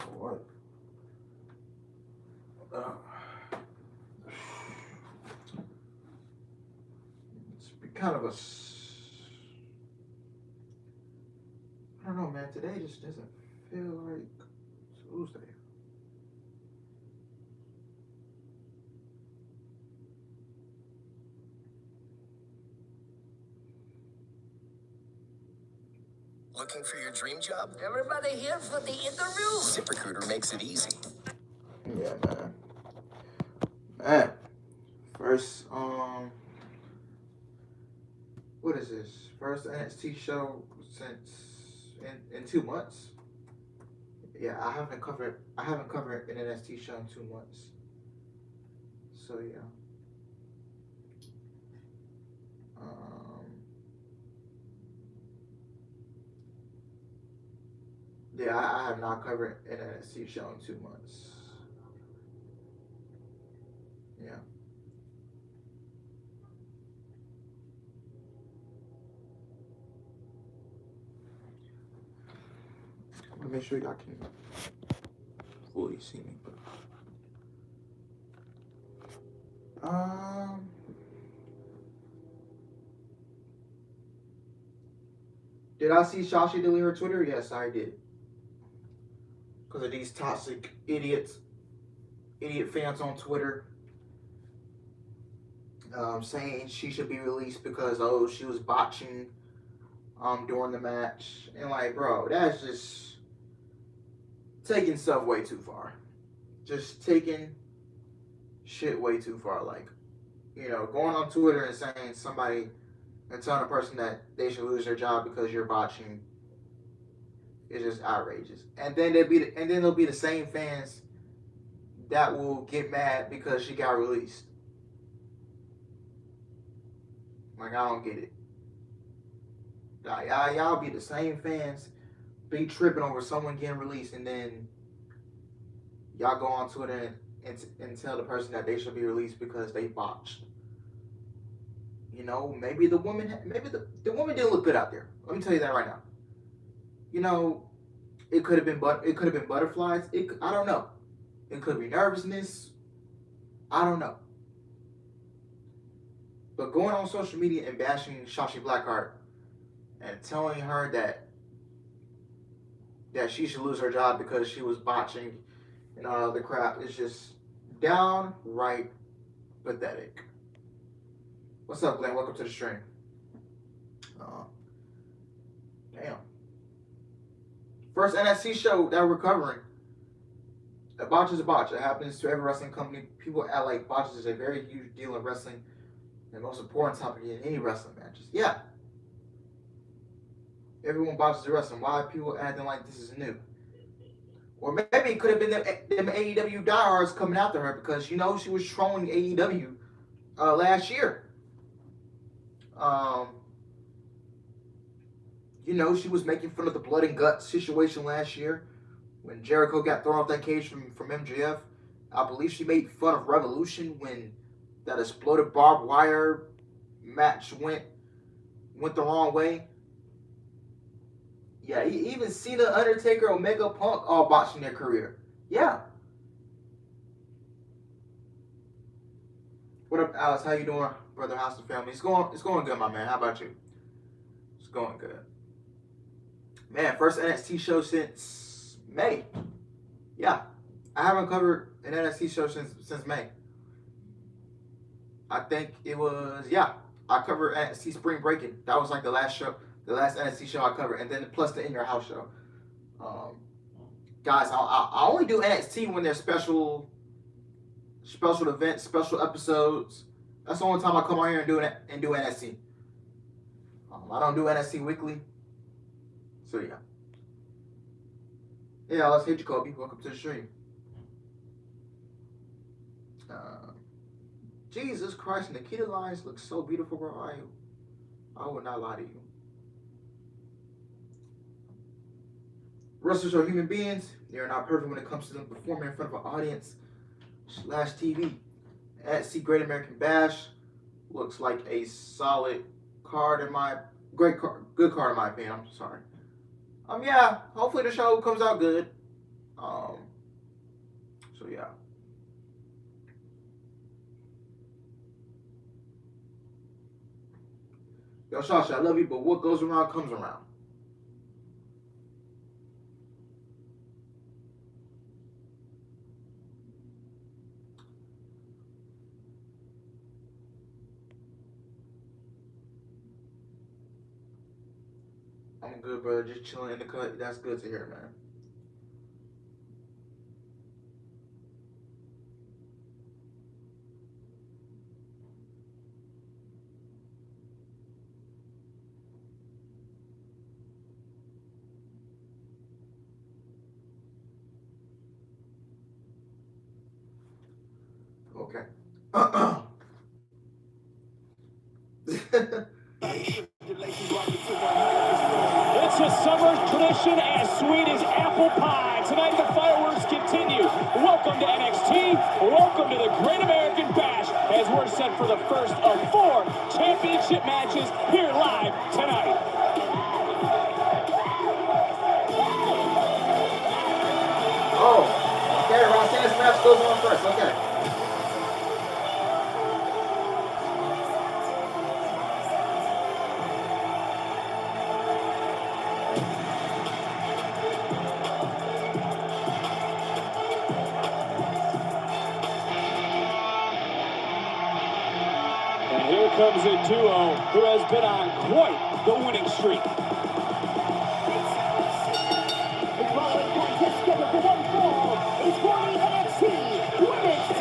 So what? It's kind of a. I don't know, man. Today just doesn't feel like Tuesday. Looking for your dream job? Everybody here for the interview. ZipRecruiter makes it easy. Yeah, man. First, what is this? First NXT show since in 2 months. Yeah, I haven't covered an NXT show in 2 months. So yeah. Yeah, I have not covered an NXT show in 2 months. Yeah. Let me make sure y'all can fully see me. Did I see Shashi delete her Twitter? Yes, I did. Because of these toxic idiot fans on Twitter saying she should be released because she was botching during the match, and like, bro, that's just taking stuff way too far. Just taking shit way too far. Like, going on Twitter and saying somebody and telling a person that they should lose their job because you're botching is just outrageous. And then there'll be the same fans that will get mad because she got released. Like, I don't get it. Y'all be the same fans be tripping over someone getting released, and then y'all go on Twitter and tell the person that they should be released because they botched. Maybe the woman didn't look good out there. Let me tell you that right now. It could have been butterflies. I don't know. It could be nervousness. I don't know. But going on social media and bashing Shotzi Blackheart and telling her that she should lose her job because she was botching and all other crap is just downright pathetic. What's up, Glenn? Welcome to the stream. Damn. First NXT show that we're covering. A botch is a botch. It happens to every wrestling company. People act like botches is a very huge deal in wrestling. The most important topic in any wrestling matches. Yeah. Everyone botches the wrestling. Why are people acting like this is new? Or maybe it could have been them AEW diehards coming after her because, she was trolling AEW last year. She was making fun of the blood and guts situation last year when Jericho got thrown off that cage from MJF. I believe she made fun of Revolution when that exploded barbed wire match went the wrong way. Yeah, even Cena, Undertaker, Omega, Punk all botching their career. Yeah. What up, Alex? How you doing, brother? How's the family? It's going good, my man. How about you? It's going good. Man, first NXT show since May. Yeah. I haven't covered an NXT show since May. I think it was, I covered NXT Spring Breaking. That was like the last NXT show I covered, and then plus the In Your House show. Guys, I only do NXT when there's special events, special episodes. That's the only time I come on here and do NXT. I don't do NXT weekly. So yeah. Yeah, let's hit Jacoby. Welcome to the stream. Jesus Christ, Nikita Lyons looks so beautiful, bro. I would not lie to you. Wrestlers are human beings. They are not perfect when it comes to them performing in front of an audience / TV. NXT Great American Bash looks like a solid card good card in my opinion. I'm sorry. Yeah, hopefully the show comes out good. So yeah. Yo, Sasha, I love you, but what goes around comes around. I'm good, brother. Just chilling in the cut. That's good to hear, man. Okay. It's a summer tradition as sweet as apple pie. Tonight the fireworks continue. Welcome to NXT. Welcome to the Great American Bash as we're set for the first of 4 championship matches here live tonight. Oh, okay. Roxanne's match goes on first. Okay. And here comes a duo who has been on quite the winning streak.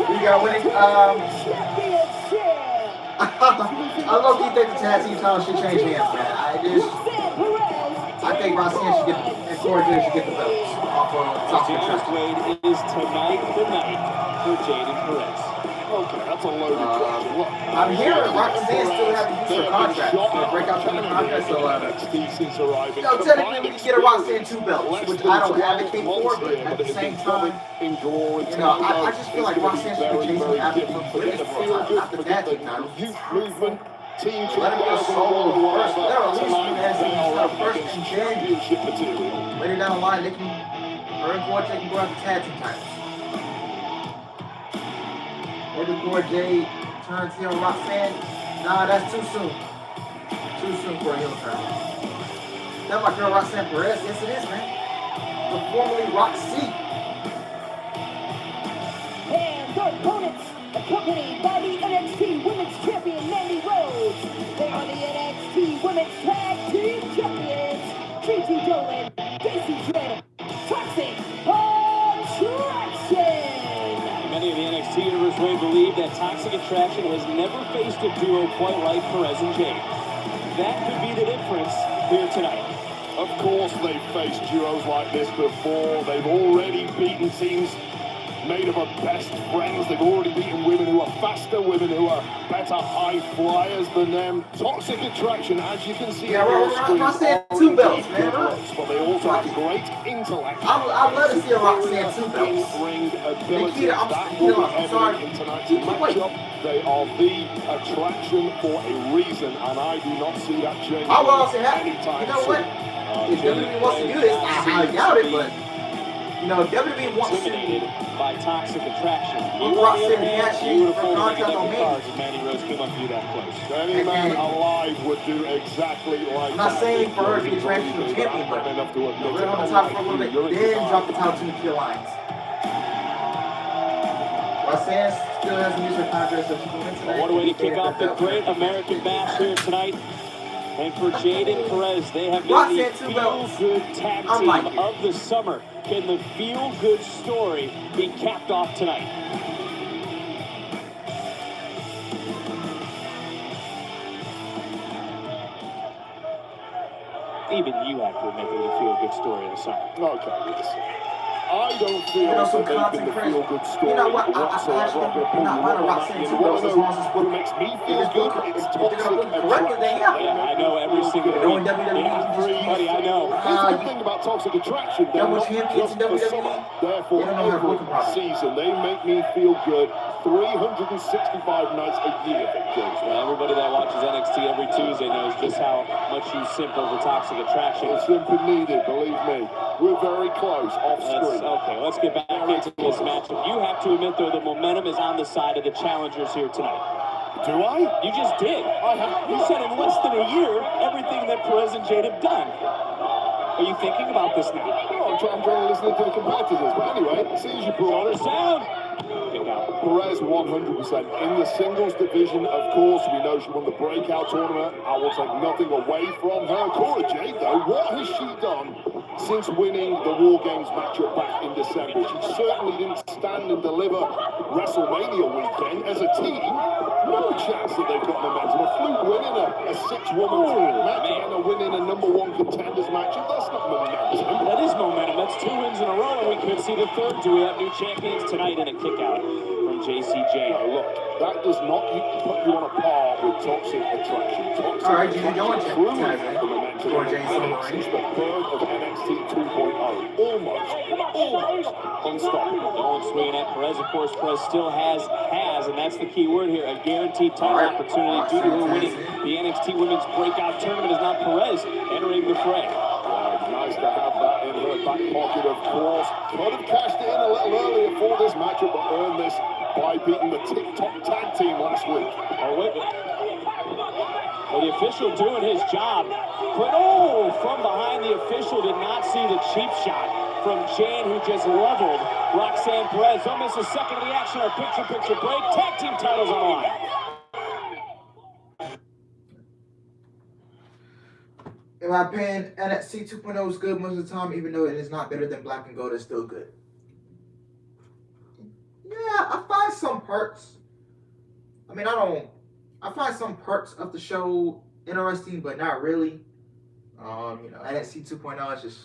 You got winning. I love you think the tag team title should change hands, man. I think Roxanne should get and Cora Jade should get the belts off of Sasha Wade is tonight the night for Jade and Perez. Okay, that's a loaded question. Look, I'm hearing Roxanne still have to use her contract to break out from the contract, so technically we can get a Roxanne 2 belts, which I don't advocate for, but at the same time, I just feel like Roxanne should be chasing after the women's world title, not the tag team title. Movement, team Let him be a solo first. Let her at least be as first and championship material. Later down the line, her and Cora Jade can go out the tag team titles. Maybe Cora Jade turns heel Roxanne. Nah, that's too soon. Too soon for a heel turn. That's my girl Roxanne Perez. Yes, it is, man. But formerly Roxy. And their opponents, accompanied by the NXT Women's Champion Mandy Rose. They are the NXT Women's Tag Team Champions. Gigi Dolan, Casey Dread, Toxic Attraction. Many of the NXT universe may believe that Toxic Attraction has never faced a duo quite like Perez and Jade. That could be the difference here tonight. Of course they've faced duos like this before. They've already beaten teams made up of best friends. They've already beaten women who are faster, women who are better high flyers than them. Toxic Attraction, as you can see on the screen, Roxanne 2 belts, man. But they also have great intellect. I'd love to see a Roxanne 2 belts. Ring ability. Nikita, That will be I'm sorry. evident in tonight's matchup. They are the attraction for a reason, and I do not see that changing I will also have, anytime you know what? soon. If WWE wants to do this, I doubt it, but you know, if WWE wants to by Toxic Attraction. Roxanne Hatchie for contract on me. Mandy Rose came up to you that close. Any man alive would do exactly like I'm not saying for her to be traditional champion, but we're on the top for a little bit, then drop the title to Nikki Alliance. Roxanne still hasn't used her contract, so she can win tonight. What a way to kick off the Great American Bash here tonight. And for Jade and Perez, they have been the feel-good tag team of the summer. Can the feel-good story be capped off tonight? Even you have to admit they're the feel-good story of the summer. Okay, listen. I don't feel that they've been the feel-good story whatsoever. I'm going to put you on that. You want to know what makes me feel good? It's Toxic Attraction. Yeah, I know every single week. Everybody I know. Here's the thing about Toxic Attraction. They're not just for summer. They're for every season. They make me feel good 365 nights a year, Jules. Well, everybody that watches NXT every Tuesday knows just how much you simp over Toxic Attraction. Well, simping needed, believe me. We're very close off screen. Okay, let's get back into this matchup. You have to admit, though, the momentum is on the side of the challengers here tonight. Do I? You just did. You said in less than a year, everything that Perez and Jade have done. Are you thinking about this now? No, I'm trying to listen to the competitors. But anyway, as soon as you brought Shoulders down. Perez 100%. In the singles division, of course, we know she won the breakout tournament. I will take nothing away from her. Cora Jade, though, what has she done since winning the War Games matchup back in December? She certainly didn't stand and deliver WrestleMania weekend as a team. No chance that they've got momentum. A fluke winning a six-woman match and a winning a #1 contenders matchup. That's not momentum. That is momentum. That's 2 wins in a row, and we could see the third. Do we have new champions tonight in a kick-out from JCJ? No, look, that does not put you on a par with Toxic Attraction. Toxic All right, you Attraction don't check truly time, has the momentum. Or Jason She's the bird of NXT 2.0. Almost unstoppable. Going swinging at Perez, of course. Perez still has, and that's the key word here, a guaranteed title opportunity due to her winning the NXT Women's Breakout Tournament. Is not Perez entering the fray. Yeah, nice to have that in her back pocket, of course. Could have cashed in a little earlier for this matchup, but earned this by beating the TikTok tag team last week. Oh, wait. Well, the official doing his job. But, from behind, the official did not see the cheap shot from Jane, who just leveled Roxanne Perez. Don't miss a second of the action. Our picture break. Tag team titles on the line. In my opinion, NXT 2.0 is good most of the time, even though it is not better than Black and Gold, it's still good. Yeah, I find some parts. I find some parts of the show interesting, but not really. NXT 2.0 is just,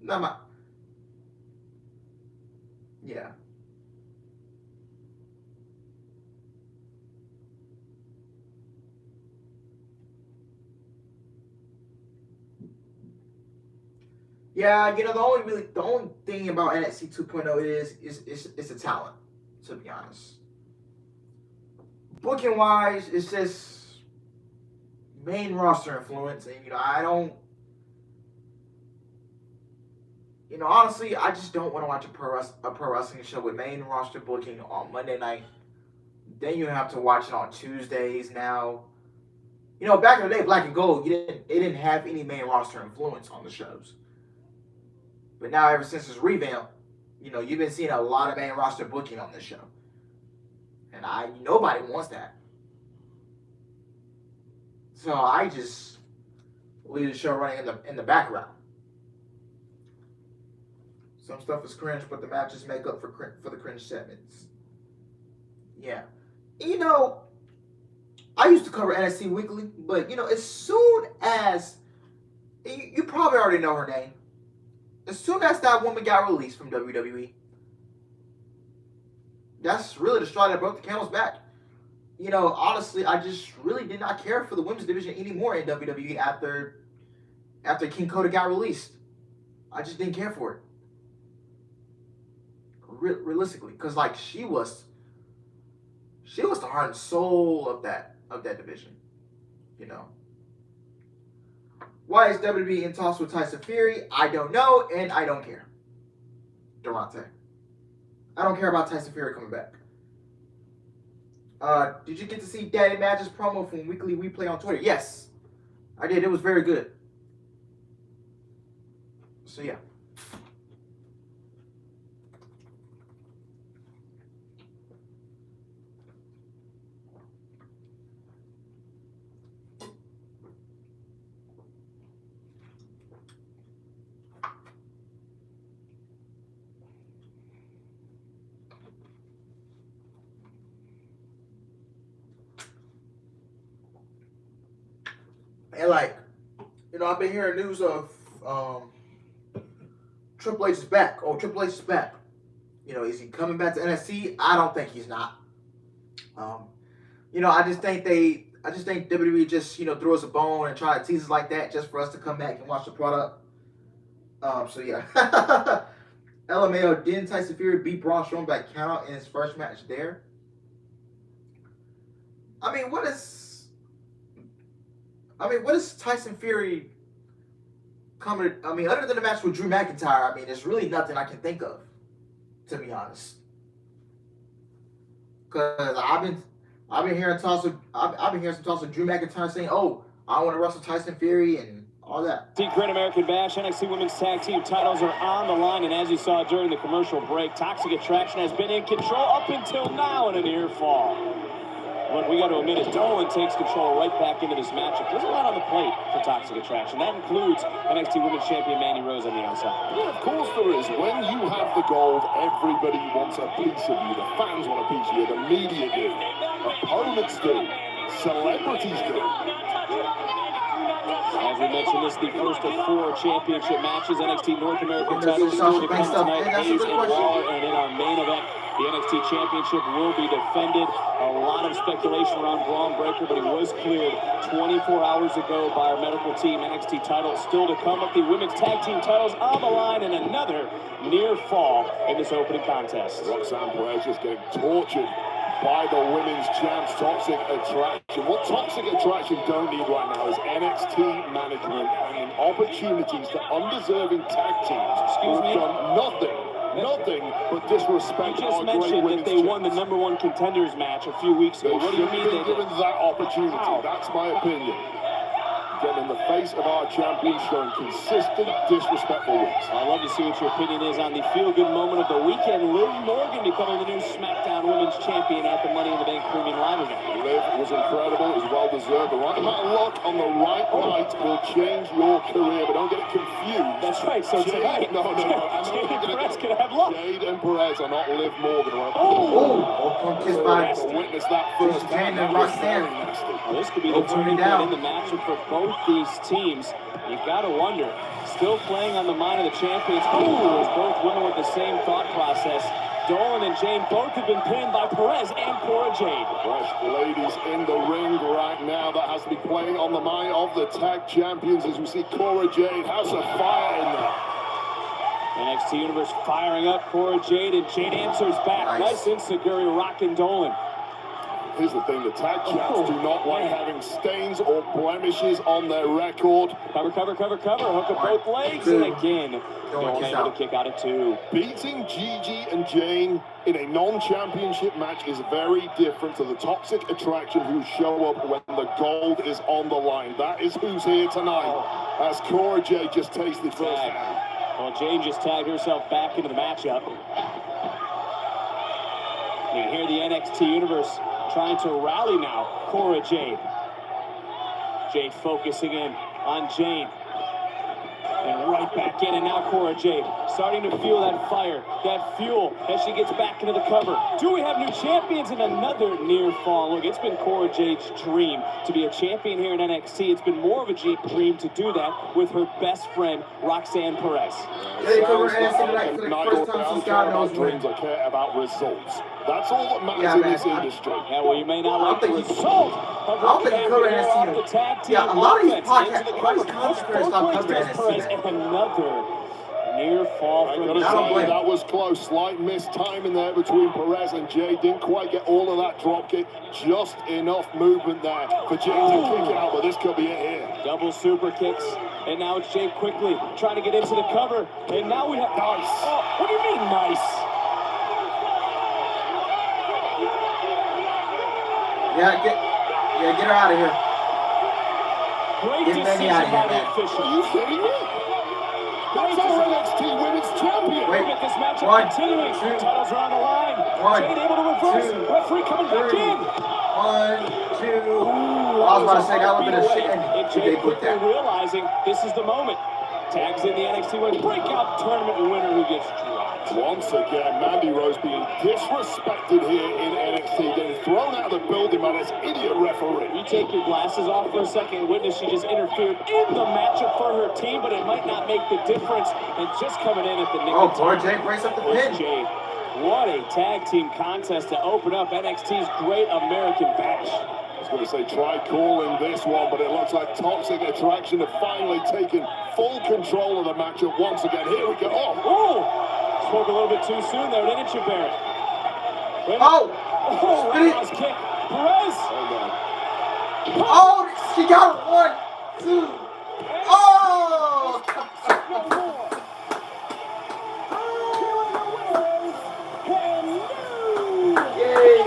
not my, yeah. Yeah, the only thing about NXT 2.0 is the talent, to be honest. Booking wise, it's just main roster influence, and honestly, I just don't want to watch a pro wrestling show with main roster booking on Monday night. Then you have to watch it on Tuesdays now. Back in the day, Black and Gold, it didn't have any main roster influence on the shows. But now, ever since it's revamped, you've been seeing a lot of main roster booking on this show. And nobody wants that. So I just leave the show running in the background. Some stuff is cringe, but the matches make up for the cringe segments. Yeah. I used to cover NXT weekly, but as soon as you probably already know her name. As soon as that woman got released from WWE, that's really the straw that broke the camel's back. Honestly, I just really did not care for the women's division anymore in WWE after King Coda got released. I just didn't care for it. Realistically, because she was the heart and soul of that division. Why is WWE in talks with Tyson Fury? I don't know, and I don't care. Durante. I don't care about Tyson Fury coming back. Did you get to see Daddy Madge's promo from Weekly Replay on Twitter? Yes, I did. It was very good. So, yeah. And I've been hearing news of Triple H is back. Oh, Triple H is back. Is he coming back to NXT? I don't think he's not. I just think WWE just threw us a bone and try to tease us like that just for us to come back and watch the product. So yeah. LMAO, didn't Tyson Fury beat Braun Strowman by count in his first match there? I mean, what is Tyson Fury coming? I mean, other than the match with Drew McIntyre, I mean, there's really nothing I can think of, to be honest. Because I've been hearing some talks of Drew McIntyre saying, "Oh, I want to wrestle Tyson Fury," and all that. Great American Bash, NXT Women's Tag Team titles are on the line, and as you saw during the commercial break, Toxic Attraction has been in control up until now in a near fall. But we got to admit it, Dolan takes control right back into this matchup. There's a lot on the plate for Toxic Attraction. That includes NXT Women's Champion Mandy Rose on the outside. Yeah, of course there is. When you have the gold, everybody wants a piece of you. The fans want a piece of you. The media do. Opponents do. Celebrities do. As we mentioned, this is the first of 4 championship matches. NXT North American titles will be defended tonight. Hayes and Waller, and in our main event, the NXT Championship will be defended. A lot of speculation around Braun Breaker, but he was cleared 24 hours ago by our medical team. NXT title still to come up. The women's tag team titles on the line, and another near fall in this opening contest. Roxanne Perez just getting tortured by the women's champs, Toxic Attraction. What Toxic Attraction don't need right now is NXT management and opportunities to undeserving tag teams who've done nothing but disrespect You just our great mentioned women's that they won the champs. #1 contenders match a few weeks ago. They What do you should mean be they given didn't? that opportunity. How? That's my opinion. Getting in the face of our champions, showing consistent, disrespectful wins. I'd love to see what your opinion is on the feel-good moment of the weekend. Liv Morgan becoming the new SmackDown Women's Champion at the Money in the Bank Premium Live event. Liv was incredible. It was well-deserved. The right amount of luck on the right night will change your career, but don't get it confused. That's right, so tonight, No. Jade and Perez can have luck. Jade and Perez are not Liv Morgan. Oh, kissed by Witness that first Jane time. and That was Roxanne. very nasty. Well, this could be the turning point in the matchup for both these teams. You gotta wonder, still playing on the mind of the champions. Ooh, as both women with the same thought process. Dolan and Jane both have been pinned by Perez and Cora Jade. Fresh ladies in the ring right now. That has to be playing on the mind of the tag champions as we see Cora Jade, House of Fire in there. NXT Universe firing up Cora Jade, and Jade answers back. Nice insecurity, rockin' Dolan. Here's the thing, the tag champs do not like having stains or blemishes on their record. Cover. Hook up both legs, and again, Dolan able to kick out at 2. Beating Gigi and Jane in a non-championship match is very different to the Toxic Attraction who show up when the gold is on the line. That is who's here tonight, as Cora Jade just tasted first hand. Well, Jane just tagged herself back into the matchup. You can hear the NXT Universe trying to rally now. Cora Jade. Jade focusing in on Jane. And right back in, and now Cora Jade starting to feel that fire, that fuel as she gets back into the cover. Do we have new champions? And another near fall. Look, it's been Cora Jade's dream to be a champion here in NXT. It's been more of a dream to do that with her best friend, Roxanne Perez. Sounds like for the first time since God knows when. Dreams, I care about results. That's all that matters in this industry. Yeah, well, you may not like the result of I don't think you cover off the NXT. tag team. Yeah, a lot of these offense podcasts, into the a lot of these cover. commentators stop covering Perez, NXT. and another near fall I from gotta don't say, blame. that was close. Slight missed timing there between Perez and Jay. Didn't quite get all of that drop kick. Just enough movement there for Jay to kick out, but this could be it here. double super kicks. And now it's Jay quickly trying to get into the cover. And now we have... Nice. Oh, what do you mean, nice? Get her out of here. Great Get Mandy decision out of here, by the man. Are official. you kidding me? That's our NXT Women's Champion. Wait. Look at this matchup One, continuing. two, Titles are on the line. one, Jade able to reverse. two, Referee coming back three. in. 1, 2. Ooh, I was about to say that would have been a away. shit. And If Jay they put quickly that. realizing this is the moment. Tags in the NXT Women's Breakout Tournament winner who gets dropped. Once again, Mandy Rose being disrespected here in NXT, getting thrown out of the building by this idiot referee. You take your glasses off for a second and witness she just interfered in the matchup for her team, but it might not make the difference. And just coming in at the nick Oh, of poor time Jay breaks up the was pin. Jade. What a tag team contest to open up NXT's Great American Bash. I was going to say try calling this one, but it looks like Toxic Attraction have finally taken full control of the matchup once again. Here we go. Oh, Oh! Spoke a little bit too soon there, didn't you, Barrett? Oh! Oh, roundhouse kick. Perez. Oh, she got it. 1, 2. Oh! No more. Yay!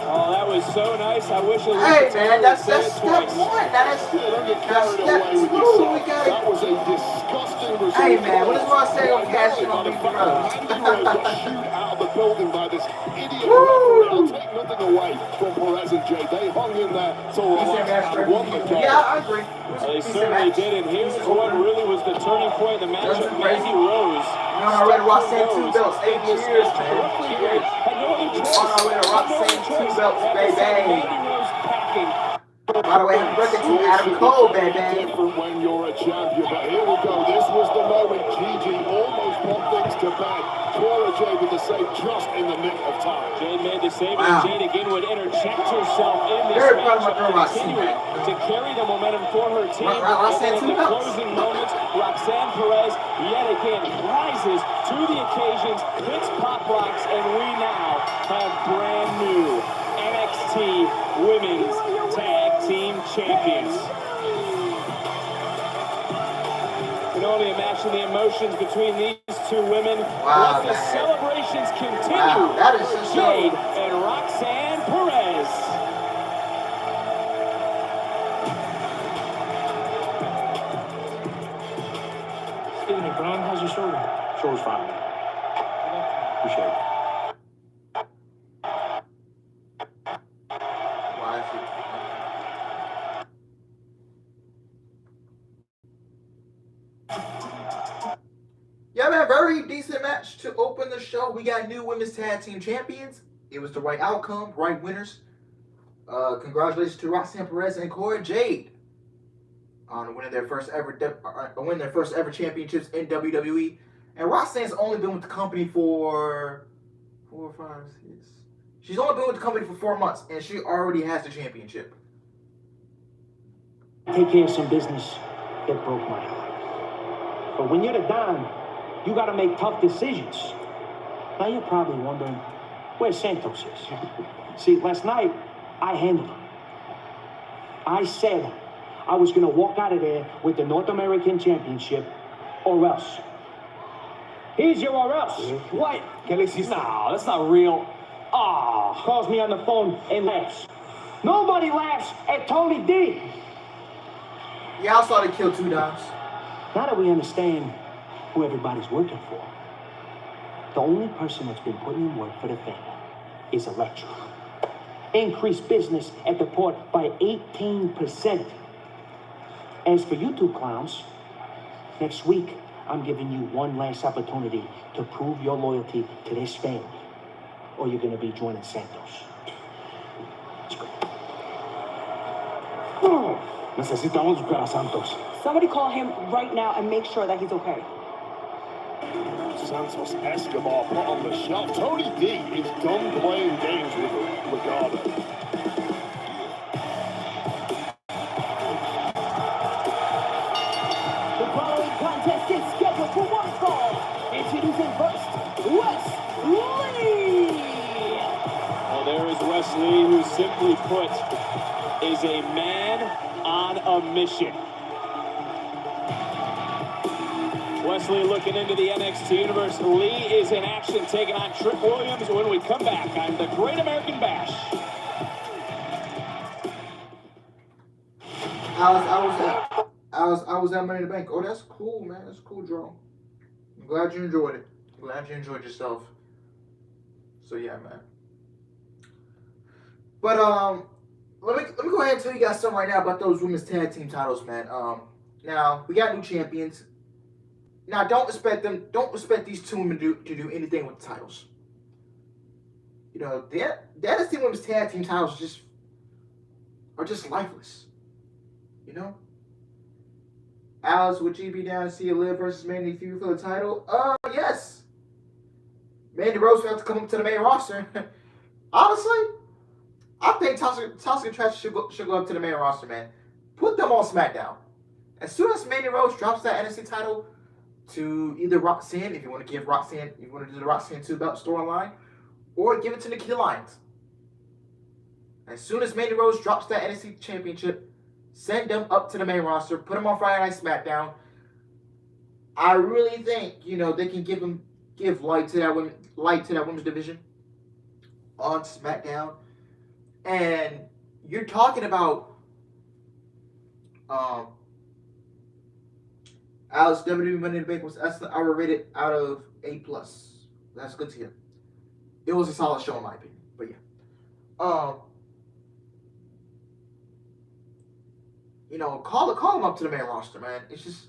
Oh, that was so nice. I wish it was. Hey man, that's step twice. 1. That's Don't get step carried away with 2. yourself. We got That was a disgusting result. Hey man, what does Ross say on cashing on the Ruby fact Rose? that Mandy Rose got shooed out of the building by this idiot referee. I'll take nothing away from Perez and Jay. They hung in there till the last and won the game. Yeah, I agree. They certainly did, and here's what really was the turning point in the matchup. Mandy Rose. You know, I read Roxanne 2 belts, 8 years, man. Had no other choice. On our way to Roxanne 2 belts, baby. Mandy Rose packing. By the way, happy birthday to Adam Cole, baby. Different when you're a champion, but here we go. This was the moment Gigi almost put things to bed. Cora Jade with the save just in the nick of time. Jade made the save, Wow. and Jade again would interject herself in this Very proud of my matchup, girl, Roxanne. continuing to carry the momentum for her team. Roxanne And in the 2 belts. closing moments, Roxanne Perez yet again rises to the occasions, hits pop rocks, and we now have brand new NXT Women's Tag Team Champions. You can only imagine the emotions between these two women. Wow, Let the man. celebrations continue. Wow, that is just Jade and Roxanne Perez. Excuse me, Brian, how's your shoulder? Shoulder's fine. Appreciate it. Why is it? Yeah, man, very decent match to open the show. We got new women's tag team champions. It was the right outcome, right winners. Congratulations to Roxanne Perez and Cora Jade on winning their first ever championships in WWE. And Roxanne's only been with the company for 4 or 5 6. She's only been with the company for 4 months, and she already has the championship. Take care of some business that broke my heart. But when you're the Don, you gotta make tough decisions. Now you're probably wondering where Santos is. See, last night, I handled him. I said I was gonna walk out of there with the North American Championship, or else. Here's your or else. What? No, that's not real. Ah, calls me on the phone and laughs. Nobody laughs at Tony D. Yeah, I saw they kill 2 dogs. Now that we understand who everybody's working for, the only person that's been putting in work for the family is Electra. Increased business at the port by 18%. As for you two clowns, next week, I'm giving you one last opportunity to prove your loyalty to this family, or you're gonna be joining Santos. Let's go. Necesitamos buscar a Santos. Somebody call him right now and make sure that he's okay. Santos Escobar put on the shelf. Tony D is done playing games with Legado. The following contest is scheduled for one fall. Introducing first, Wesley. Well, there is Wesley, who simply put is a man on a mission. Wesley looking into the NXT universe. Lee is in action, taking on Trick Williams. When we come back on the Great American Bash. I was at Money in the Bank. Oh, that's cool, man. That's cool, Joe. I'm glad you enjoyed it. Glad you enjoyed yourself. So yeah, man. But let me go ahead and tell you guys something right now about those women's tag team titles, man. Now we got new champions. Now don't expect these two women to do anything with the titles. You know, the NXT women's tag team titles are just lifeless. You know? Alice, would you be down to see a Liv versus Mandy feud for the title? Yes. Mandy Rose will have to come up to the main roster. Honestly, I think Toxic Attraction should go up to the main roster, man. Put them on SmackDown. As soon as Mandy Rose drops that NXT title to either Roxanne, if you want to give Roxanne, if you want to do the Roxanne 2 belt storyline, or give it to Nikita Lyons. As soon as Mandy Rose drops that NXT championship, send them up to the main roster, put them on Friday Night SmackDown. I really think, you know, they can give light to that women's division on SmackDown. And you're talking about Alex WWE Money in the Bank was I rated out of A+. That's good to hear. It was a solid show in my opinion. But yeah. You know, call them up to the main roster, man. It's just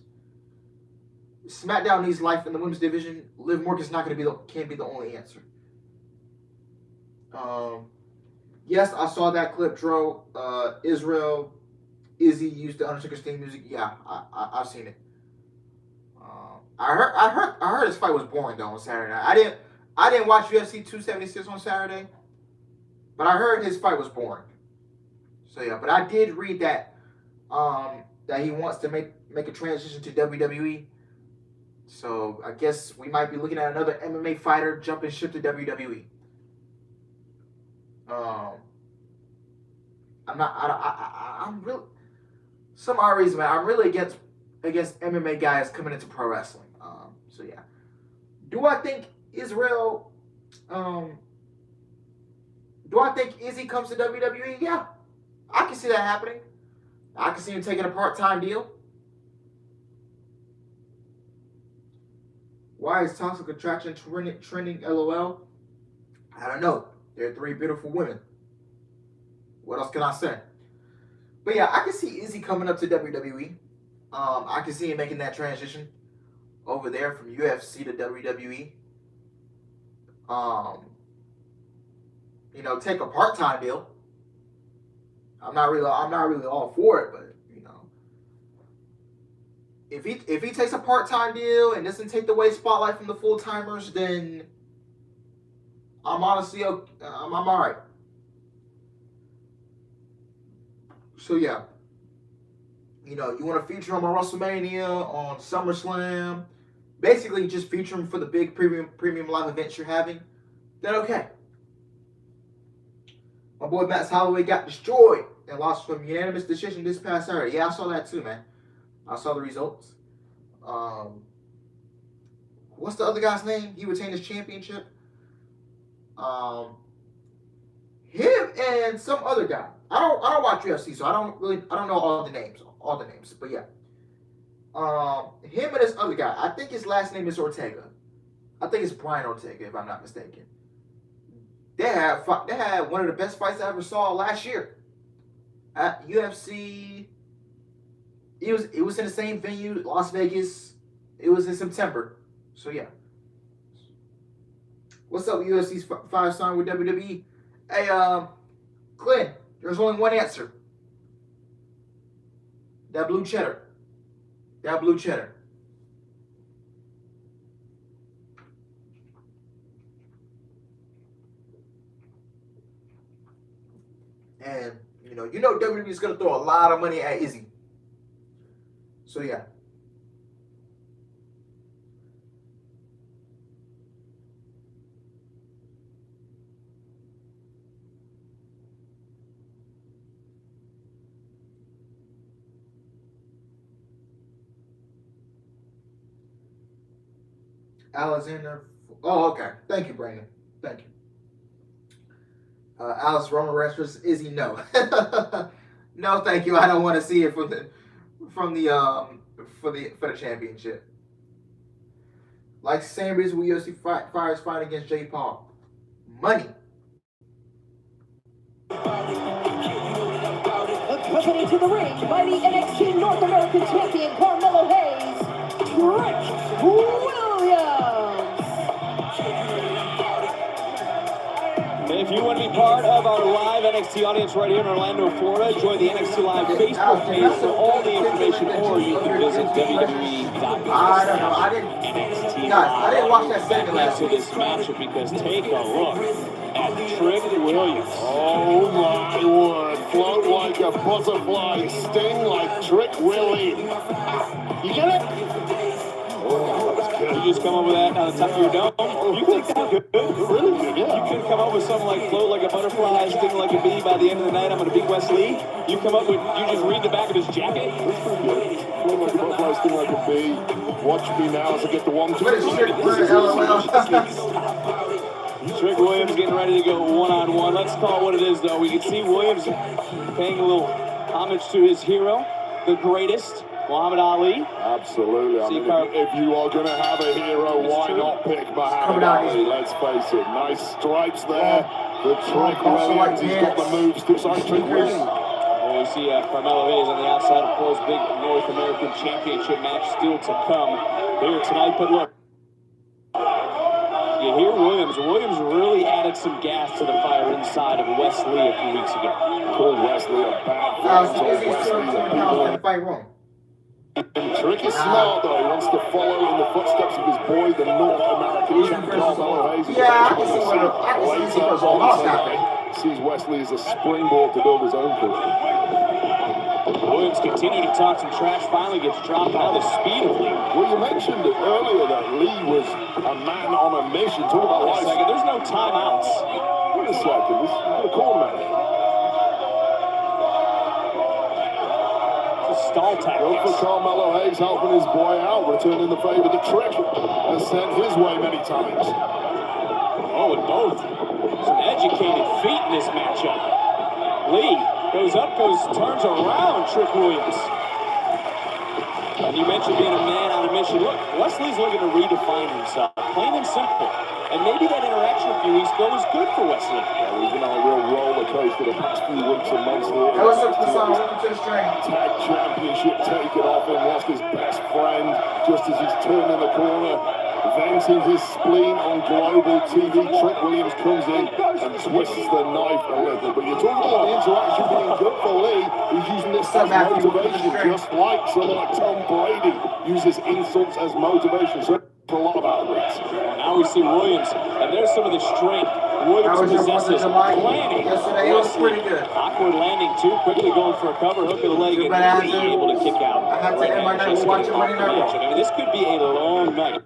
SmackDown needs life in the women's division. Liv Morgan's not gonna can't be the only answer. Yes, I saw that clip, Dro. Izzy used the Undertaker's theme music. Yeah, I've seen it. I heard his fight was boring though on Saturday night. I didn't watch UFC 276 on Saturday, but I heard his fight was boring. So yeah, but I did read that that he wants to make a transition to WWE. So I guess we might be looking at another MMA fighter jumping ship to WWE. I'm really, some odd reason, man. I'm really against MMA guys coming into pro wrestling. So yeah. Do I think Israel? Do I think Izzy comes to WWE? Yeah, I can see that happening. I can see him taking a part-time deal. Why is Toxic Attraction trending? LOL. I don't know. They're three beautiful women. What else can I say? But yeah, I can see Izzy coming up to WWE. I can see him making that transition over there from UFC to WWE. You know, take a part-time deal. I'm not really all for it, but you know, if he takes a part-time deal and doesn't take away spotlight from the full-timers, then I'm honestly I'm all right. So yeah, you know, you want to feature him on WrestleMania, on SummerSlam, basically just feature him for the big premium live events you're having, then okay. My boy Max Holloway got destroyed and lost from unanimous decision this past Saturday. Yeah, I saw that too, man. I saw the results. What's the other guy's name? He retained his championship. Him and some other guy. I don't watch UFC, so I don't know all the names. But yeah. Him and this other guy. I think his last name is Ortega. I think it's Brian Ortega, if I'm not mistaken. They had one of the best fights I ever saw last year at UFC. It was in the same venue, Las Vegas. It was in September. So yeah. What's up, UFC's 5-sign with WWE? Hey, Glenn, there's only one answer. That blue cheddar. That blue cheddar. And you know WWE is gonna throw a lot of money at Izzy. So yeah. Alexander. Oh, okay. Thank you, Brandon. Thank you. Alice Roman Reigns Izzy, no. No, thank you. I don't want to see it for the championship. Like the same reason we UFC fighters fight against Jake Paul. Money. Accompanied to the ring by the NXT North American Champion Carmelo Hayes, Trick Williams. If you want to be part of our live NXT audience right here in Orlando, Florida, join the NXT Live Facebook page for all the information, or you can visit WWE.com. I don't know. I didn't. NXT. Guys, I didn't watch that segment last into week. this matchup because take a look at Trick Williams. Oh my word. Float like a butterfly, sting like Trick Willie. You get it? Oh, that was good. You just come up with that on the top of your dome. You think that's good? Really good, yeah. You couldn't come up with something like float like a butterfly, sting like a bee. By the end of the night, I'm going to beat Wes Lee. You come up with, you just read the back of his jacket. That's pretty good. Float like a butterfly, sting like a bee. Watch me now as I get the 1, 2, What is 3. Trick Williams? LOL. Trick Williams getting ready to go one-on-one. Let's call it what it is, though. We can see Williams paying a little homage to his hero, the greatest, Muhammad Ali. Absolutely. I mean, if you are going to have a hero, why not pick Muhammad Ali? Let's face it. Nice stripes there. The Trick Williams. He's got the moves to side Trick Williams. Well, we see Carmelo Hayes on the outside, of course, big North American Championship match still to come here tonight. But look, you hear Williams. Williams really added some gas to the fire inside of Wes Lee a few weeks ago. Called Wes Lee a bad He's 210 pounds in the fight room. Trick is smart though. He wants to follow in the footsteps of his boy, the North American champion Carmelo Hayes. Yeah, I can see what he was all lost happening. Sees Wesley as a springboard to build his own career. Williams continued to talk some trash, finally gets dropped. Now the speed of Lee. Well, you mentioned it earlier that Lee was a man on a mission. Talk about Wait a second, there's no timeouts. Wait a second, this is a corner man. Stall Go for tactics. Carmelo Hayes helping his boy out, returning the favor. The Trick has sent his way many times. Oh, and both. Some educated feet in this matchup. Lee goes up, turns around Trick Williams. And you mentioned being a man on a mission. Look, Wesley's looking to redefine himself, plain and simple. And maybe that interaction a few weeks ago was good for Wesley. Yeah, he's been on a real roller coaster the past few weeks and months here. That was the song, Welcome to the String. Tag championship taken off him, lost his best friend just as he's turning the corner, venting his spleen on global TV. Trick Williams comes in and twists the knife a little. But you're talking about the interaction being good for Lee. He's using this as motivation, just like someone like Tom Brady uses insults as motivation. So for a lot of athletes. Now we see Williams, and there's some of the strength Williams possesses. Planning. Yesterday, it was pretty good. Awkward landing too, quickly going for a cover, hook of the leg, and being able to kick out. I had to end my night watching Monday Night Raw. I mean, this could be a long night.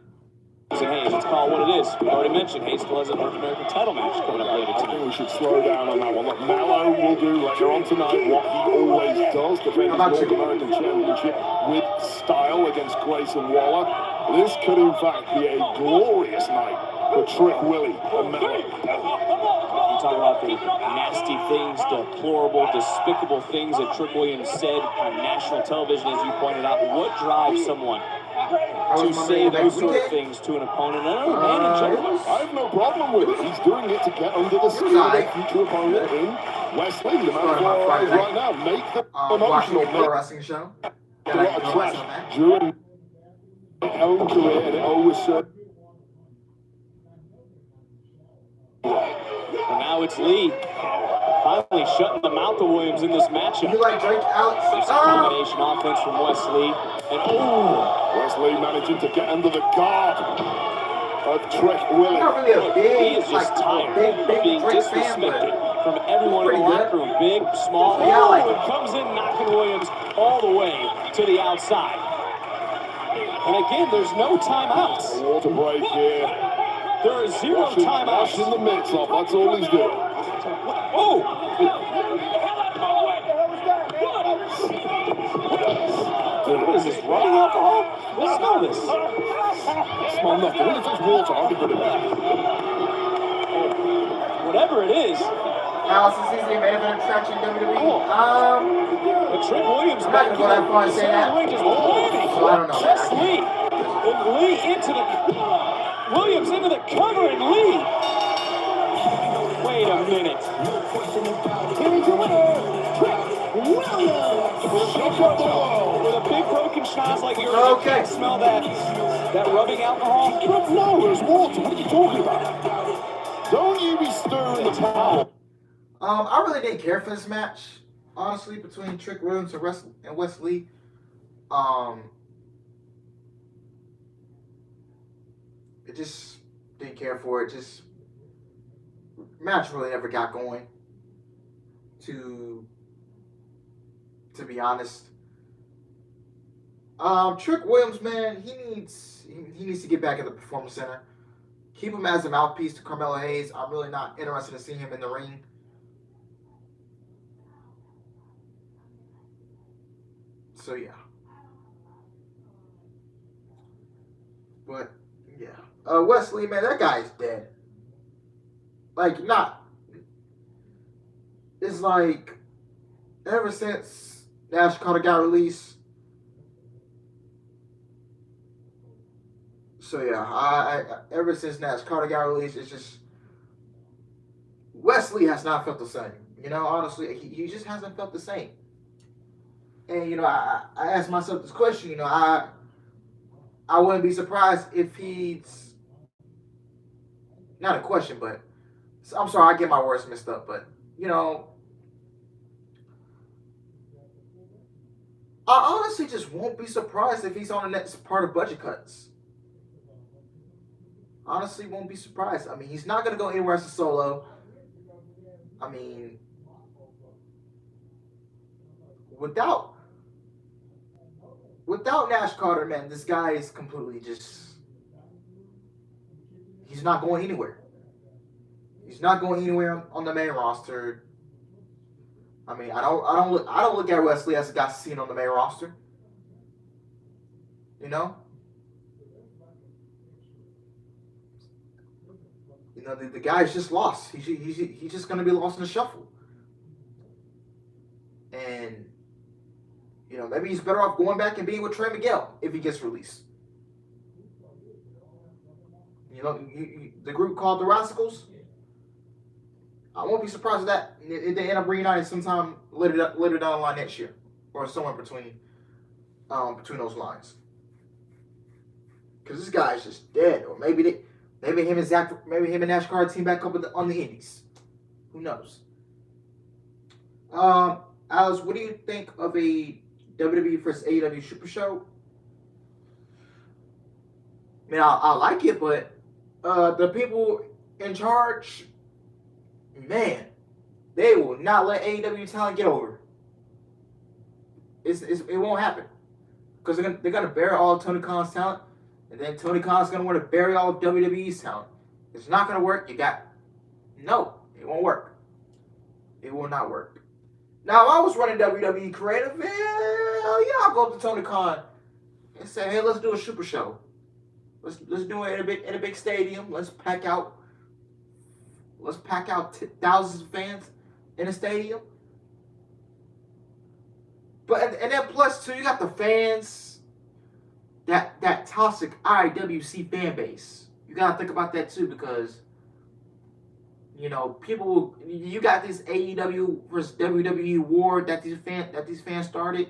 Hayes, let's call it what it is. We already mentioned Hayes still has a North American title match coming up later I tonight. think we should slow down on that one. Look, Mallow will do later on tonight what he always does, defend his North American Championship with style against Grayson Waller. This could in fact be a glorious night for Trick Willie and Mallow. You talk about the nasty things, deplorable, despicable things that Trick Williams said on national television, as you pointed out. What drives someone to say those sort of things to an opponent and a man in general? I have no problem with it. He's doing it to get under the skin of a future opponent in Wesley. The man for right now. Make the emotional, pro wrestling show. a lot of trash during his own career, and it always served. And now it's Lee finally shutting the mouth of Williams in this matchup. You like Drake, Alex? There's a combination offense from Wesley. And Wesley managing to get under the guard of Trick Willie. Not really a big, he is just tired of being Drake fan, disrespected but from everyone in the locker room. Big, small. Yeah, I like it. It comes in knocking Williams all the way to the outside. And again, there's no timeouts. A water break here. There are zero timeouts. Washing the mitts off, that's all he's doing. Oh! What is this, rubbing alcohol? Let's smell this. Smell nothing. If it's water, I'll get rid of it. Whatever it is. Alex, is this the main event attraction in WWE? But Trick Williams I'm not gonna go that far and say that. Just planning. So I don't know. Just Lee. And Lee into the... Williams into the cover and Lee. Wait a minute. Here's your winner, Trick Williams. Shake up the wall. With a big broken schnoz like yours, Okay. you can't smell that rubbing alcohol. But no, there's water. What are you talking about? Don't you be stirring the towel. I really didn't care for this match, honestly, between Trick Williams and Wes Lee. It just didn't care for it. Just match really never got going. To be honest, Trick Williams, man, he needs to get back at the Performance Center. Keep him as a mouthpiece to Carmelo Hayes. I'm really not interested in seeing him in the ring. So yeah. But yeah, Wesley, man, that guy is dead. Like, not. It's like ever since Nash Carter got released. So yeah, I ever since Nash Carter got released, it's just Wesley has not felt the same. You know, honestly, he just hasn't felt the same. And you know, I asked myself this question. You know, I wouldn't be surprised if he's not a question, but I'm sorry, I get my words mixed up. But you know, I honestly just won't be surprised if he's on the next part of budget cuts. Honestly, won't be surprised. I mean, he's not going to go anywhere as a solo. I mean, without Nash Carter, man, this guy is completely just, he's not going anywhere. He's not going anywhere on the main roster. I mean, I don't look at Wesley as a guy seen on the main roster. You know? You know, the guy's just lost. He's just going to be lost in the shuffle. And, you know, maybe he's better off going back and being with Trey Miguel if he gets released. You know, the group called the Rascals. I won't be surprised if they end up reuniting sometime later down the line next year, or somewhere between those lines. Because this guy is just dead, or maybe him and Nash Carter team back up on the Indies. Who knows? Alice, what do you think of a WWE versus AEW Super Show? I mean, I like it, but the people in charge, man, they will not let AEW talent get over. It won't happen. Because they're gonna bury all of Tony Khan's talent, and then Tony Khan's gonna want to bury all of WWE's talent. It's not gonna work. No, it won't work. It will not work. Now, if I was running WWE creative, hell yeah, I'll go up to Tony Khan and say, hey, let's do a Super Show. Let's do it in a big stadium. Let's pack out thousands of fans in a stadium. And then plus too, you got the fans, that toxic IWC fan base. You gotta think about that too, because you know you got this AEW versus WWE war that these fans started,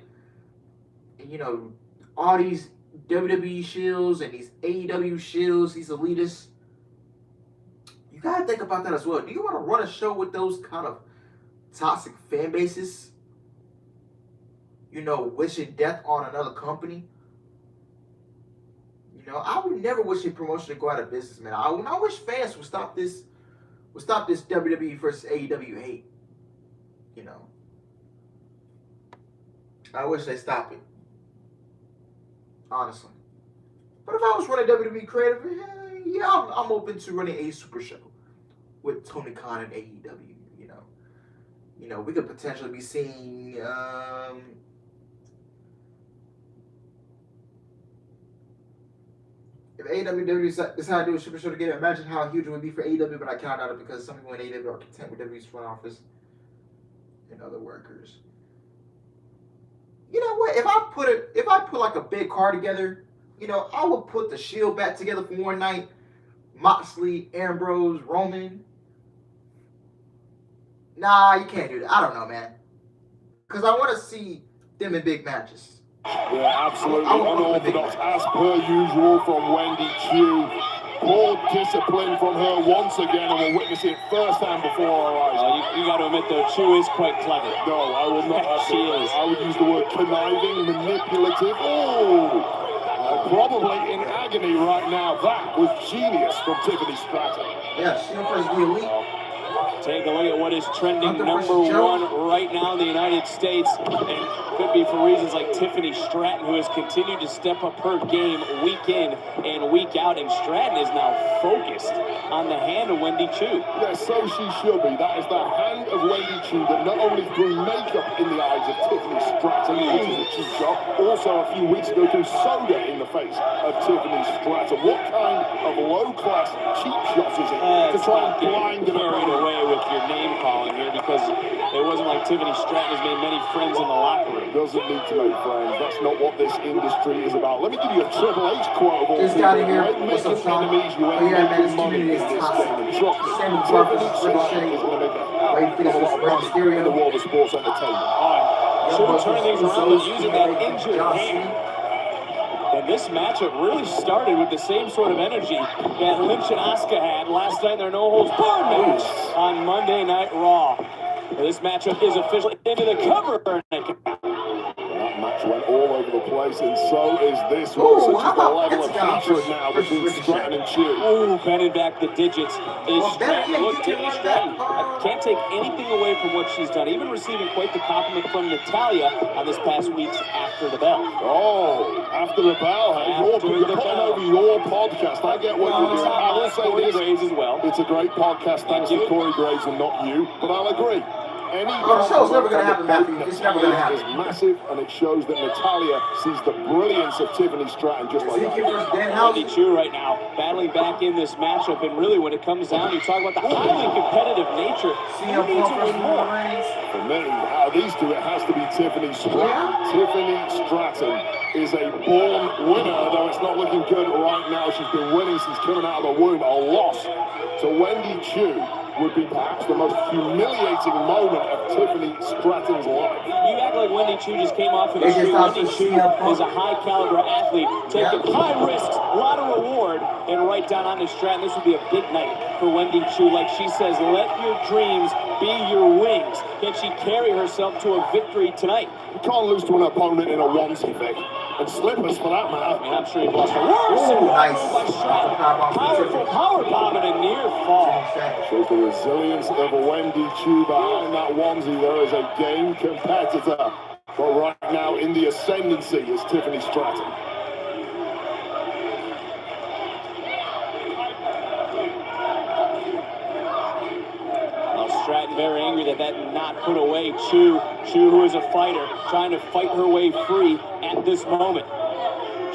and you know all these WWE shills and these AEW shills, these elitists. You gotta think about that as well. Do you want to run a show with those kind of toxic fan bases? You know, wishing death on another company. You know, I would never wish a promotion to go out of business, man. I wish fans would stop this WWE versus AEW hate. You know, I wish they stop it. Honestly, but if I was running WWE creative, yeah, I'm open to running a Super Show with Tony Khan and AEW. You know, we could potentially be seeing. If AEW decide to do a Super Show together, imagine how huge it would be for AEW, but I count out it because some people in AEW are content with WWE's front office and other workers. You know what? If I put like a big card together, you know, I would put the Shield back together for one night. Moxley, Ambrose, Roman. Nah, you can't do that. I don't know, man. Because I want to see them in big matches. Yeah, absolutely unorthodox as per usual from Wendy Q. Poor discipline from her once again, and we'll witness it firsthand before our eyes. You got to admit, though, Chu is quite clever. No, I will not. She is. I would use the word conniving, manipulative. Oh, probably in agony right now. That was genius from Tiffany Stratton. Yeah, she versus the Elite. Take a look at what is trending Hunter number versus Joe. one right now in the United States. And could be for reasons like Tiffany Stratton, who has continued to step up her game week in and week out. And Stratton is now focused on the hand of Wendy Chu. Yeah, so she should be. That is the hand of Wendy Chu that not only threw makeup in the eyes of Tiffany Stratton, which is a cheap shot, also a few weeks ago threw soda in the face of Tiffany Stratton. What kind of low-class cheap shot is it to try and blind an carried opponent? away with your name calling here, because it wasn't like Tiffany Stratton has made many friends in the locker room. Doesn't need to make friends. That's not what this industry is about. Let me give you a Triple H quote of all Just people. got in here. You ain't What's up, making Sean? enemies, you Oh, ain't yeah, man, making this money in community is this toxic. game. And trust me, Same with Tiffany Marcus, Stratton Ricochet. is going to make a Wait, hell of a lot of money Mysterio. in the world of sports entertainment. Chu turning things around and using that injured hand. And this matchup really started with the same sort of energy that Lynch and Asuka had last night in their no-holds-barred match on Monday Night Raw. Well, this matchup is officially into the cover. That match went all over the place, and so is this one. Ooh, Such is how the about level of Pentagon hatred versus- now versus between Ricochet? Stratton and Chu. Ooh, bending back the digits is Well, Stratton. yeah, Look, you Tiffany can run Stratton that. can't take anything away from what she's done, even receiving quite the compliment from Natalya on this past week's After the Bell. Oh, after the bell, hey, After you're the putting bell. over your podcast. I get what you're doing. I will say Corey this. Graves as well. It's a great podcast, thanks to you. Corey Graves and not you, but I'll agree. Any the show's never gonna happen, compliment Matthew. on It's never gonna Natalya happen. is massive, and it shows that Natalya sees the brilliance of Tiffany Stratton just like I Ezekiel do. versus Dan Wendy Housen. Chu right now battling back in this matchup, and really when it comes down, you talk about the highly competitive nature. CM Who needs Punk to versus win Roman more? Reigns. For me, out of these two, it has to be Tiffany Stratton. Yeah. Tiffany Stratton is a born winner, though it's not looking good right now. She's been winning since coming out of the womb. A loss to Wendy Chu would be perhaps the most humiliating moment of Tiffany Stratton's life. You act like Wendy Chu just came off of the AJ street. Styles Wendy versus Chu CM Punk. is a high-caliber athlete, taking Yeah. high risks, a lot of reward, and right down on the Stratton. This would be a big night for Wendy Chu. Like she says, let your dreams be your wings. Can she carry herself to a victory tonight? You can't lose to an opponent in a onesie, Vic. And slippers, for that matter. And I'm sure you've lost a worse. Ooh, nice. By Stratton. Powerful power bomb and a near fall. Shows the resilience of Wendy Chu behind that onesie. There is a game competitor. But right now in the ascendancy is Tiffany Stratton. Stratton very angry that not put away Chu. Chu, who is a fighter, trying to fight her way free at this moment.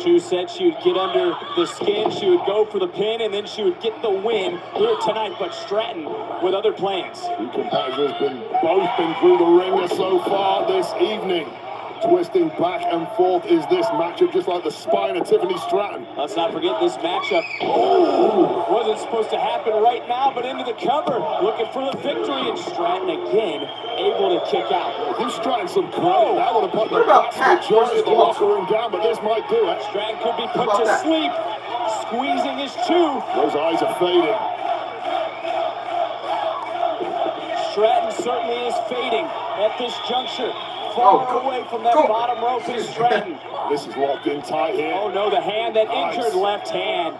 Chu said she would get under the skin, she would go for the pin, and then she would get the win here tonight. But Stratton with other plans. Two competitors both been through the ringer so far this evening. Twisting back and forth is this matchup, just like the spine of Tiffany Stratton. Let's not forget this matchup. Oh, wasn't supposed to happen right now, but into the cover, looking for the victory, and Stratton again able to kick out. Give Stratton some credit. That would have put the What about vast Pat majority of the versus locker room down, but this might do it. Stratton could be put How to about that? sleep, squeezing his Chu. Those eyes are fading. Stratton certainly is fading at this juncture. Far away from that bottom rope is Stratton. This is locked in tight here. Oh no, the hand, that Nice. injured left hand.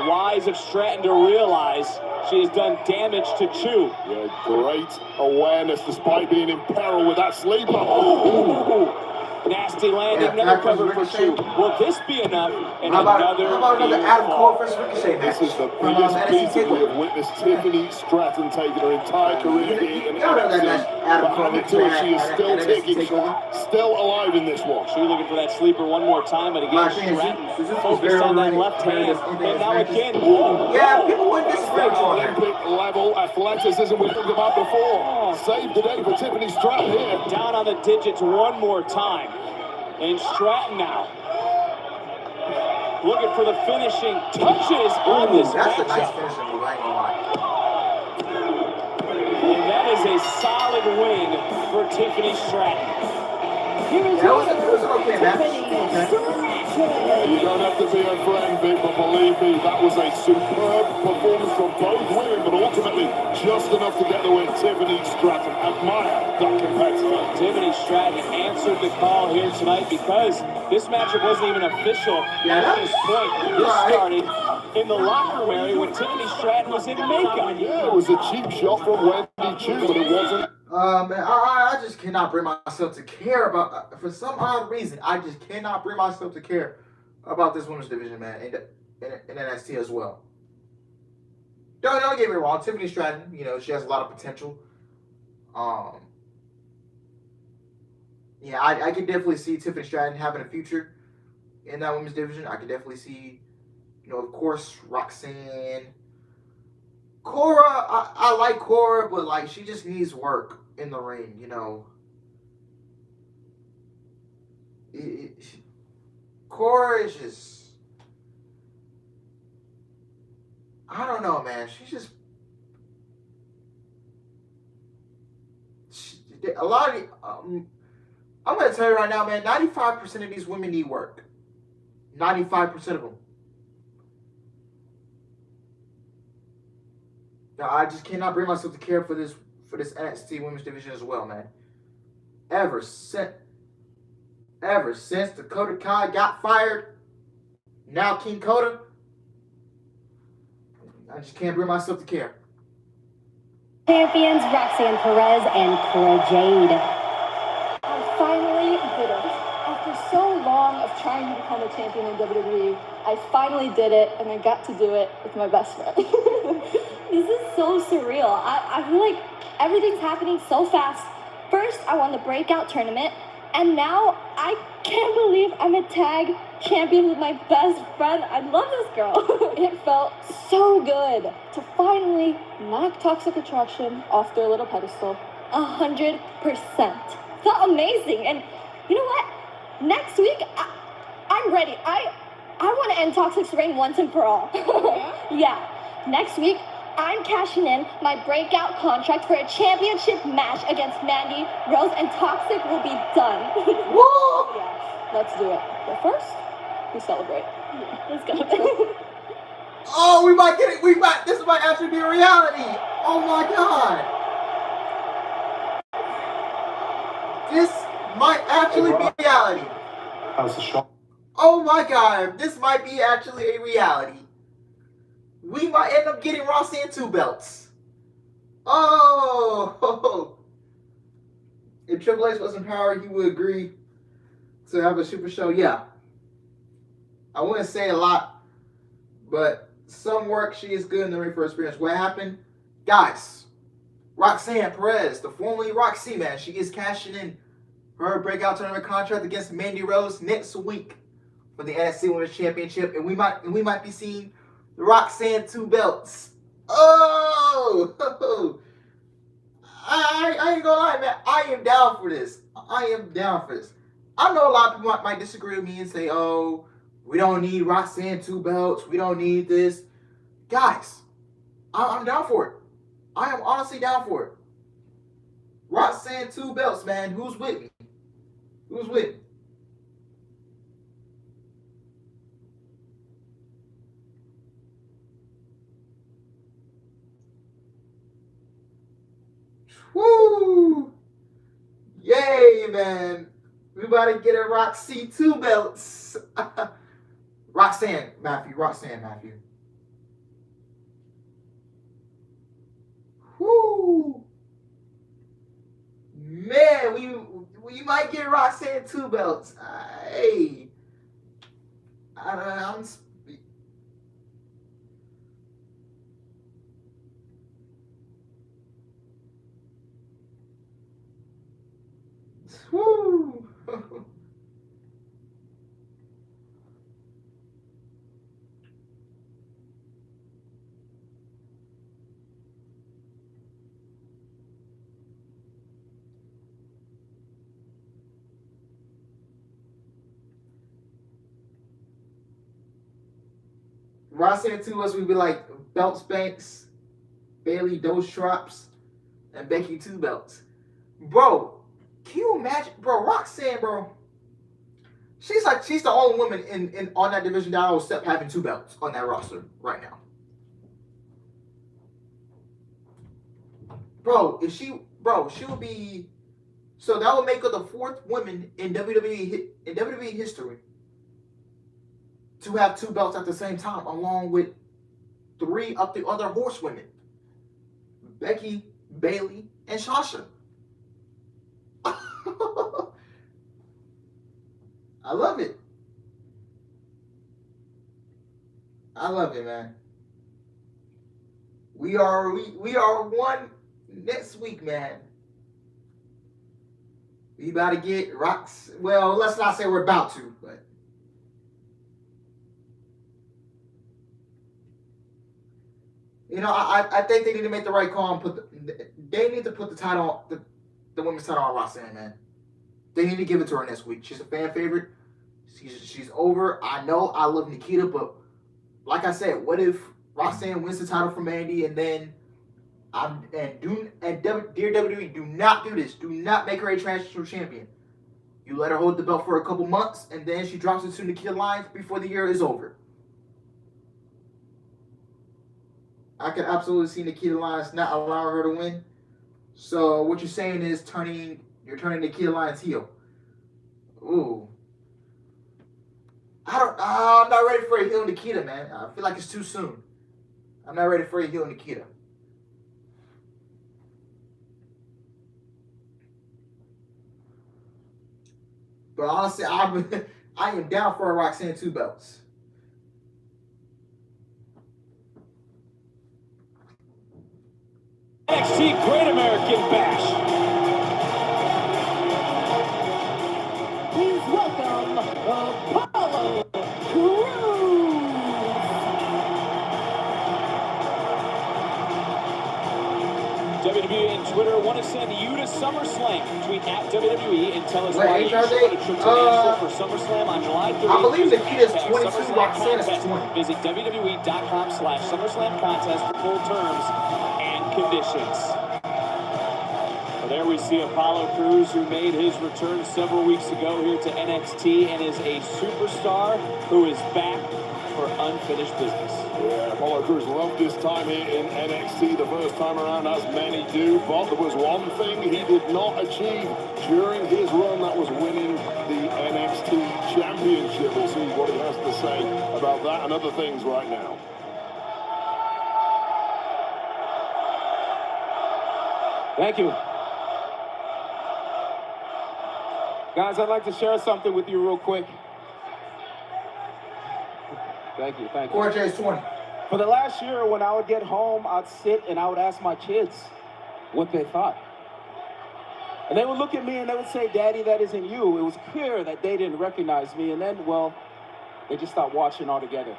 Wise of Stratton to realize she has done damage to Chu. Yeah, great awareness despite being in peril with that sleeper. Oh, nasty landing, Yeah, another that was cover for Chu. Ricochet. Will this be enough? And How about another another near Adam fall. Cole versus Ricochet match? This is the from, biggest NXT beat we Takeover. have witnessed Tiffany Stratton taking her entire career here in You know that NXT. Adam But Cole hand it to her, she is at still NXT ticking, Takeover. still alive in this one. Chu looking for that sleeper one more time, but again, My opinion, Stratton Suzuki's focused very on that underrated left player hand. that's in And these now matches. again, Yeah, people would disagree That's on that. Olympic level athleticism we talked about before. Save the day for Tiffany Stratton here. down on the digits one more time. And Stratton now looking for the finishing touches on this That's a nice matchup. finishing move, I ain't gonna lie. And that is a solid win for Tiffany Stratton. Here is That was an okay match. Tiffany Stratton. You don't have to be a friend, Vic, but believe me, that was a superb performance from both women, but ultimately just enough to get the win. Tiffany Stratton, admire that competitor. Tiffany Stratton answered the call here tonight because this matchup wasn't even official at this point. This started in the locker room area when Tiffany Stratton was in makeup. Yeah, it was a cheap shot from Wendy Chu, but it wasn't. Man, I just cannot bring myself to care about, for some odd reason, I just cannot bring myself to care about this women's division, man, in NXT as well. Don't get me wrong, Tiffany Stratton, you know, she has a lot of potential. Yeah, I can definitely see Tiffany Stratton having a future in that women's division. I can definitely see, you know, of course, Roxanne. Cora, I like Cora, but like she just needs work in the ring, you know. Cora is just, I don't know, man. She's just a lot of. I'm gonna tell you right now, man. 95% of these women need work. 95% of them. Now, I just cannot bring myself to care for this NXT women's division as well, man. Ever since Dakota Kai got fired, now King Coda, I just can't bring myself to care. Champions Roxanne Perez and Cora Jade. I finally did it. After so long of trying to become a champion in WWE, I finally did it, and I got to do it with my best friend. This is so surreal. I feel like everything's happening so fast. First, I won the breakout tournament, and now I can't believe I'm a tag champion with my best friend. I love this girl. It felt so good to finally knock Toxic Attraction off their little pedestal. 100%. Felt amazing. And you know what? Next week, I'm ready. I want to end Toxic's reign once and for all. Yeah. Next week, I'm cashing in my breakout contract for a championship match against Mandy Rose, and Toxic will be done. Whoa! Yeah, let's do it. But first, we celebrate. Yeah, let's go. Oh, we might get it. This might actually be a reality. Oh my God. This might actually be reality. How's the show? Oh my God. This might be actually a reality. We might end up getting Roxanne 2 belts. Oh. If Triple H was in power, he would agree to have a super show. Yeah. I wouldn't say a lot, but some work. She is good in the ring for experience. What happened? Guys, Roxanne Perez, the formerly Roxy, man, she is cashing in her breakout tournament contract against Mandy Rose next week for the NXT Women's Championship, and we might be seeing the Roxanne 2 belts. Oh! I ain't gonna lie, man. I am down for this. I am down for this. I know a lot of people might disagree with me and say, oh, we don't need Roxanne 2 belts. We don't need this. Guys, I'm down for it. I am honestly down for it. Roxanne 2 belts, man. Who's with me? Who's with me? Woo! Yay, man. We about to get a Roxy 2 belts. Roxanne Matthew. Woo! Man, we might get Roxanne 2 belts. Hey. I'm woo! Roxanne 2 us would be like Belts Banks, Bailey Dostraps, and Becky 2 belts. Bro, can you imagine? Bro, Roxanne, bro. She's the only woman in on that division that I will accept having 2 belts on that roster right now. Bro, she would be So that would make her the 4th woman in WWE history to have 2 belts at the same time, along with 3 of the other horsewomen, Becky, Bayley, and Sasha. I love it. I love it, man. We are one next week, man. We about to get rocks. Well, let's not say we're about to, but you know, I think they need to make the right call and they need to put the title, the women's title on Roxanne, man. They need to give it to her next week. She's a fan favorite. She's over. I know I love Nikita, but like I said, what if Roxanne wins the title from Mandy and then dear WWE, do not do this. Do not make her a transitional champion. You let her hold the belt for a couple months and then she drops it to Nikita Lyons before the year is over. I could absolutely see Nikita Lyons not allowing her to win. So what you're saying is you're turning Nikita Lyons heel. Ooh. I'm not ready for a heel Nikita, man. I feel like it's too soon. I'm not ready for a heel Nikita. But honestly, I am down for a Roxanne 2 belts. NXT Great American Bash. Please welcome Apollo Crews. WWE and Twitter want to send you to SummerSlam. Tweet at WWE and tell us why you should are go they? to Trip to Nashville for SummerSlam on July 30th. I believe Nikita's Hashtag 22, SummerSlam Roxanne is contest. 20. Visit WWE.com/SummerSlam contest for full terms and conditions. Well, there we see Apollo Crews, who made his return several weeks ago here to NXT and is a superstar who is back for unfinished business. Yeah, Apollo Crews loved his time here in NXT the first time around, as many do, but there was one thing he did not achieve during his run, that was winning the NXT Championship. We'll see what he has to say about that and other things right now. Thank you. Guys, I'd like to share something with you real quick. Thank you, thank you. 4J is 20. For the last year, when I would get home, I'd sit and I would ask my kids what they thought. And they would look at me and they would say, "Daddy, that isn't you." It was clear that they didn't recognize me. And then, well, they just stopped watching altogether.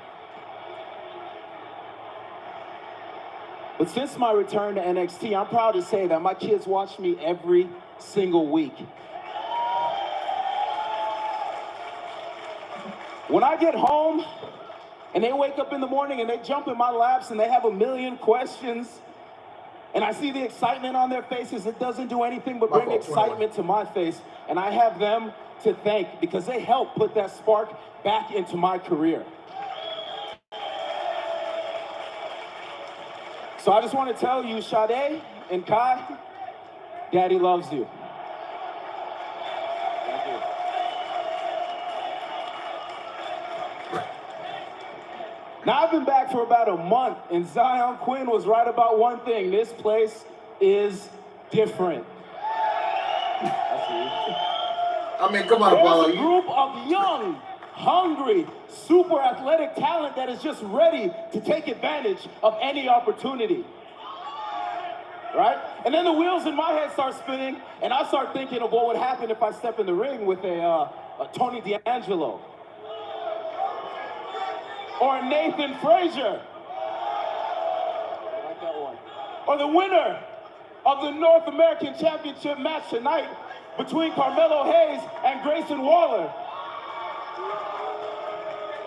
But since my return to NXT, I'm proud to say that my kids watch me every single week. When I get home and they wake up in the morning and they jump in my laps and they have a million questions and I see the excitement on their faces, it doesn't do anything but bring excitement to my face. And I have them to thank because they helped put that spark back into my career. So I just want to tell you, Sade and Kai, Daddy loves you. Thank you. Now, I've been back for about a month, and Zion Quinn was right about one thing. This place is different. I mean, come on, Apollo. There's a group of young, hungry, super athletic talent that is just ready to take advantage of any opportunity. Right? And then the wheels in my head start spinning, and I start thinking of what would happen if I step in the ring with a Tony D'Angelo. Or Nathan Frazier. I like that one. Or the winner of the North American Championship match tonight between Carmelo Hayes and Grayson Waller.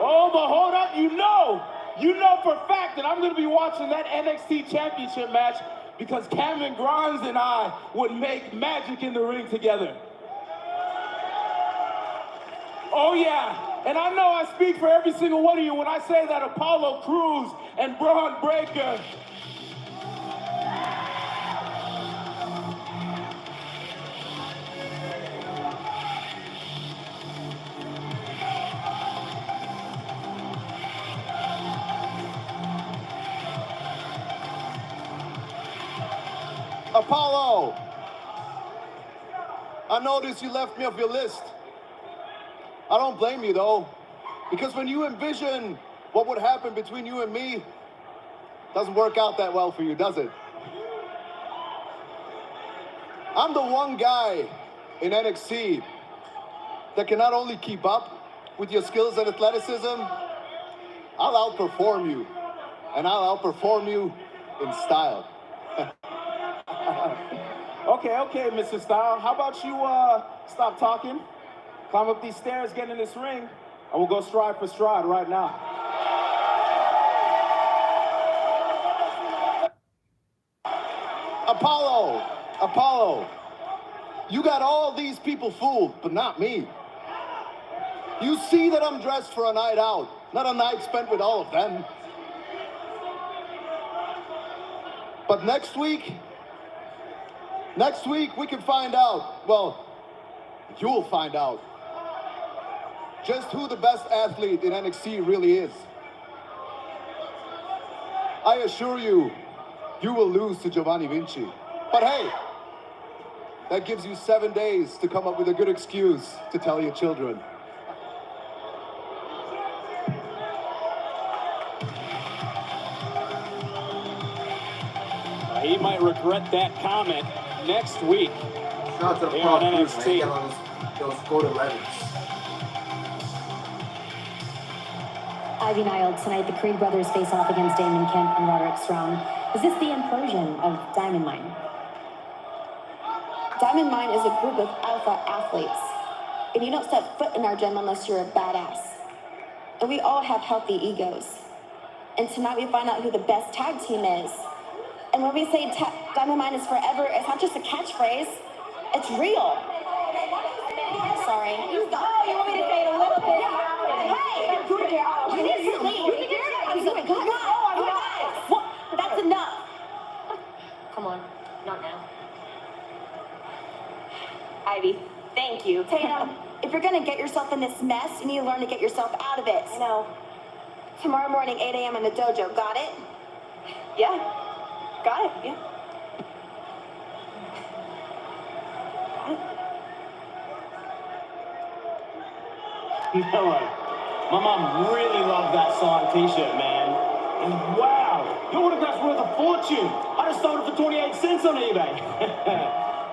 Oh, but hold up, you know for a fact that I'm going to be watching that NXT Championship match because Cameron Grimes and I would make magic in the ring together. Oh, yeah. And I know I speak for every single one of you when I say that Apollo Crews and Braun Breaker Apollo, I noticed you left me off your list. I don't blame you though, because when you envision what would happen between you and me, it doesn't work out that well for you, does it? I'm the one guy in NXT that can not only keep up with your skills and athleticism, I'll outperform you, and I'll outperform you in style. Okay, Mr. Style. How about you stop talking, climb up these stairs, get in this ring, and we'll go stride for stride right now. Apollo, you got all these people fooled, but not me. You see that I'm dressed for a night out, not a night spent with all of them. But next week we can find out, well, you'll find out just who the best athlete in NXT really is. I assure you, you will lose to Giovanni Vinci. But hey, that gives you 7 days to come up with a good excuse to tell your children. He might regret that comment next week. Shout out to the Here on Paul NXT. man. Those gold 11s. Ivy Nile tonight, the Creed brothers face off against Damon Kemp and Roderick Strong. Is this the implosion of Diamond Mine? Diamond Mine is a group of alpha athletes, and you don't step foot in our gym unless you're a badass. And we all have healthy egos. And tonight we find out who the best tag team is. And when we say Diamond Mine is forever, it's not just a catchphrase, it's real. Sorry. You want me to say it a little bit? Hey! You need to leave. That's enough. Come on, not now. Ivy, thank you. Tatum, if you're gonna get yourself in this mess, you need to learn to get yourself out of it. I know. Tomorrow morning, 8 a.m. in the dojo, got it? Yeah. Got it, yeah. Hello. My mom really loved that signed t-shirt, man. And wow, your autograph's worth a fortune. I just sold it for 28 cents on eBay.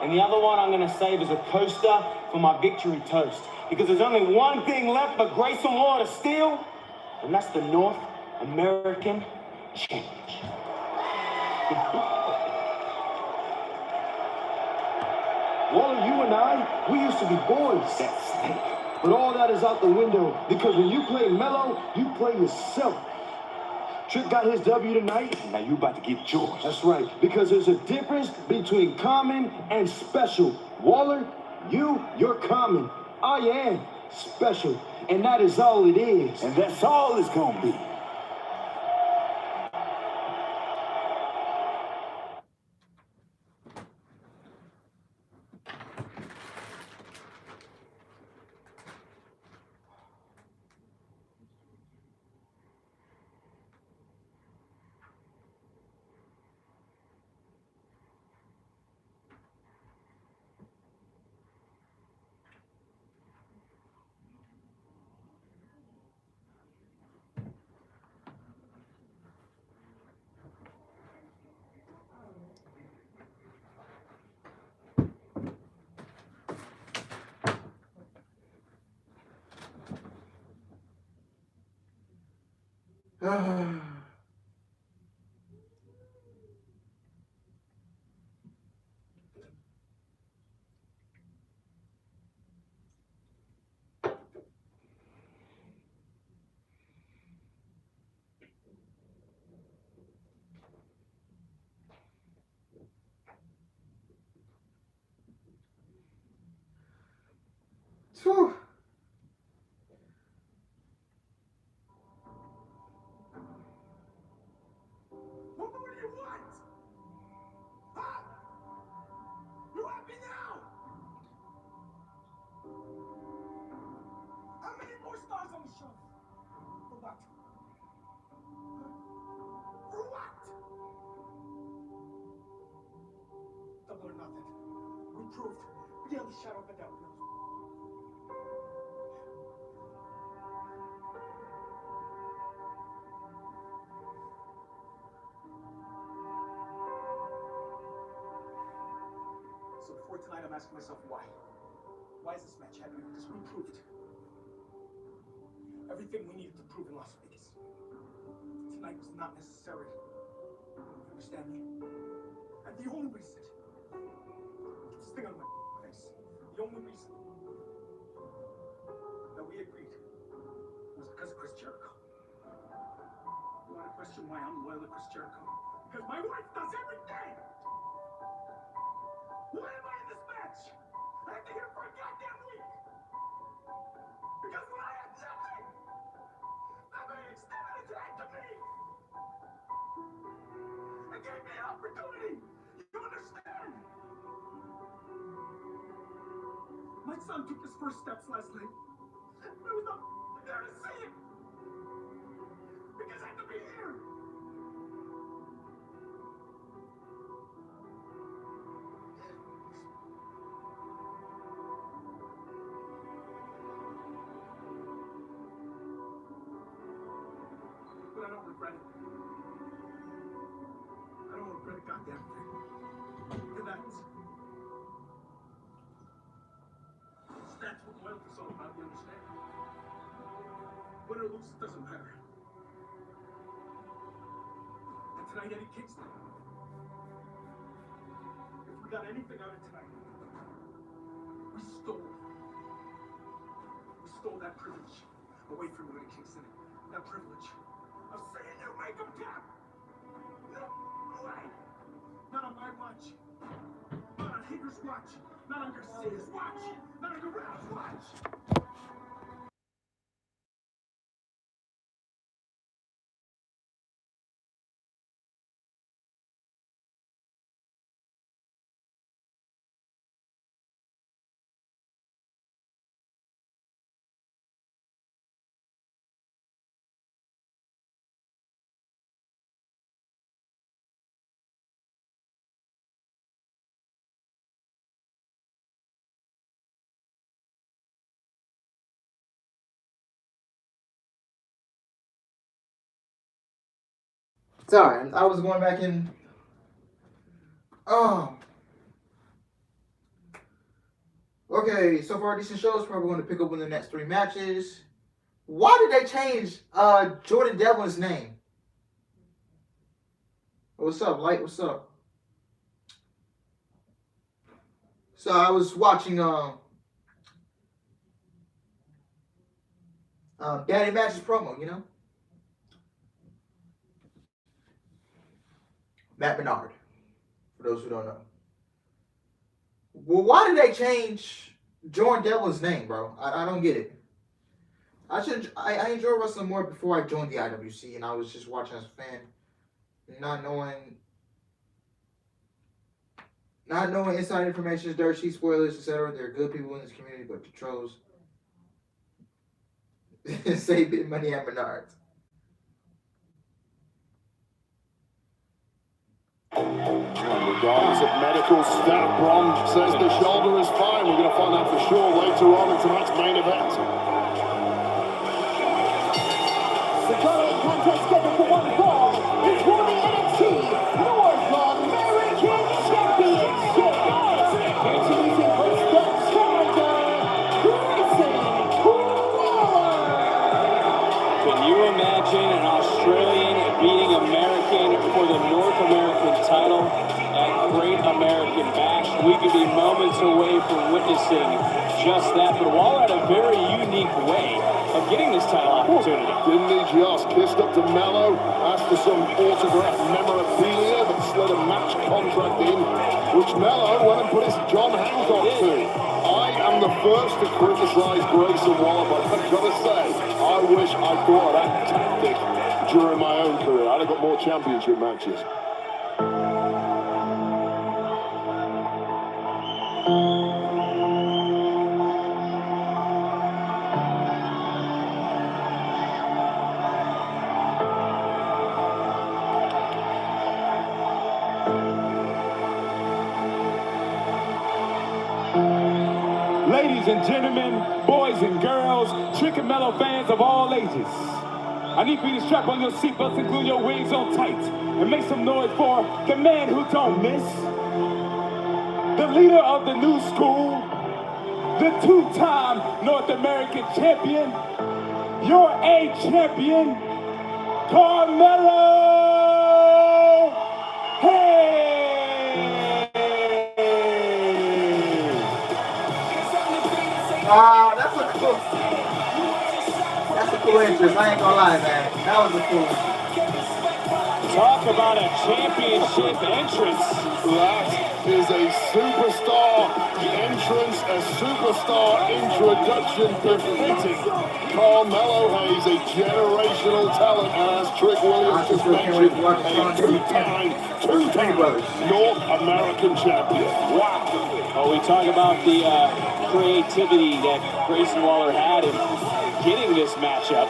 And the other one I'm gonna save is a coaster for my victory toast. Because there's only one thing left for Grayson Waller to steal, and that's the North American Championship. Waller, you and I, we used to be boys. That's snake. But all that is out the window, because when you play mellow, you play yourself. Trick got his W tonight, now you about to get yours. That's right, because there's a difference between common and special. Waller, you're common. I am special, and that is all it is. And that's all it's gonna be. Whew. What more do you want? Huh? You happy now? How many more stars on the show? For what? Huh? For what? proved beyond the shadow of a doubt. So before tonight, I'm asking myself why. Why is this match happening? Because we proved everything we needed to prove in Las Vegas. Tonight was not necessary. You understand me? And the only reason, this thing on my face, the only reason that we agreed was because of Chris Jericho. You want to question why I'm loyal to Chris Jericho? Because my wife does everything! Why am I in this match? I have to hear for a goddamn week! Because when I had nothing, somebody extended his hand to me! And gave me an opportunity! You understand? My son took his first steps last night. There was no there to see him! Because I had to be here! But I don't regret it. I don't regret a goddamn thing. And that's what loyalty's all about, you understand? Win or lose, it doesn't matter. And tonight, Eddie Kingston, if we got anything out of tonight, we stole that privilege away from Eddie Kingston. That privilege of saying you make him tap. No way. Not on my watch. Not on Hager's watch. Not on Garcia's watch. Not on Guerrero's watch. Sorry, I was going back in. Oh. Okay, so far decent shows. Probably going to pick up in the next 3 matches. Why did they change Jordan Devlin's name? What's up, Light? What's up? So I was watching Daddy Match's promo, you know? Matt Menard, for those who don't know. Well, why did they change Jordan Devlin's name, bro? I don't get it. I enjoy wrestling more before I joined the IWC, and I was just watching as a fan, not knowing inside information, dirt sheet spoilers, etc. There are good people in this community, but the trolls save big money at Menards. Regardless of medical staff, Bron says the shoulder is fine. We're going to find out for sure later on in tonight's main event. The current contest scheduled for one fall is for the NXT North American Championship. Introducing first the challenger, Grayson Waller. Can you imagine an Australian beating American for the North American title at Great American Bash? We could be moments away from witnessing just that, but Waller had a very unique way of getting this title opportunity. Didn't he just kissed up to Mello, asked for some autographed memorabilia, but slid a match contract in, which Mello went and put his John Hancock to. I am the first to criticize Grayson Waller, but I've got to say, I wish I thought of that tactic during my own career. I'd have got more championship matches. Ladies and gentlemen, boys and girls, Trick and Mellow fans of all ages, I need for you to strap on your seatbelts and glue your wings on tight and make some noise for the man who don't miss, the leader of the new school, the two-time North American champion, your A champion, Carmelo Hayes! That's a cool entrance. I ain't gonna lie, man. That was a cool entrance. Talk about a championship entrance. That is a superstar entrance, a superstar introduction befitting Carmelo Hayes, a generational talent, and as Trick Williams just mentioned, a two-time North American champion. Wow. Well, we talk about the creativity that Grayson Waller had in getting this matchup.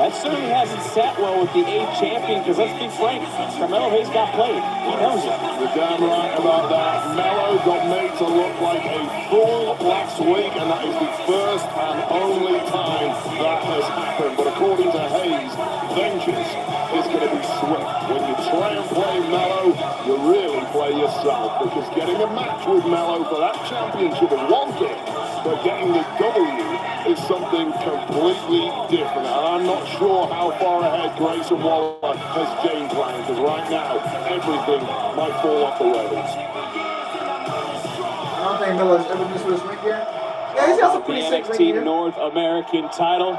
That certainly hasn't sat well with the A champion, because let's be frank, Carmelo Hayes got played. He knows it. You're damn right about that. Mello got made to look like a fool last week, and that is the first and only time that has happened. But according to Hayes, vengeance is going to be swift. When you try and play Mello, you really play yourself, because getting a match with Mello for that championship is one thing, but getting the W is something completely different. And I'm not sure how far ahead Grayson Waller has game planned, because right now, everything might fall off the rails. I don't think Miller's ever missed with a swing here. Yeah, he's got some pretty sick swing here. NXT North American title.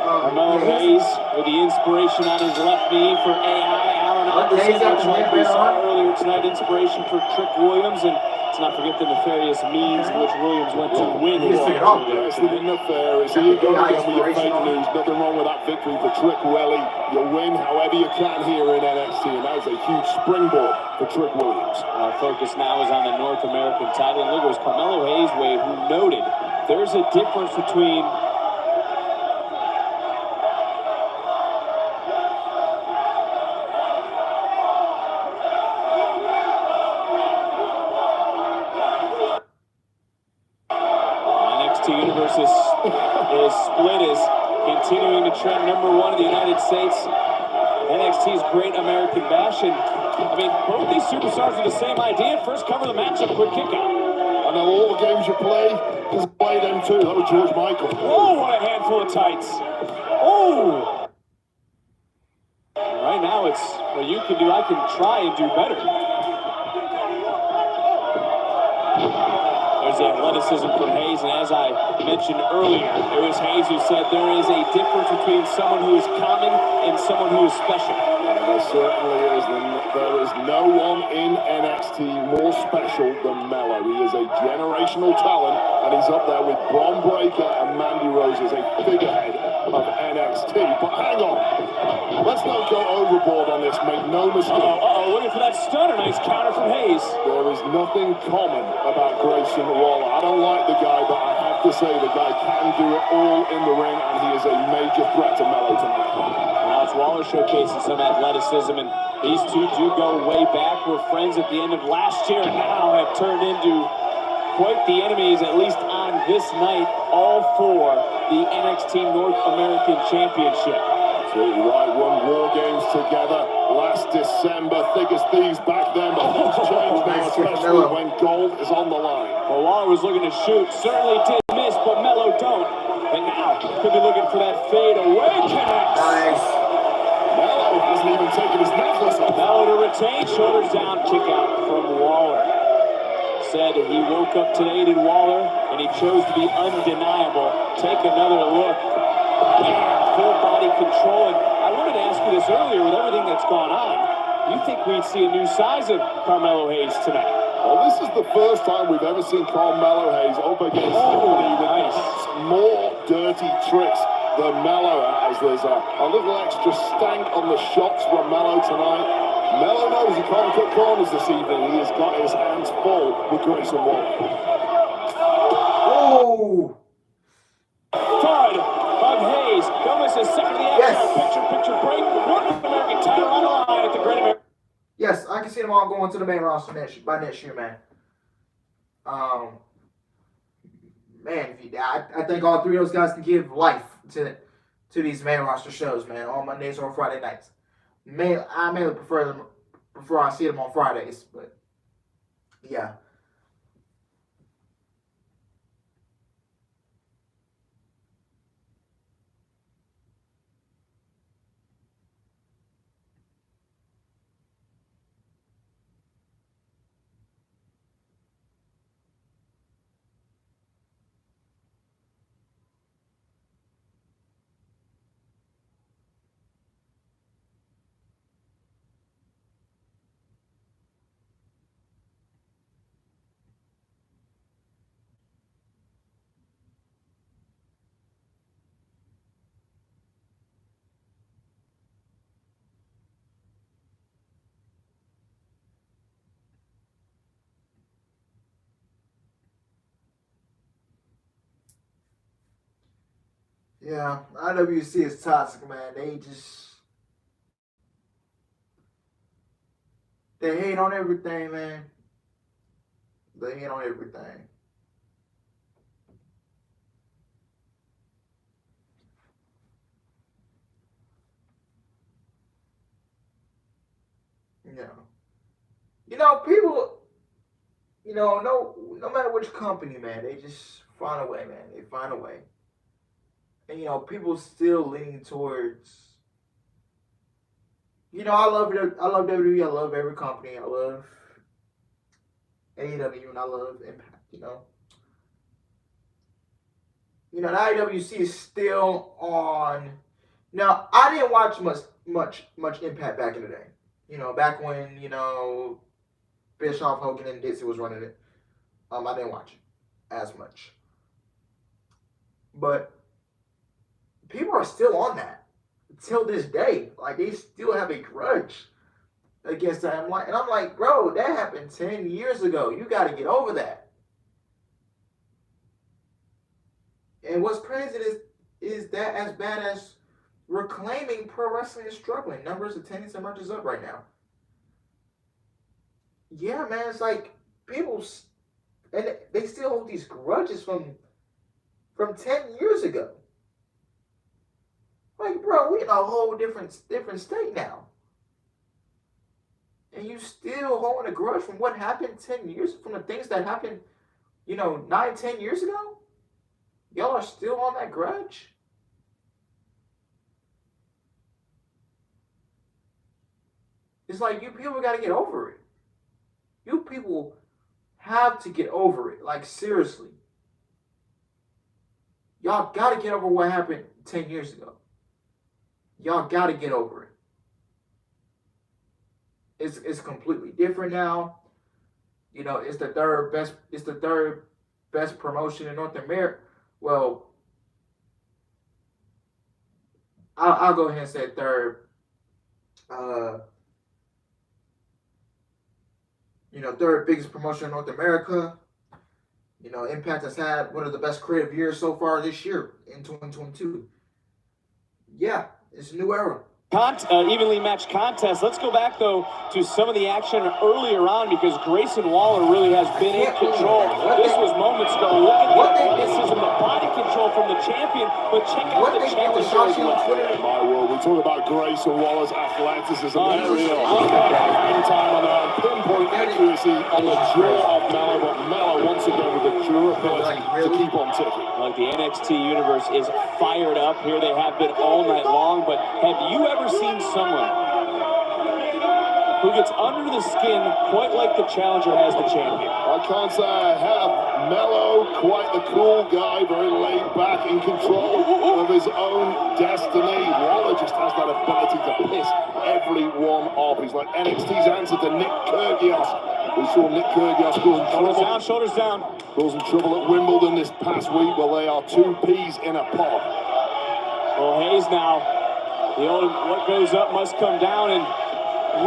Carmelo Hayes with the inspiration on his left knee for AI. Allen Iverson, which like we saw earlier tonight, inspiration for Trick Williams. And let's not forget the nefarious means in which Williams went to win. Yes, the nefarious. Here you go again with your fake news. Nothing wrong with that victory for Trick Willie. You win however you can here in NXT, and that is a huge springboard for Trick Williams. Our focus now is on the North American title. And look, it was Carmelo Hayes, Wade, who noted there's a difference between universe is split, is continuing to trend #1 in the United States. NXT's Great American Bash, and I mean, both these superstars are the same idea. First cover the matchup, quick kick out. I know all the games you play, just play them too. That was George Michael. Oh, what a handful of tights. Oh! Right now it's what you can do, I can try and do better. There's the athleticism from Hayes, and as I mentioned earlier, it was Hayes who said there is a difference between someone who is common and someone who is special. There certainly is. There is no one in NXT more special than Mello. He is a generational talent, and he's up there with Bron Breakker and Mandy Rose as a figurehead of NXT. But hang on, let's not go overboard on this, make no mistake. Looking for that stunner. Nice counter from Hayes. There is nothing common about Grayson Waller. I don't like the guy, but I have to say the guy can do it all in the ring, and he is a major threat to Mello tonight. Now it's Waller showcasing some athleticism, and these two do go way back. Were friends at the end of last year, and now have turned into quite the enemies, at least on this night, all for the NXT North American Championship. Absolutely right. Won War Games together last December. Thick as thieves back then, but things change now, especially when gold is on the line. Well, Waller was looking to shoot, certainly did miss, but Mello don't. And now could be looking for that fade away connect. Nice. Mello hasn't even taken his necklace off. Mello to retain, shoulders down, kick out from Waller. Said he woke up today, did Waller, and he chose to be undeniable. Take another look. Yeah, full body control. And I wanted to ask you this earlier with everything that's gone on. You think we'd see a new size of Carmelo Hayes tonight? Well, this is the first time we've ever seen Carmelo Hayes up against somebody with perhaps more dirty tricks than Mello has. There's a little extra stank on the shots from Mello tonight. Mello knows he can't cut corners this evening. He has got his hands full with Grayson Waller. Oh! Thud of Hayes. Don't miss a second of the action. Picture break. North American title on the line at the Great American. Yes, I can see them all going to the main roster by next year, man. man, I think all three of those guys can give life to these main roster shows, man, on Mondays or Friday nights. I mainly prefer them before I see them on Fridays, but yeah. Yeah, IWC is toxic, man. They hate on everything, man. They hate on everything. People, no matter which company, man, they just find a way, man. They find a way. And, people still lean towards, I love WWE. I love every company. I love AEW and I love Impact, the IWC is still on. Now, I didn't watch much Impact back in the day. Back when, Bischoff, Hogan, and Dixie was running it. I didn't watch it as much. But people are still on that till this day. Like, they still have a grudge against that. And I'm like, bro, that happened 10 years ago. You got to get over that. And what's crazy is that as bad as we're claiming pro wrestling is struggling. Numbers, attendance, and merch is up right now. Yeah, man, it's like people, and they still hold these grudges from 10 years ago. Like, bro, we in a whole different state now. And you still holding a grudge from what happened 10 years, from the things that happened, 9, 10 years ago? Y'all are still on that grudge? It's like, you people got to get over it. You people have to get over it. Like, seriously. Y'all got to get over what happened 10 years ago. Y'all got to get over it. It's completely different now. It's the third best promotion in North America. Well, I'll go ahead and say third. Third biggest promotion in North America. Impact has had one of the best creative years so far this year in 2022. Yeah, it's a new era. Evenly matched contest. Let's go back, though, to some of the action earlier on because Grayson Waller really has been in control. This was moments ago. Look at the emphasis and the body control from the champion, but check out the challenger as well. My word, we talk about Grayson Waller's athleticism. There he is. Hang time on that. Pinpoint accuracy on the jaw of Mello, but Mello once again with the durability to keep on ticking. Like the NXT universe is fired up here. They have been all night long, but have you ever seen someone who gets under the skin quite like the challenger has the champion? I can't say I have. Mello, quite the cool guy, very laid back, in control of his own destiny. Waller just has that ability to piss everyone off. He's like NXT's answer to Nick Kyrgios. We saw Nick Kyrgios causing trouble. Shoulders down. Causing trouble at Wimbledon this past week. Well, they are two peas in a pod. Well, Hayes now, the old what goes up must come down, and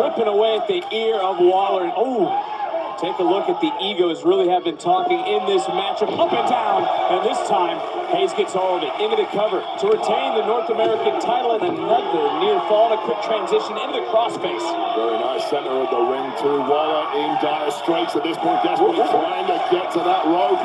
ripping away at the ear of Waller. Oh, take a look at the egos really have been talking in this matchup, up and down. And this time, Hayes gets all of it into the cover to retain the North American title, and another near fall and a quick transition into the crossface. Very nice center of the ring too. Waller in dire straits at this point, desperately trying to get to that rope.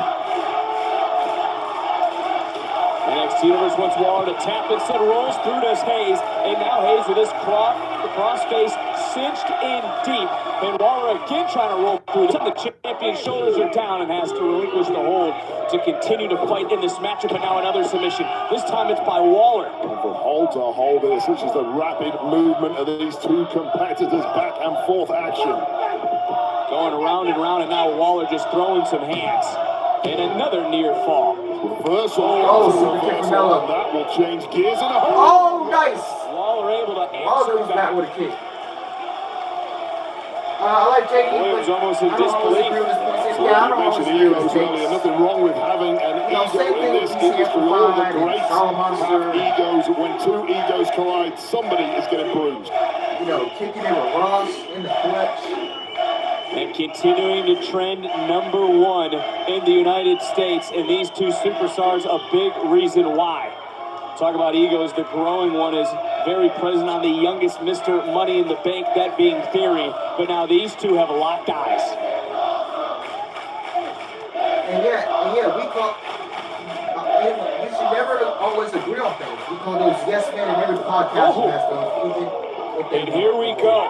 Universe wants Waller to tap, instead rolls through to Hayes, and now Hayes with his cross face cinched in deep, and Waller again trying to roll through. The champion's shoulders are down and has to relinquish the hold to continue to fight in this matchup, and now another submission. This time it's by Waller. From hold to hold, this is the rapid movement of these two competitors, back and forth action. Going around and around, and now Waller just throwing some hands. And another near fall. Reversal. Reversal. That will change gears in a hurry. Oh, nice. Waller able to answer Waller back with a kick. I like JD. Williams almost in disbelief. Yeah, I don't always agree with his takes. Nothing wrong with having an ego same thing in this with industry. All the CF5 and greats Monster. have egos. When two egos collide, somebody is getting bruised. You know, kicking in with Ross in the clutch. And continuing to trend #1 in the United States, and these two superstars a big reason why. Talk about egos, the growing one is very present on the youngest Mr. Money in the Bank, that being Theory, but now these two have locked eyes. And yeah, we call, we should never always agree on things. We call those yes men in every podcast who has those, even if they and here we go.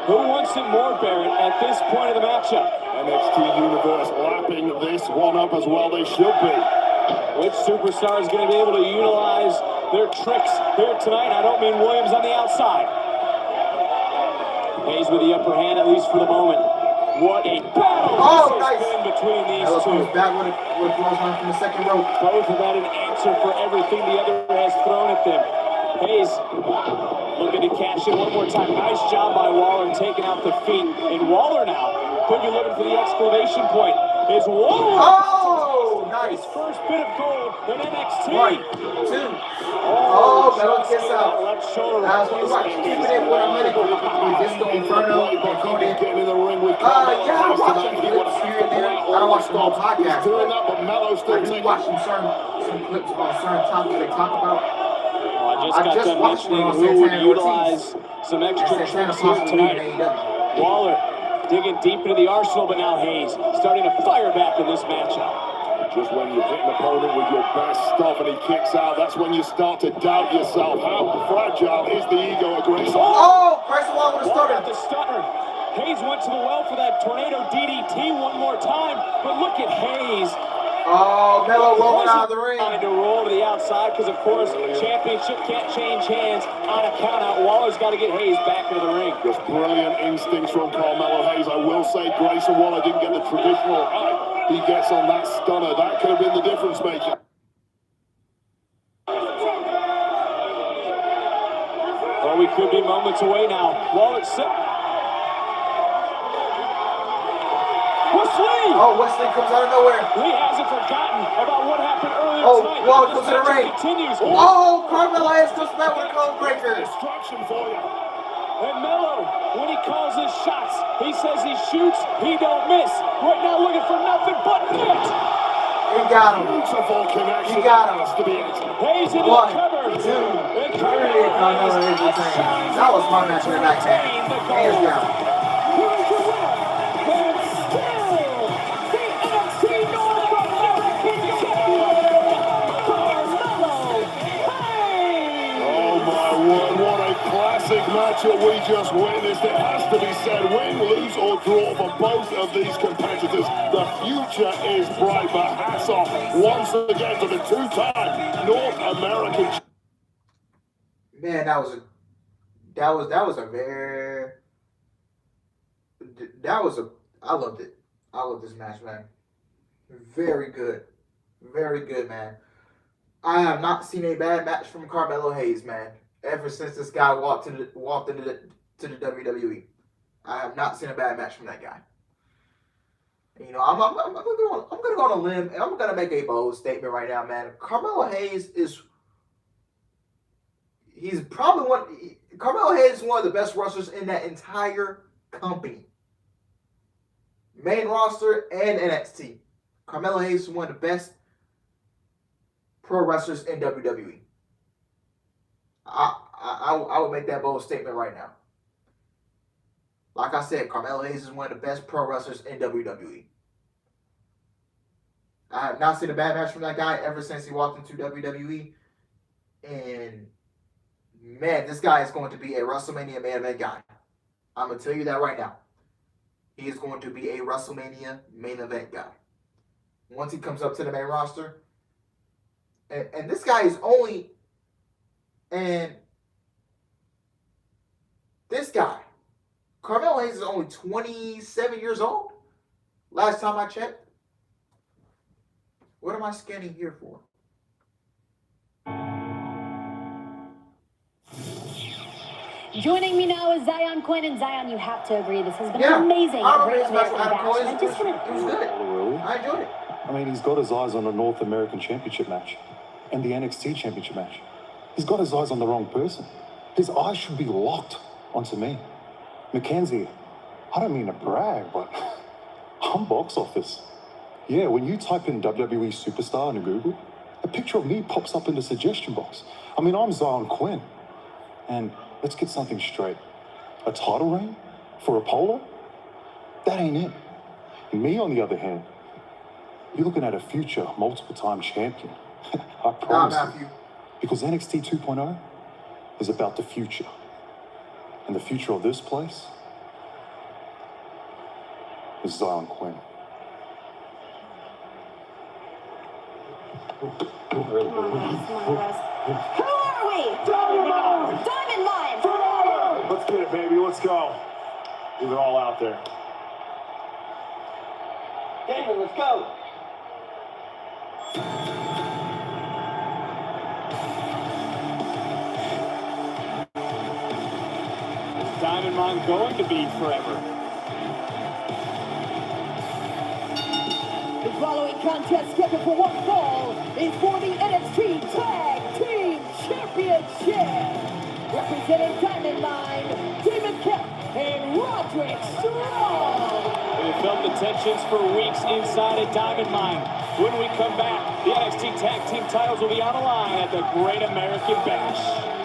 Who wants it more, Barrett, at this point of the matchup? NXT Universe lapping this one up as well. They should be. Which superstar is going to be able to utilize their tricks here tonight? I don't mean Williams on the outside. Hayes with the upper hand, at least for the moment. What a battle! Oh, nice! Between these two. Comes back with a clothesline from the second rope. Both have had an answer for everything the other has thrown at them. Hayes looking to cash in one more time. Nice job by Waller taking out the feet. And Waller now could be looking for the exclamation point. Is Waller? Oh, nice. His first bit of gold in NXT. 1, 2. Oh, Metal gets out. Left shoulder. Keeping it with a minute with Disco Inferno and Cody. Getting in the ring with Yeah, I watch him clips here and there. I don't watch the whole podcast. doing that, but Melo's still I do taking watch some clips on certain topics they talk about. I just got mentioning who would utilize some extra tricks here tonight. Waller digging deep into the arsenal, but now Hayes starting to fire back in this matchup. Just when you hit an opponent with your best stuff and he kicks out, that's when you start to doubt yourself. How fragile is the ego of Grayson? Oh, Grayson Waller with a Waller stutter. at the stunner. Hayes went to the well for that tornado DDT one more time, but look at Hayes. Oh, Melo rolling out of the ring. Trying to roll to the outside because, of course, championship can't change hands on a count-out. Waller's got to get Hayes back into the ring. Just brilliant instincts from Carmelo Hayes. I will say Grayson Waller didn't get the traditional height he gets on that stunner. That could have been the difference maker. Well, we could be moments away now. Waller set. Wesley! Oh, Wesley comes out of nowhere. Lee hasn't forgotten about what happened earlier tonight. Waller goes to the ring. Continues. Oh, Carmelo Hayes comes back with a code breaker. Destruction for you. And Melo, when he calls his shots, he says he shoots, he don't miss. Right now looking for nothing but net. He got him. Beautiful connection. He got him. Has to be it. Hayes in the 1, cover. 2, 3. And Carmelo Hayes retains. That was my match of the night. Hands down. Here's your winner, and still the NXT North American Champion, Carmelo Hayes. Oh my word, what a classic matchup we just witnessed. It has to be said, win, lose or draw for both of these competitors. The future is bright, but hats off once again to the two-time North American. Man, that was I loved it. I love this match, man. Very good. Very good, man. I have not seen a bad match from Carmelo Hayes, man. Ever since this guy walked into the WWE. I have not seen a bad match from that guy. You know, I'm gonna go on a limb and I'm gonna make a bold statement right now, man. Carmelo Hayes is Carmelo Hayes is one of the best wrestlers in that entire company. Main roster and NXT. Carmelo Hayes is one of the best pro wrestlers in WWE. I would make that bold statement right now. Like I said, Carmelo Hayes is one of the best pro wrestlers in WWE. I have not seen a bad match from that guy ever since he walked into WWE. And man, this guy is going to be a WrestleMania main event guy. I'm going to tell you that right now. He is going to be a WrestleMania main event guy. Once he comes up to the main roster. And this guy is only... And this guy, Carmelo Hayes, is only 27 years old. Last time I checked. What am I scanning here for? Joining me now is Zion Quinn, and Zion, you have to agree, this has been amazing. I Great remember American Bash, and I just wanted it was good. I enjoyed it. I mean, he's got his eyes on the North American Championship match and the NXT Championship match. He's got his eyes on the wrong person. His eyes should be locked onto me. Mackenzie, I don't mean to brag, but I'm box office. Yeah, when you type in WWE Superstar into Google, a picture of me pops up in the suggestion box. I mean, I'm Zion Quinn. And let's get something straight. A title reign for Apollo? That ain't it. Me, on the other hand, you're looking at a future multiple-time champion. I promise you. Because NXT 2.0 is about the future. And the future of this place is Zion Quinn. Who are we? Diamond Mine! Let's get it, baby. Let's go. Leave it all out there. Damon, let's go. Is Diamond Mine going to be forever? The following contest scheduled for one fall is for the NXT Tag Team Championship. Representing Diamond Mine, Damon Kemp and Roderick Strong. We have felt the tensions for weeks inside a Diamond Mine. When we come back, the NXT Tag Team titles will be on the line at the Great American Bash.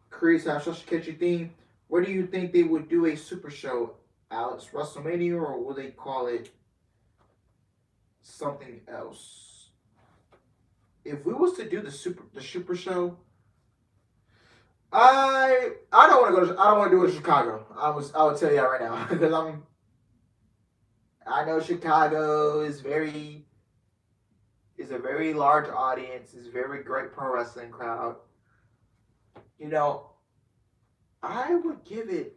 Chris, I shall catch your theme. Where do you think they would do a super show, Alex? WrestleMania, or will they call it something else? If we was to do the super show, I don't want to go to, I don't want to do it in Chicago. I will tell you that right now, because I know Chicago is a very large audience. It's a very great pro wrestling crowd. You know, I would give it,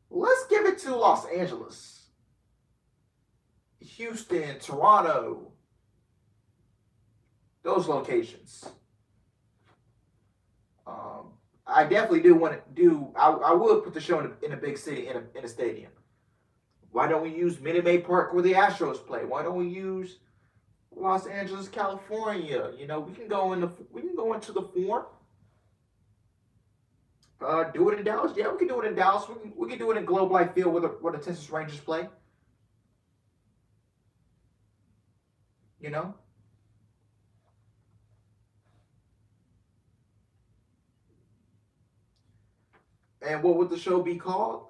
let's give it to Los Angeles, Houston, Toronto, those locations. I definitely do want to do, I would put the show in a big city, in a stadium. Why don't we use Minute Maid Park where the Astros play? Why don't we use Los Angeles, California? You know, we can go into the Forum. Do it in Dallas. Yeah, we can do it in Dallas. We can do it in Globe Life Field where the Texas Rangers play. You know? And what would the show be called?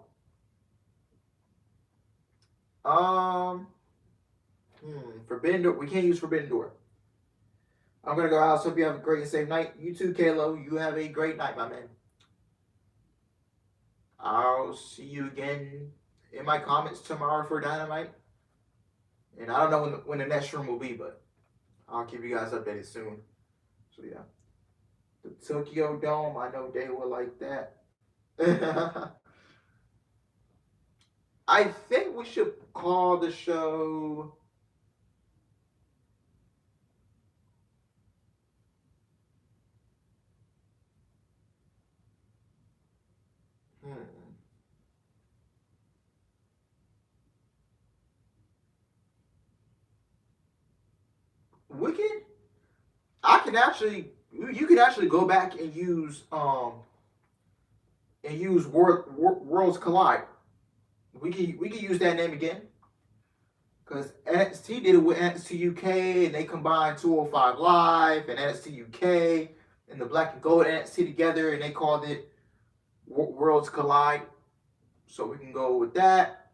Forbidden Door. We can't use Forbidden Door. I'm going to go out. So hope you have a great and safe night. You too, Kalo. You have a great night, my man. I'll see you again in my comments tomorrow for Dynamite. And I don't know when the next room will be, but I'll keep you guys updated soon. So, yeah. The Tokyo Dome, I know they will like that. I think we should call the show... You can actually go back and use Worlds Collide. We can use that name again. Because NXT did it with NXT UK, and they combined 205 Live and NXT UK and the Black and Gold NXT together, and they called it Worlds Collide. So we can go with that.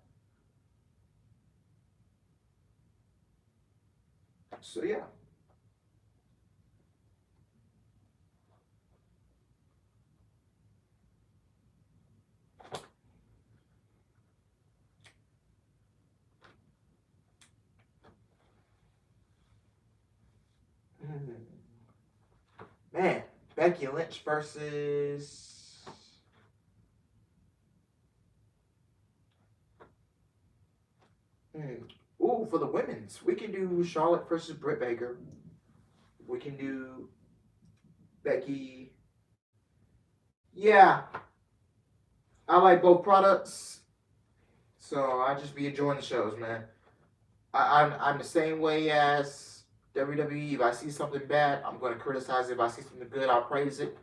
So yeah. Man, Becky Lynch versus ooh, for the women's, we can do Charlotte versus Britt Baker. We can do Becky. Yeah, I like both products, so I just be enjoying the shows, man. I'm the same way as WWE. If I see something bad, I'm going to criticize it. If I see something good, I'll praise it.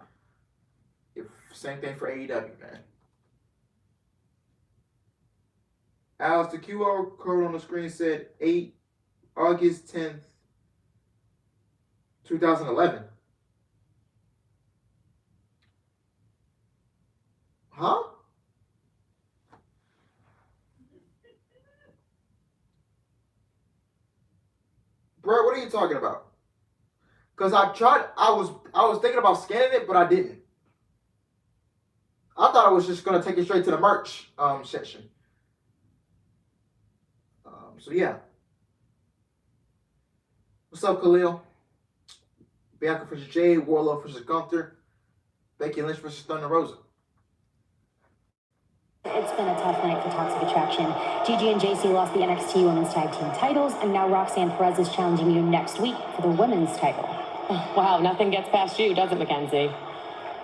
Same thing for AEW, man. Alex, the QR code on the screen said August 10th, 2011. Huh? Bro, what are you talking about? Because I was thinking about scanning it, but I didn't. I thought I was just going to take it straight to the merch section. So yeah. What's up, Khalil? Bianca versus Jade, Warlow versus Gunther, Becky Lynch versus Thunder Rosa. It's been a tough night for Toxic Attraction. Gigi and JC lost the NXT Women's Tag Team titles, and now Roxanne Perez is challenging you next week for the women's title. Oh, wow, nothing gets past you, does it, Mackenzie?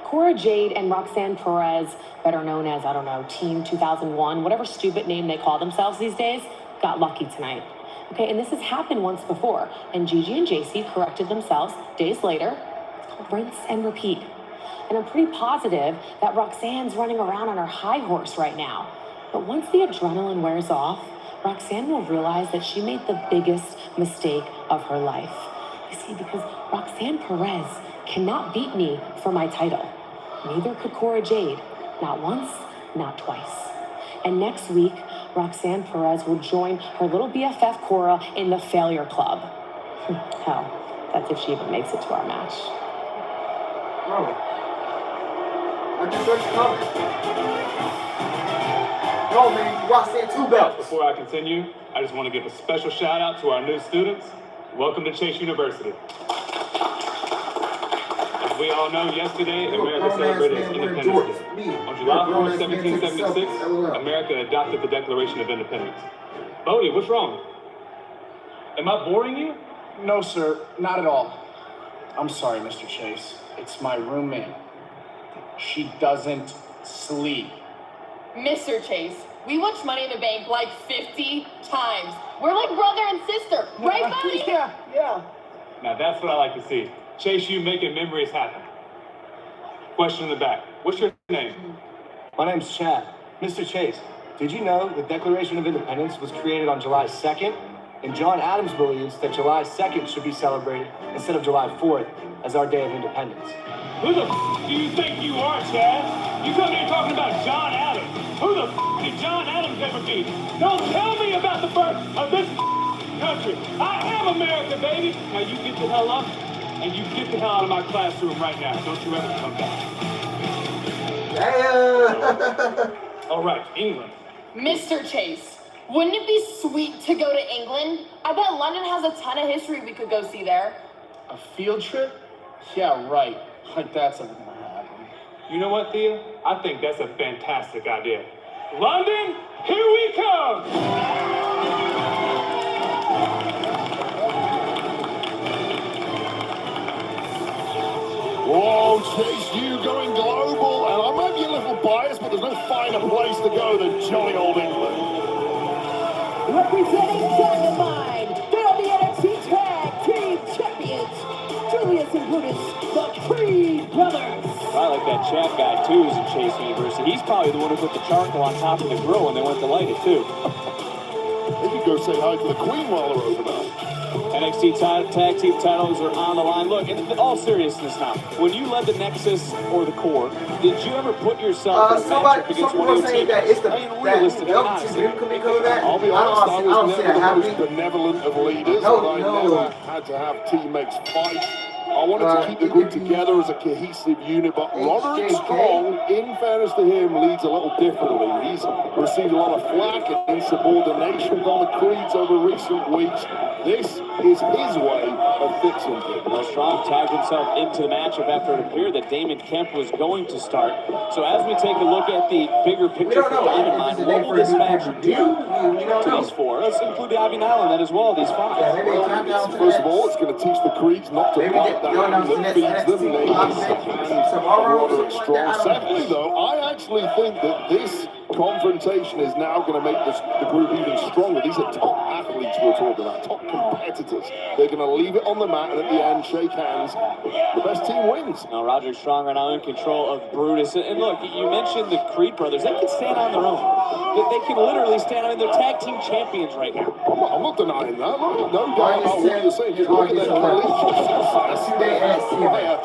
Cora Jade and Roxanne Perez, better known as, I don't know, Team 2001, whatever stupid name they call themselves these days, got lucky tonight. Okay, and this has happened once before, and Gigi and JC corrected themselves days later. It's called rinse and repeat. And I'm pretty positive that Roxanne's running around on her high horse right now. But once the adrenaline wears off, Roxanne will realize that she made the biggest mistake of her life. You see, because Roxanne Perez cannot beat me for my title. Neither could Cora Jade. Not once, not twice. And next week, Roxanne Perez will join her little BFF Cora in the Failure Club. Hell, that's if she even makes it to our match. Bro. I just heard you coming. No, man, you Roxanne 2 belts. Before I continue, I just want to give a special shout out to our new students. Welcome to Chase University. As we all know, yesterday, America celebrated its Independence Day. On July 4th, 1776, America adopted the Declaration of Independence. Bodie, what's wrong? Am I boring you? No, sir, not at all. I'm sorry, Mr. Chase. It's my roommate. She doesn't sleep. Mr. Chase, we watched Money in the Bank like 50 times. We're like brother and sister, right, buddy? Yeah. Now that's what I like to see. Chase, you making memories happen. Question in the back. What's your name? My name's Chad. Mr. Chase, did you know the Declaration of Independence was created on July 2nd? And John Adams believes that July 2nd should be celebrated instead of July 4th as our Day of Independence. Who the do you think you are, Chad? You come here talking about John Adams. Who the did John Adams ever be? Don't tell me about the birth of this country. I am America, baby. Now you get the hell up and you get the hell out of my classroom right now. Don't you ever come back. All right, England. Mr. Chase, wouldn't it be sweet to go to England? I bet London has a ton of history we could go see there. A field trip? Yeah, right. Like that's ever gonna happen. You know what, Thea? I think that's a fantastic idea. London, here we come! Whoa, Chase, you going global, and I might be a little biased, but there's no finer place to go than jolly old England. Representing Dynamite, they're the NXT Tag Team Champions, Julius and Brutus, the Creed Brothers. I like that Chad guy, too, who's in Chase University. He's probably the one who put the charcoal on top of the grill when they went to light it, too. They could go go say hi to the Queen while they're over there. NXT tag team titles are on the line. Look, in all seriousness now, when you led the Nexus or the Core, did you ever put yourself in a matchup against one of your teammates? That it's the, I mean, realistically, honestly. I'll be honest, I was never the most benevolent of leaders, but I never had to have teammates fight. I wanted to keep the group together as a cohesive unit, but Roderick Strong, in fairness to him, leads a little differently. He's received a lot of flack and insubordination from the Creeds over recent weeks. This is his way of fixing things. Well, Strong tagged himself into the matchup after it appeared that Damon Kemp was going to start. So as we take a look at the bigger picture for Diamond Mine, what will this match do to these four? Let's include the Ivy Nile in that as well, these five. First of all, it's going to teach the Creeds not to bite the hand that feeds them, namely Roderick Strong. Secondly, though, I actually think that this confrontation is now going to make the group even stronger. These are top athletes we're talking about, top competitors. They're going to leave it on the mat and at the end shake hands. The best team wins. Now Roderick Strong are now in control of Brutus. And look, you mentioned the Creed brothers. They can stand on their own. They can literally stand on. They're tag team champions right now. I'm not denying that. No doubt about what you're saying. Just look at their collegiate success prior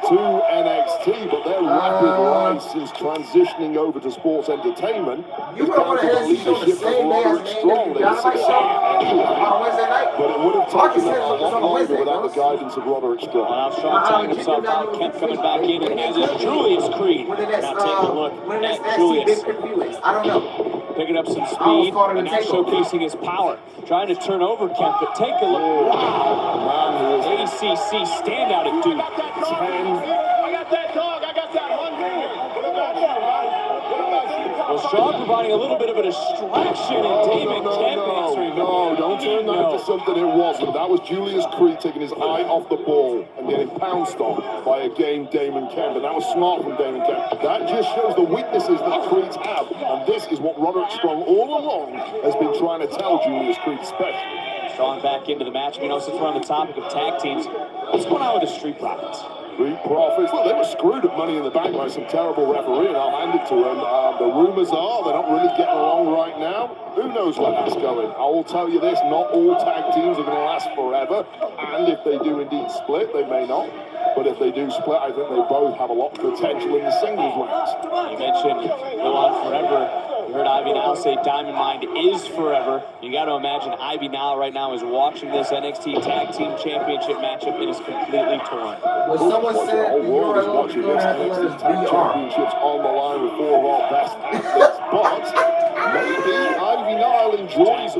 to NXT, but their rapid rise since transitioning over to sports entertainment is down to the leadership of Roderick Strong. They say but it would have taken them a lot longer without the guidance of Roderick Strong. Now Strong telling himself out. Kemp coming back in, and as is Julius Creed. Now take a look at Julius. I don't know. Picking up some speed and now showcasing his power. Trying to turn over Kemp, but take a look. Wow. ACC standout at Duke. I got that dog. I got that Well, Strong providing a little bit of a distraction in Damon Kemp answering. No, don't turn that into something it wasn't. That was Julius Creed taking his eye off the ball and getting pounced on by a game Damon Kemp, and that was smart from Damon Kemp. That just shows the weaknesses that Creeds have, and this is what Roderick Strong all along has been trying to tell Julius Creed especially. Strong back into the match. You know, since we're on the topic of tag teams, what's going on with the Street Profits? Street Profits. Look, they were screwed at Money in the Bank by some terrible refereeing. I'll hand it to them. The rumours are they're not really getting along right now. Who knows where that's going? I will tell you this, not all tag teams are going to last forever. And if they do indeed split, they may not. But if they do split, I think they both have a lot of potential in the singles rounds. You mentioned go on forever. You heard Ivy Now say Diamond Mine is forever. You got to imagine Ivy Now right now is watching this NXT Tag Team Championship matchup. It is completely torn. Well, someone said the whole world is watching this NXT Tag Championships on the line with four of our best athletes. But maybe Ivy Nile enjoys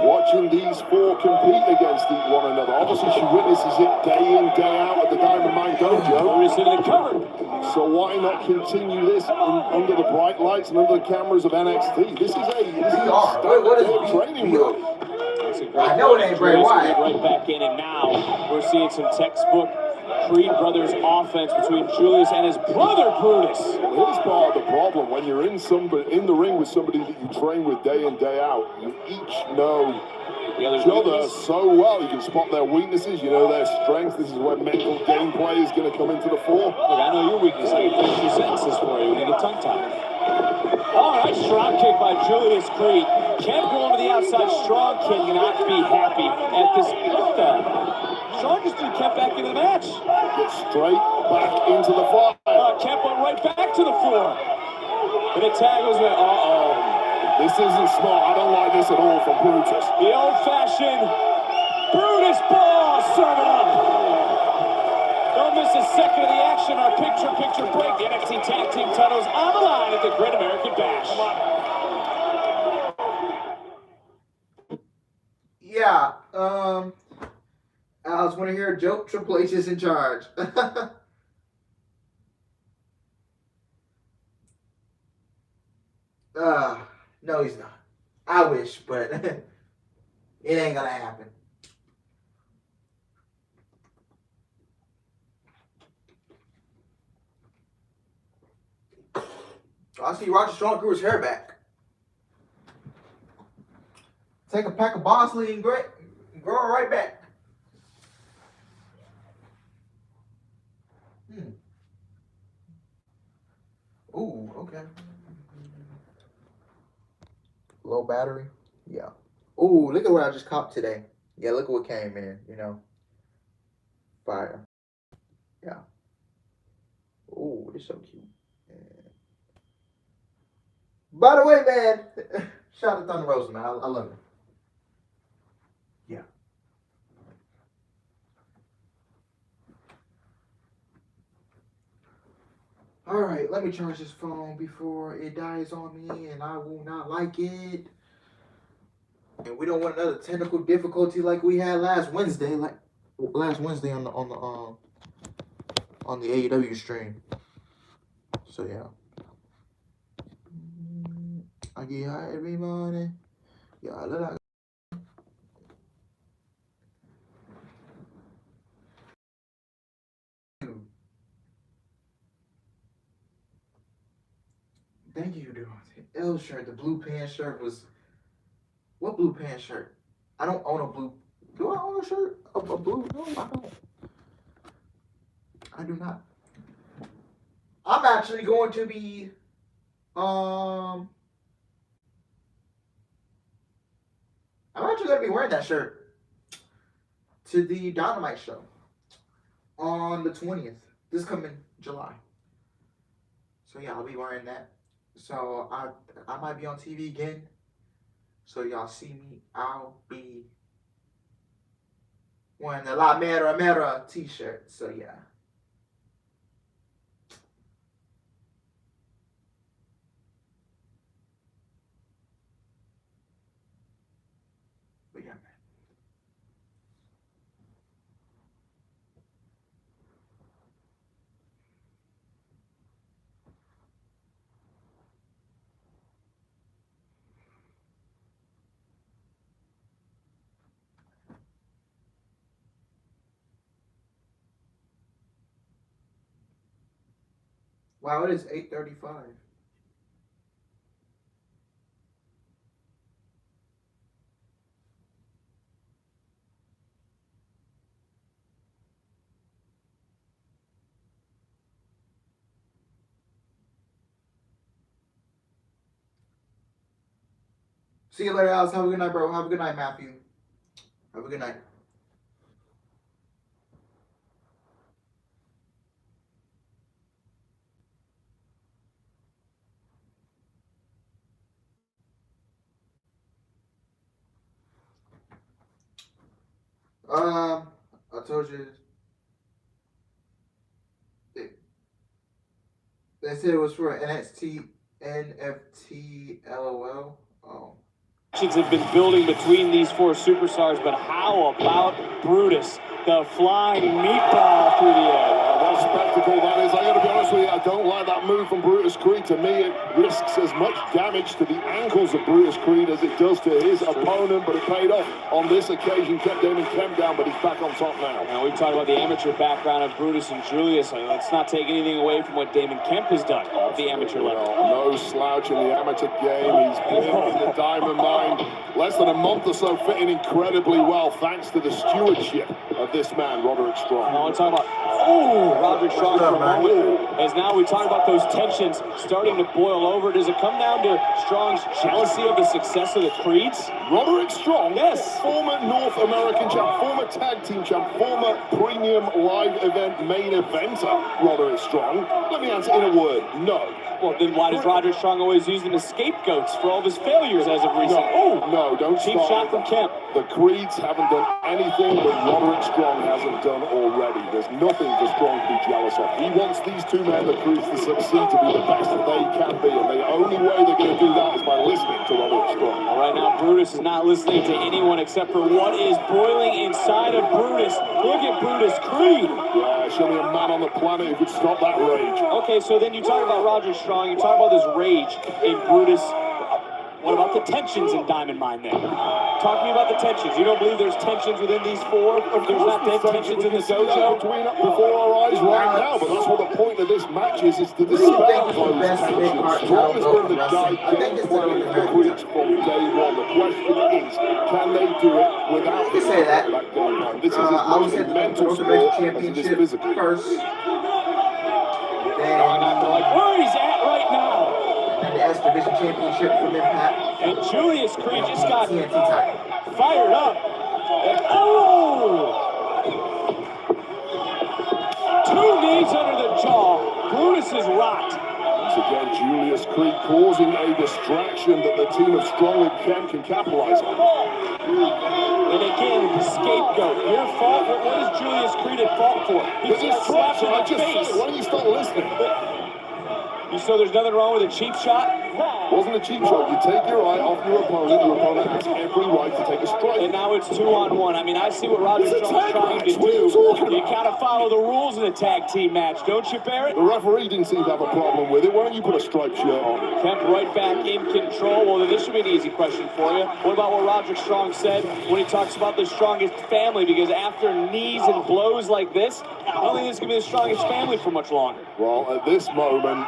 watching these four compete against one another. Obviously, she witnesses it day in, day out at the Diamond Mine Dojo. So why not continue this under the bright lights and under the cameras of NXT? This is a standard training room. That's a great I know it ain't Bray Wyatt. Right back in, and now we're seeing some textbook Creed brothers offense between Julius and his brother Brutus. Well, here's part of the problem. When you're in the ring with somebody that you train with day in, day out, you each know each other so well. You can spot their weaknesses, you know their strengths. This is where mental gameplay is going to come into the fore. Look, I know your weakness. I can finish your sentences for you when you get tongue-tied. All right, strong kick by Julius Creed. Kemp going to the outside. Strong cannot be happy at this. What the? Strong just threw Kemp back into the match. Get straight back into the fire. Kemp went right back to the floor. And the tag was there. This isn't smart. I don't like this at all from Brutus. The old-fashioned Brutus ball serving up. Don't miss a second of the action. Our picture-picture break. The NXT Tag Team titles on the line at the Great American Bash. Yeah, Alex, want to hear a joke? Triple H is in charge. No, he's not. I wish, but it ain't gonna happen. I see Roger Strong grew his hair back. Take a pack of Bosley and grow it right back. Ooh, okay. Low battery. Yeah. Ooh, look at what I just caught today. Yeah, look what came in, you know. Fire. Yeah. Ooh, it's so cute. Yeah. By the way, man, shout out to Thunder Rosa, man. I love it. Yeah. All right, let me charge this phone before it dies on me, and I will not like it. And we don't want another technical difficulty like we had last Wednesday, on the AEW stream. So yeah, I get high every morning. Yeah, I look like. Thank you, dude. L shirt, the blue pants shirt was. What blue pants shirt? I don't own a blue. Do I own a shirt? A blue? No, I don't. I do not. I'm actually going to be. I'm actually going to be wearing that shirt to the Dynamite show on the 20th. This coming July. So yeah, I'll be wearing that. So I might be on TV again. So y'all see me. I'll be wearing the La Mera t-shirt. So yeah. But yeah, man. Wow, it is 8:35. See you later, Alex. Have a good night, bro. Have a good night, Matthew. Have a good night. I told you. They said it was for NFT, LOL. Oh. Have been building between these four superstars, but how about Brutus, the flying meatball through the air? What a spectacle that is. I got to be honest with you, I don't like that move from Brutus Creed. To me, it risks as much damage to the ankles of Brutus Creed as it does to his opponent, but it paid off on this occasion. Kept Damon Kemp down, but he's back on top now. Now, we've talked about the amateur background of Brutus and Julius. Let's not take anything away from what Damon Kemp has done at the amateur level. No slouch in the amateur game. He's been in the Diamond Mine less than a month or so, fitting incredibly well thanks to the stewardship of this man, Roderick Strong. I want to talk about Roderick Strong for a moment. As now we talk about those tensions starting to boil over. Does it come down to Strong's jealousy of the success of the Creeds? Roderick Strong, yes, former North American champ, former tag team champ, former premium live event main eventer, Roderick Strong. Let me answer in a word, no. Well, then why does Roderick Strong always use them as scapegoats for all of his failures as of recent? No, don't cheap shot from Kemp. The Creeds haven't done anything that Roderick Strong hasn't done already. There's nothing for Strong to be jealous of. He wants these two men, the Creeds, to succeed, to be the best that they can be, and the only way they're going to do that is by listening to Roderick Strong. Well, right now, Brutus is not listening to anyone except for what is boiling inside of Brutus. Look at Brutus Creed. Yeah, show me a man on the planet who could stop that rage. Okay, so then you talk about Roderick Strong, you talk about this rage in Brutus. What about the tensions in Diamond Mine then? Talk to me about the tensions. You don't believe there's tensions within these four? There's not tensions in the dojo? Before our eyes right now, but that's what the point of this match is to dispel those tensions. Strong has been the gigantic player of the Creeds from day one. The question is, can they do it without that going on? This is as much a mental sport as it is physical. First. Where he's at right now. and the X Division Championship from Impact. And Julius Creed just got TNT title. fired up. And, oh! 2 knees under the jaw. Brutus is rocked. Once again, Julius Creed causing a distraction that the team of Strong and Kemp can capitalize on. And again, the scapegoat. Your fault? What is Julius Creed at fault for? He got slapped in the face. Why don't you start listening? So there's nothing wrong with a cheap shot? Wasn't a cheap shot. You take your eye off your opponent has every right to take a strike. And now it's 2-on-1. I mean, I see what Roderick Strong's trying to do. You gotta follow the rules in a tag team match, don't you, Barrett? The referee didn't seem to have a problem with it. Why don't you put a striped shirt on? Kemp right back in control. Well, then this should be an easy question for you. What about what Roderick Strong said when he talks about the strongest family? Because after knees and blows like this, I don't think this is going to be the strongest family for much longer. Well, at this moment,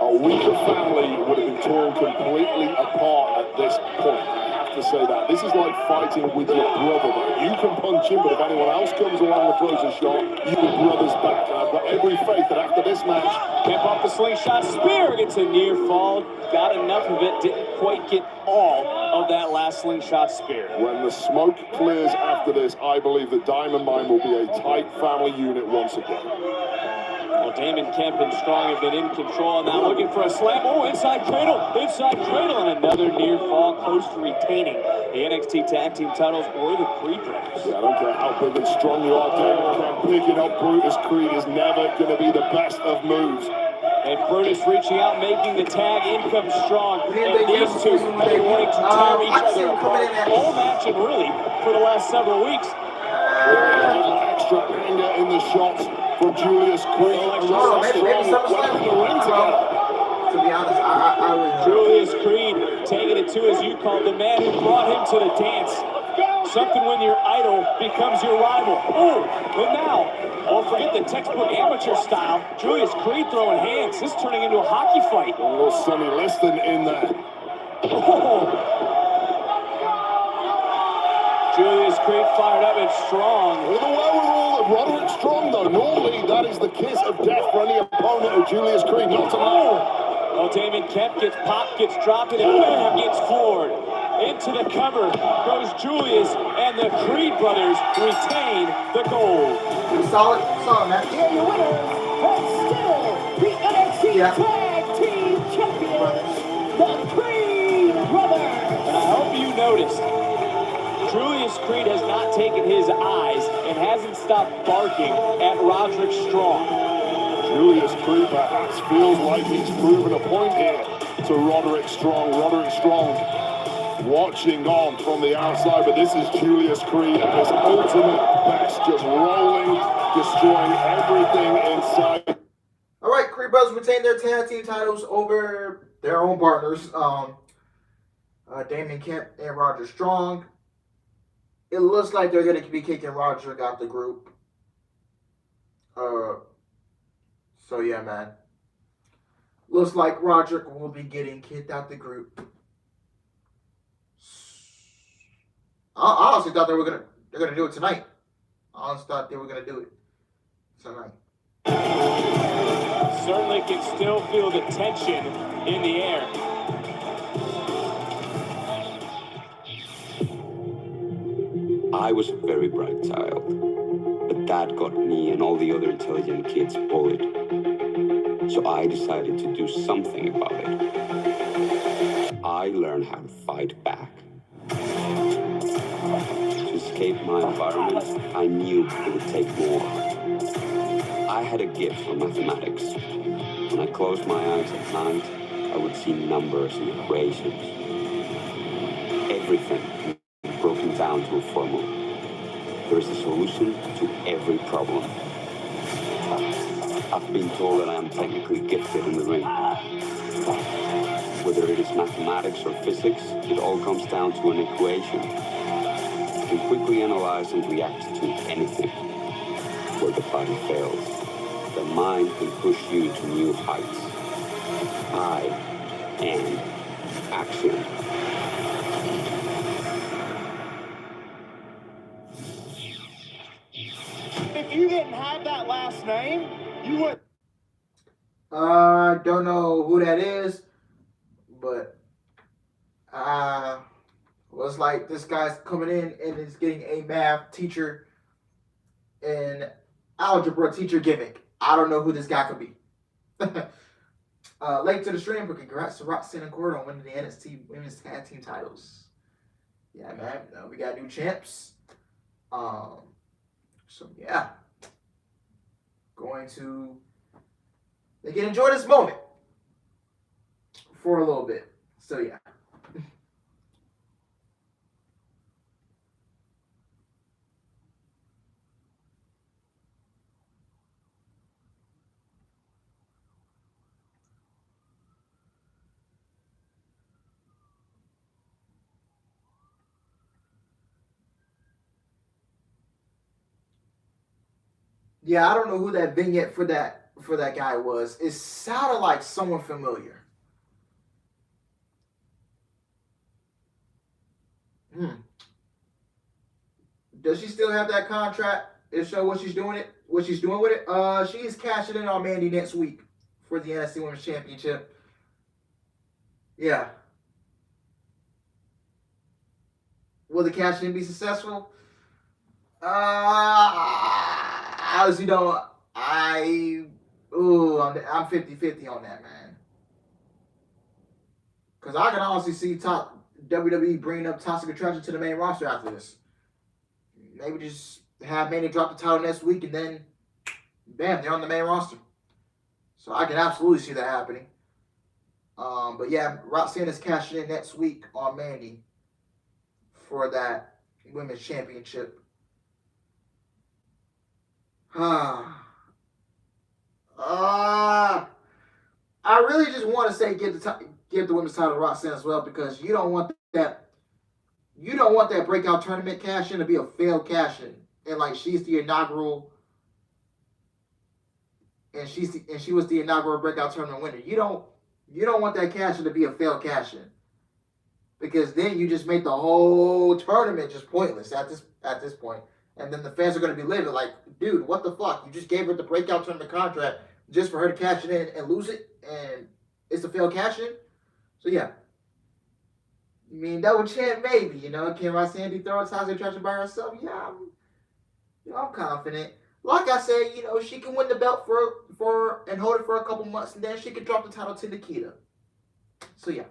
a weaker family would have been torn completely apart at this point. I have to say that. This is like fighting with your brother, though. You can punch him, but if anyone else comes along and throws a shot, you and brother's back. And I've got every faith that after this match... Kemp off the slingshot spear, gets a near fall. Got enough of it, didn't quite get all of that last slingshot spear. When the smoke clears after this, I believe the Diamond Mine will be a tight family unit once again. Well, Damon Kemp and Strong have been in control, and now looking for a slam. Oh, inside cradle, and another near fall, close to retaining the NXT Tag Team titles or the Creed brothers. Yeah, I don't care how big and strong you are, Damon Kemp. Picking up Brutus Creed is never going to be the best of moves. And Brutus reaching out, making the tag. In comes Strong. And these two have been wanting to tear each other apart all match and really for the last several weeks. Extra anger in the shots from Julius Creed. Maybe SummerSlam. To be honest, I really Julius Creed taking it to, as you called, the man who brought him to the dance. Something when your idol becomes your rival. Oh, but now, well, forget the textbook amateur style. Julius Creed throwing hands. This is turning into a hockey fight. A little Sonny Liston in there. Oh. Julius Creed fired up and Strong. With the wherewithal of Roderick Strong, though. Normally, that is the kiss of death for any opponent of Julius Creed. Not tonight. Oh, Damon Kemp gets popped, gets dropped, and bam, gets floored. Into the cover goes Julius, and the Creed brothers retain the gold. Solid match. Here your winners, and still the NXT Tag Team Champions, the Creed brothers. And I hope you noticed, Julius Creed has not taken his eyes and hasn't stopped barking at Roderick Strong. Julius Creed perhaps feels like he's proven a point here to Roderick Strong. Roderick Strong watching on from the outside, but this is Julius Creed at his ultimate best, just rolling, destroying everything inside. All right, Creed brothers retain their tag team titles over their own partners, Damon Kemp and Roger Strong. It looks like they're going to be kicking Roderick out the group. So yeah, man. Looks like Roderick will be getting kicked out the group. I honestly thought they're gonna do it tonight. I honestly thought they were gonna do it tonight. Certainly can still feel the tension in the air. I was a very bright child, but Dad got me and all the other intelligent kids bullied. So I decided to do something about it. I learned how to fight back. To escape my environment, I knew it would take more. I had a gift for mathematics. When I closed my eyes at night, I would see numbers and equations. Everything broken down to a formula. There is a solution to every problem. I've been told that I am technically gifted in the ring. Whether it is mathematics or physics, it all comes down to an equation. You can quickly analyze and react to anything. Where the body fails, the mind can push you to new heights. I am action. If you didn't have that last name, you would. Don't know who that is. But was like this guy's coming in and is getting a math teacher and algebra teacher gimmick. I don't know who this guy could be. Late to the stream, but congrats to Roxanne and Cord on winning the NXT Women's Tag Team titles. Yeah, man. We got new champs. So yeah, they can enjoy this moment for a little bit. So yeah. Yeah, I don't know who that vignette for that guy was. It sounded like someone familiar. Does she still have that contract? If so, what she's doing with it? She's cashing in on Mandy next week for the NXT Women's Championship. Yeah. Will the cash in be successful? I honestly don't. I'm 50-50 on that, man. Because I can honestly see WWE bringing up Toxic Attraction to the main roster after this. Maybe just have Mandy drop the title next week and then, bam, they're on the main roster. So I can absolutely see that happening. But yeah, Roxanne is cashing in next week on Mandy for that Women's Championship. I really just want to say give the women's title to Roxanne as well, because you don't want that breakout tournament cash in to be a failed cash in, and like she's the inaugural, and she was the inaugural breakout tournament winner. You don't want that cash in to be a failed cash in, because then you just make the whole tournament just pointless at this point. And then the fans are going to be livid, like, dude, what the fuck? You just gave her the breakout tournament contract just for her to cash it in and lose it, and it's a failed cash in? So, yeah. I mean, double champ, maybe, Can Roxanne throw a Toxic Attraction by herself? Yeah, I'm confident. Like I said, she can win the belt for and hold it for a couple months, and then she can drop the title to Nikita. So, yeah.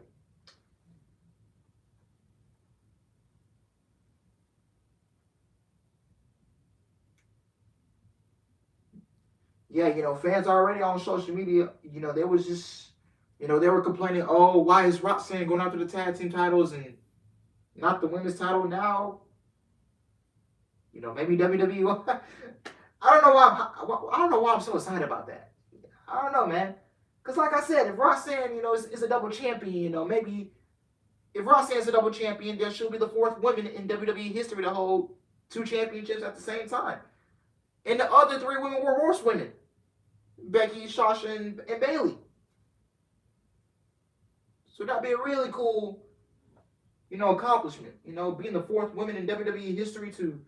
Yeah, fans already on social media, they was just, they were complaining, oh, why is Roxanne going after the tag team titles and not the women's title now? Maybe WWE. I don't know why I'm so excited about that. I don't know, man. Because like I said, if Roxanne, is a double champion, maybe if Roxanne's a double champion, then she'll be the fourth woman in WWE history to hold 2 championships at the same time. And the other 3 women were horsewomen. Becky, Sasha, and Bayley. So that'd be a really cool, accomplishment. Being the 4th woman in WWE history to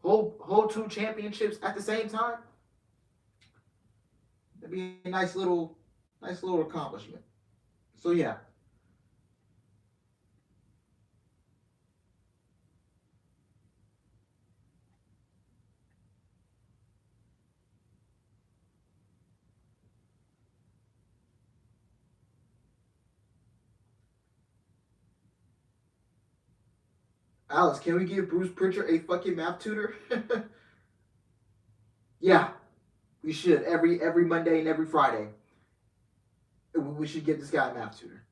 hold 2 championships at the same time. That'd be a nice little accomplishment. So yeah. Alex, can we give Bruce Pritchard a fucking math tutor? Yeah, we should. Every Monday and every Friday. We should give this guy a math tutor.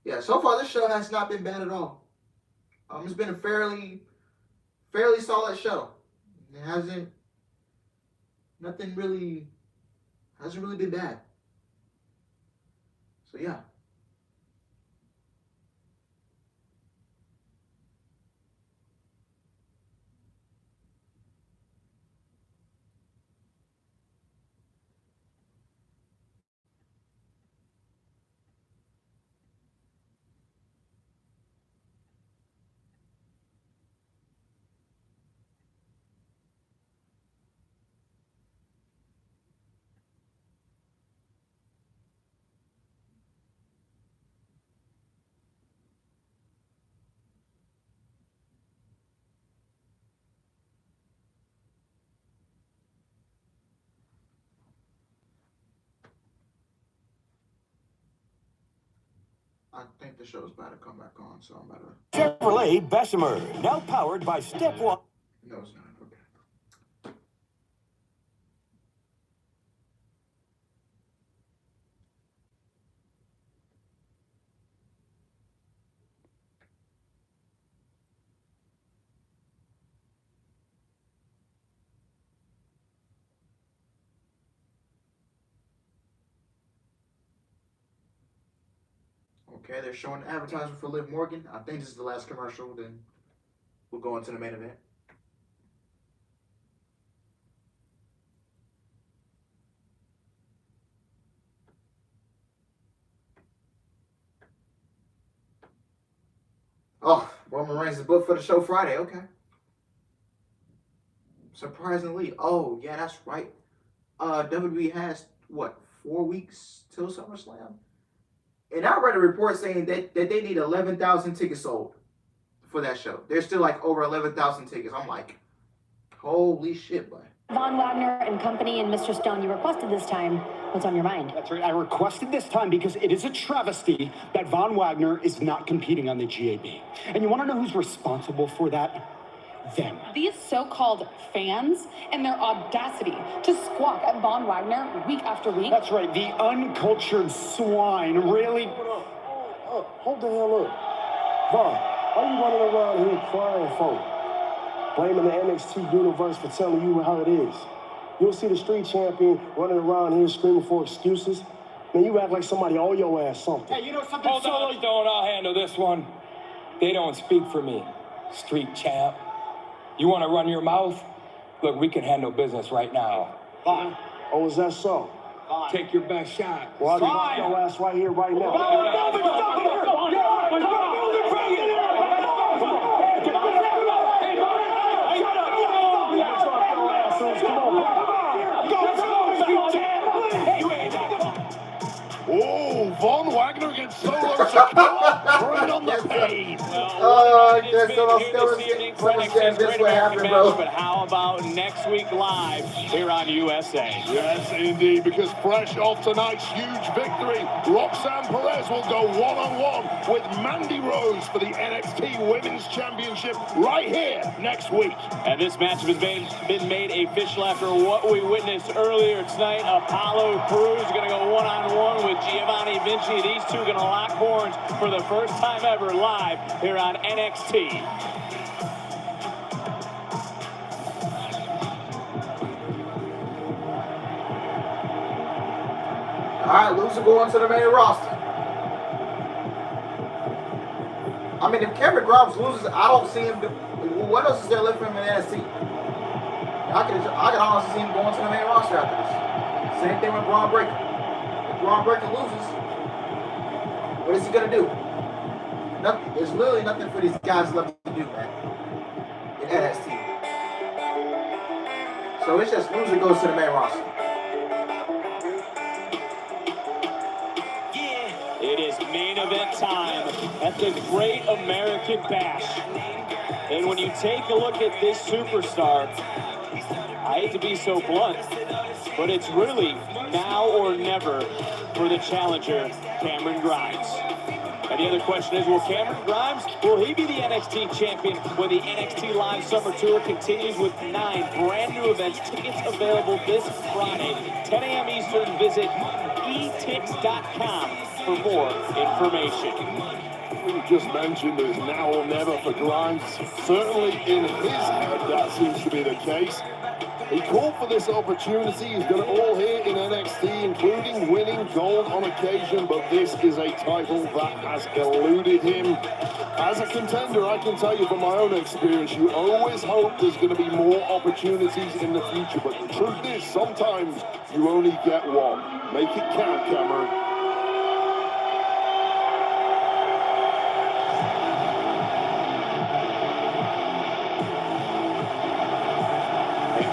Yeah, so far this show has not been bad at all. It's been a fairly solid show. It hasn't really been bad. So yeah. I think the show's about to come back on, so I'm about to. Chevrolet Bessemer, now powered by Step 1. No, it's not. Okay. Okay, they're showing the advertisement for Liv Morgan. I think this is the last commercial, then we'll go into the main event. Oh, Roman Reigns is booked for the show Friday. Okay. Surprisingly. Oh, yeah, that's right. WWE has, what, 4 weeks till SummerSlam? And I read a report saying that they need 11,000 tickets sold for that show. There's still like over 11,000 tickets. I'm like, holy shit, boy. Von Wagner and company and Mr. Stone, you requested this time. What's on your mind? That's right. I requested this time because it is a travesty that Von Wagner is not competing on the GAB. And you want to know who's responsible for that? Them. These so-called fans and their audacity to squawk at Von Wagner week after week. That's right. The uncultured swine really... Hold the hell up. Von, why are you running around here crying for? Blaming the NXT universe for telling you how it is. You'll see the street champion running around here screaming for excuses. Man, you act like somebody owe your ass something. Hey, you know something? Hold on, Stone, I'll handle this one. They don't speak for me, street champ. You want to run your mouth? Look, we can handle business right now. Fine. Oh, is that so? Fine. Take your best shot. Well, I'll get your ass right here, right now. Oh, Von Wagner gets solo right on the fade. But how about next week live here on USA? Yes, indeed, because fresh off tonight's huge victory, Roxanne Perez will go one-on-one with Mandy Rose for the NXT Women's Championship right here next week. And this match has been made official after what we witnessed earlier tonight. Apollo Crews going to go one-on-one with Giovanni Vinci. These two going to lock horns for the first time ever live here on NXT. All right, loser going to the main roster. I mean, if Cameron Grimes loses, I don't see him. What else is there left for him in NXT? I could honestly see him going to the main roster after this. Same thing with Braun Breaker. If Braun Breaker loses, what is he gonna do? Nothing. There's literally nothing for these guys left to do, man. In NXT. So it's just loser goes to the main roster. It is main event time at the Great American Bash. And when you take a look at this superstar, I hate to be so blunt, but it's really now or never for the challenger, Cameron Grimes. And the other question is, will Cameron Grimes, will he be the NXT champion when the NXT Live Summer Tour continues with 9 brand new events? Tickets available this Friday, 10 a.m. Eastern. Visit etix.com for more information. We just mentioned that it's now or never for Grimes. Certainly in his head, that seems to be the case. He called for this opportunity. He's done it all here in NXT, including winning gold on occasion, but this is a title that has eluded him. As a contender, I can tell you from my own experience, you always hope there's going to be more opportunities in the future, but the truth is, sometimes you only get one. Make it count, Cameron.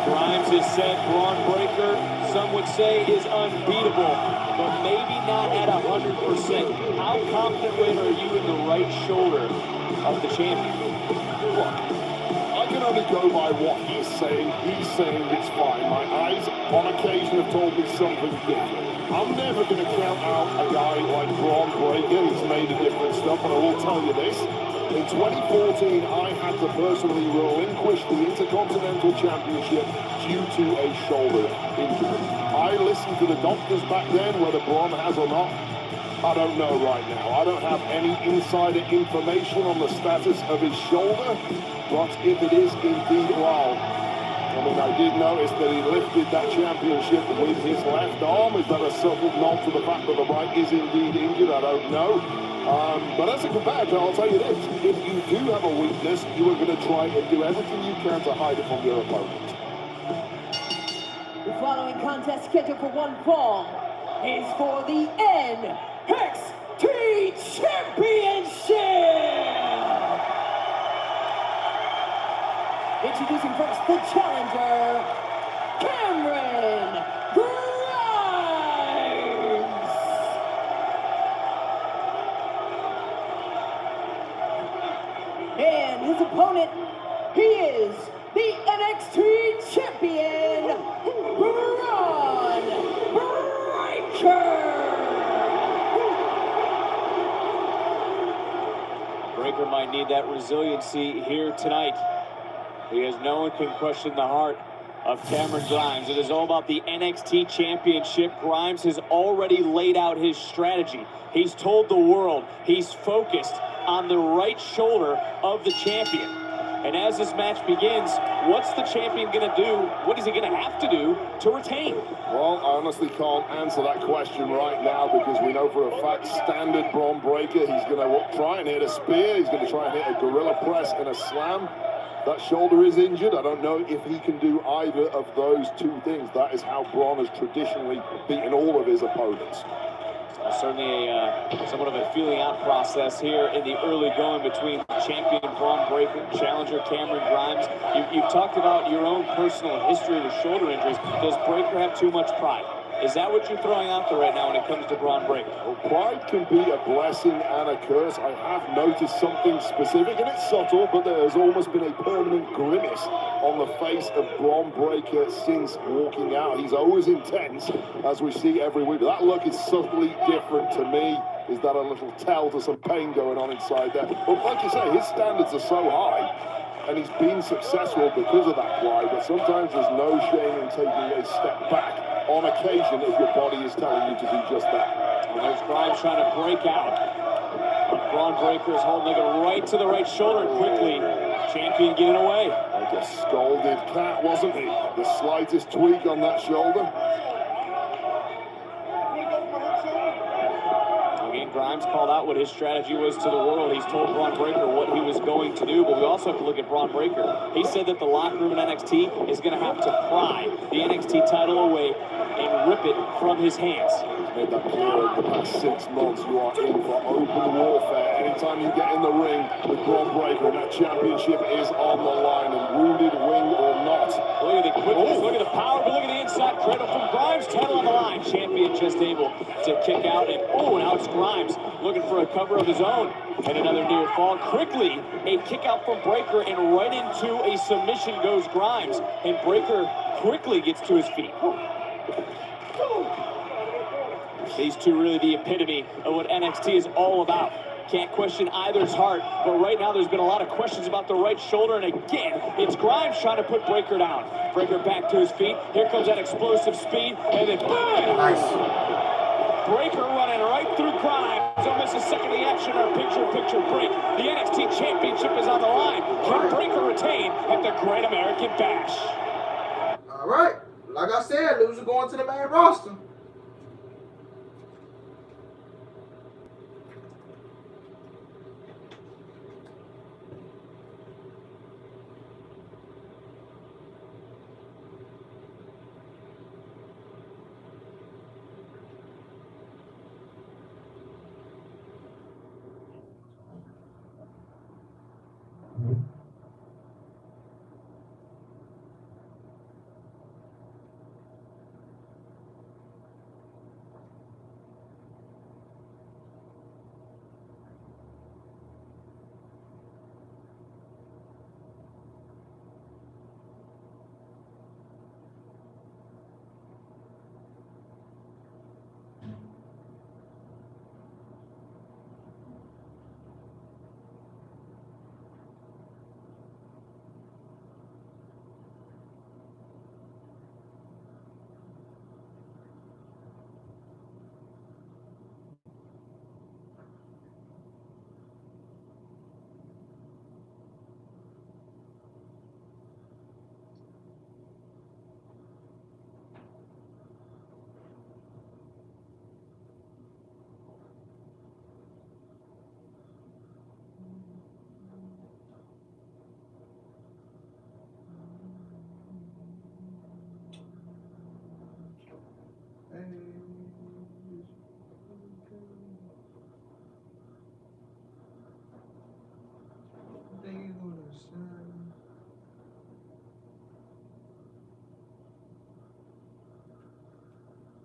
Grimes has said Braun Breaker, some would say, is unbeatable, but maybe not at 100%. How confident are you in the right shoulder of the champion? Look, I can only go by what he's saying. He's saying it's fine. My eyes on occasion have told me something different. I'm never going to count out a guy like Braun Breaker. He's made a different stuff, but I will tell you this. In 2014, I had to personally relinquish the Intercontinental Championship due to a shoulder injury. I listened to the doctors back then, whether Braun has or not. I don't know right now. I don't have any insider information on the status of his shoulder, but if it is indeed well, I mean, I did notice that he lifted that championship with his left arm. Is that a subtle nod to the fact that the right is indeed injured? I don't know. But as a comparator, I'll tell you this. If you do have a weakness, you are going to try and do everything you can to hide it from your opponent. The following contest scheduled for one fall is for the NXT Championship! Introducing first the challenger, Cameron Grimes! And his opponent, he is the NXT Champion, Braun Breaker! Breaker might need that resiliency here tonight, because no one can question the heart of Cameron Grimes. It is all about the NXT Championship. Grimes has already laid out his strategy. He's told the world he's focused on the right shoulder of the champion. And as this match begins, what's the champion going to do? What is he going to have to do to retain? Well, I honestly can't answer that question right now, because we know for a fact standard Braun Breaker, he's going to try and hit a spear, he's going to try and hit a gorilla press and a slam. That shoulder is injured. I don't know if he can do either of those two things. That is how Braun has traditionally beaten all of his opponents. Certainly somewhat of a feeling out process here in the early going between champion Braun Breaker, challenger Cameron Grimes. You've talked about your own personal history with shoulder injuries. Does Breaker have too much pride? Is that what you're throwing out there right now when it comes to Braun Breaker? Well, pride can be a blessing and a curse. I have noticed something specific, and it's subtle, but there has almost been a permanent grimace on the face of Braun Breaker since walking out. He's always intense, as we see every week. That look is subtly different to me. Is that a little tell to some pain going on inside there? But like you say, his standards are so high, and he's been successful because of that pride, but sometimes there's no shame in taking a step back on occasion if your body is telling you to do just that. Well, there's Grimes trying to break out. But Braun Breaker is holding it right to the right shoulder quickly. Champion getting away. Like a scalded cat, wasn't he? The slightest tweak on that shoulder. Again, Grimes called out what his strategy was to the world. He's told Braun Breaker what he was going to do, but we also have to look at Braun Breaker. He said that the locker room in NXT is going to have to pry the NXT title away and rip it from his hands. He's made that clear over the past 6 months. You are in for open warfare. Anytime you get in the ring with Braun Breaker, and that championship is on the line, and wounded wing or not. Look at the quickness, look at the power, but look at the inside cradle from Grimes. Title on the line. Champion just able to kick out, and now it's Grimes looking for a cover of his own. And another near fall. Quickly, a kick out from Breaker, and right into a submission goes Grimes. And Breaker quickly gets to his feet. These two really the epitome of what NXT is all about. Can't question either's heart, but right now there's been a lot of questions about the right shoulder, and again, it's Grimes trying to put Breaker down. Breaker back to his feet. Here comes that explosive speed, and then bam! Nice. Breaker running right through Grimes. Almost a second of the action or picture-picture break. The NXT Championship is on the line. Can Breaker retain at the Great American Bash? All right. Like I said, loser going to the main roster.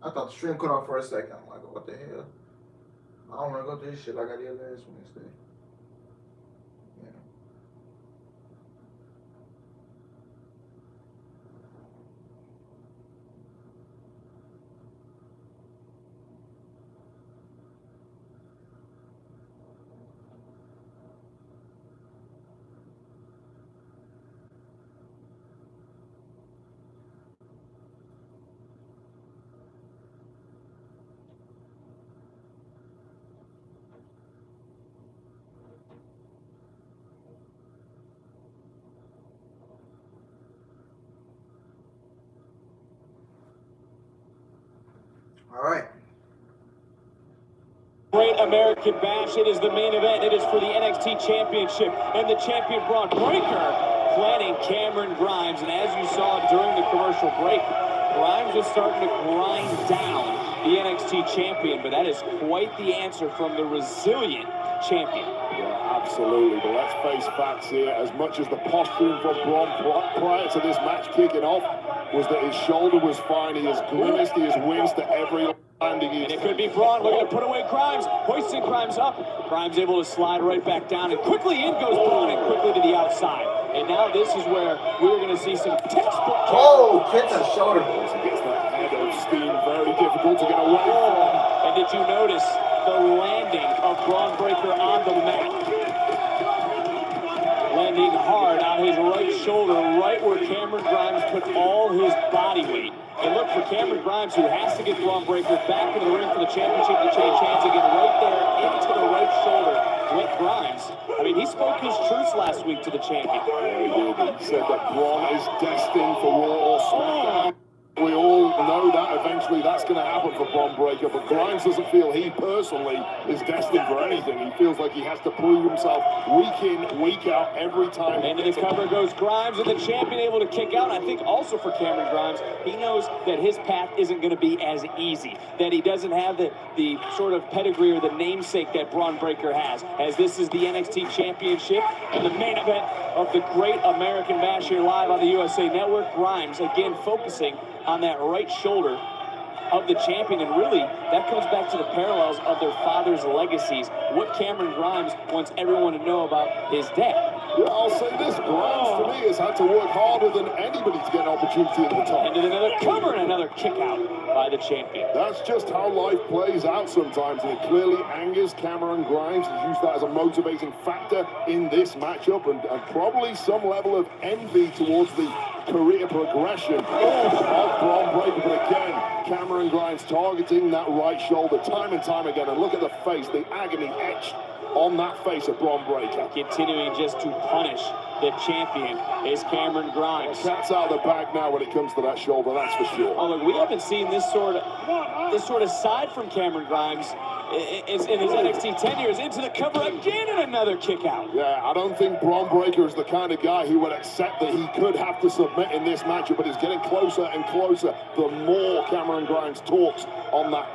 I thought the stream cut off for a second. I'm like, what the hell? I don't want to go through this shit like I did last Wednesday. Yeah. All right. Great American Bash. It is the main event. It is for the NXT Championship. And the champion, Braun Breaker, planning Cameron Grimes. And as you saw during the commercial break, Grimes was starting to grind down the NXT champion. But that is quite the answer from the resilient champion. Yeah, absolutely. But let's face facts here. As much as the posturing from Braun prior to this match kicking off was that his shoulder was fine, he has grimaced, he has winced at every landing. And it could be Braun looking to put away Grimes, hoisting Grimes up. Grimes able to slide right back down, and quickly in goes Braun, and quickly to the outside. And now this is where we're going to see some textbook. Oh, hits a shoulder. Once he gets that head of steam, very difficult to get away from. And did you notice the landing of Braun Breaker on the mat? Landing hard on his right shoulder, right where Cameron Grimes put all his body weight. And look for Cameron Grimes, who has to get Braun Breaker back into the ring for the championship to change hands again, right there into the right shoulder with Grimes. I mean, he spoke his truth last week to the champion. Yeah, he said that Braun is destined for Raw or SmackDown. We all know that eventually that's going to happen for Braun Breaker, but Grimes doesn't feel he personally is destined for anything. He feels like he has to prove himself week in, week out, every time. Into the cover goes Grimes, and the champion able to kick out. I think also for Cameron Grimes, he knows that his path isn't going to be as easy, that he doesn't have the sort of pedigree or the namesake that Braun Breaker has, as this is the NXT Championship and the main event of the Great American Bash here live on the USA Network. Grimes, again, focusing on that right shoulder of the champion, and really that comes back to the parallels of their father's legacies. What Cameron Grimes wants everyone to know about his dad. Yeah, I'll say this, Grimes to me has had to work harder than anybody to get an opportunity at the top. And another cover and another kick out by the champion. That's just how life plays out sometimes, and it clearly angers Cameron Grimes. He's used that as a motivating factor in this matchup, and probably some level of envy towards the career progression of Braun Breaker. But again, Cameron Grimes targeting that right shoulder time and time again. And look at the face, the agony etched on that face of Braun Breaker. Continuing just to punish the champion is Cameron Grimes. Cat's out of the bag now when it comes to that shoulder, that's for sure. Oh, look, we haven't seen this sort of side from Cameron Grimes in his NXT tenure. Into the cover again and another kick out. Yeah, I don't think Braun Breaker is the kind of guy who would accept that he could have to submit in this matchup, but he's getting closer and closer the more Cameron Grimes talks on that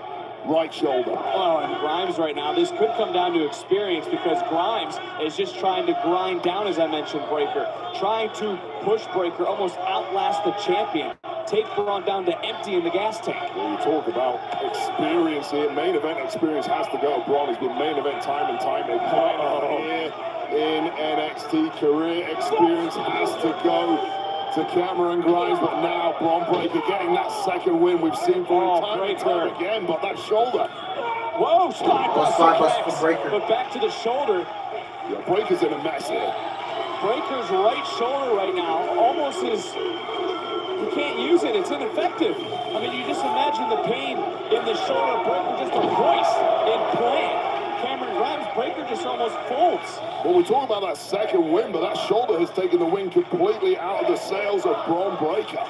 right shoulder. Oh, and Grimes right now, this could come down to experience, because Grimes is just trying to grind down, as I mentioned, Breaker. Trying to push Breaker, almost outlast the champion. Take Braun down to empty in the gas tank. When you talk about experience here, main event experience has to go. Braun has been main event time and time again here in NXT. Career experience has to go to Cameron Grimes, but now Braun Breaker getting that second win we've seen for him time and time again, but that shoulder. Whoa, slide bust for Breaker. But back to the shoulder. Yeah, Breaker's in a mess here. Breaker's right shoulder right now almost is, you can't use it, it's ineffective. I mean, you just imagine the pain in the shoulder of Breaker, just a voice in plan. Cameron Grimes, Breaker just almost folds. Well, we talk about that second win, but that shoulder has taken the win completely out of the sails of Braun Breaker.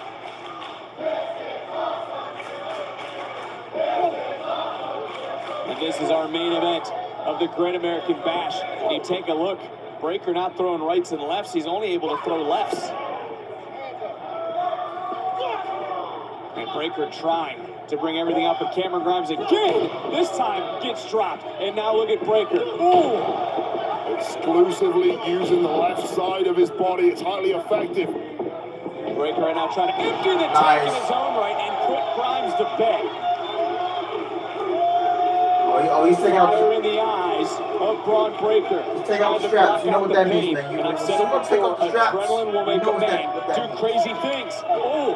And this is our main event of the Great American Bash. And you take a look, Breaker not throwing rights and lefts, he's only able to throw lefts. And Breaker trying to bring everything up, and Cameron Grimes again, this time gets dropped. And now look at Breaker. Ooh! Exclusively using the left side of his body, it's highly effective. Breaker right now trying to empty the tank in his own right and put Grimes to bed. he's taking out fire in the eyes of Braun Breaker. He's taking out the straps. You know what that means, man. And I've said it Someone take before, off the straps. adrenaline will make a man do crazy things. Oh!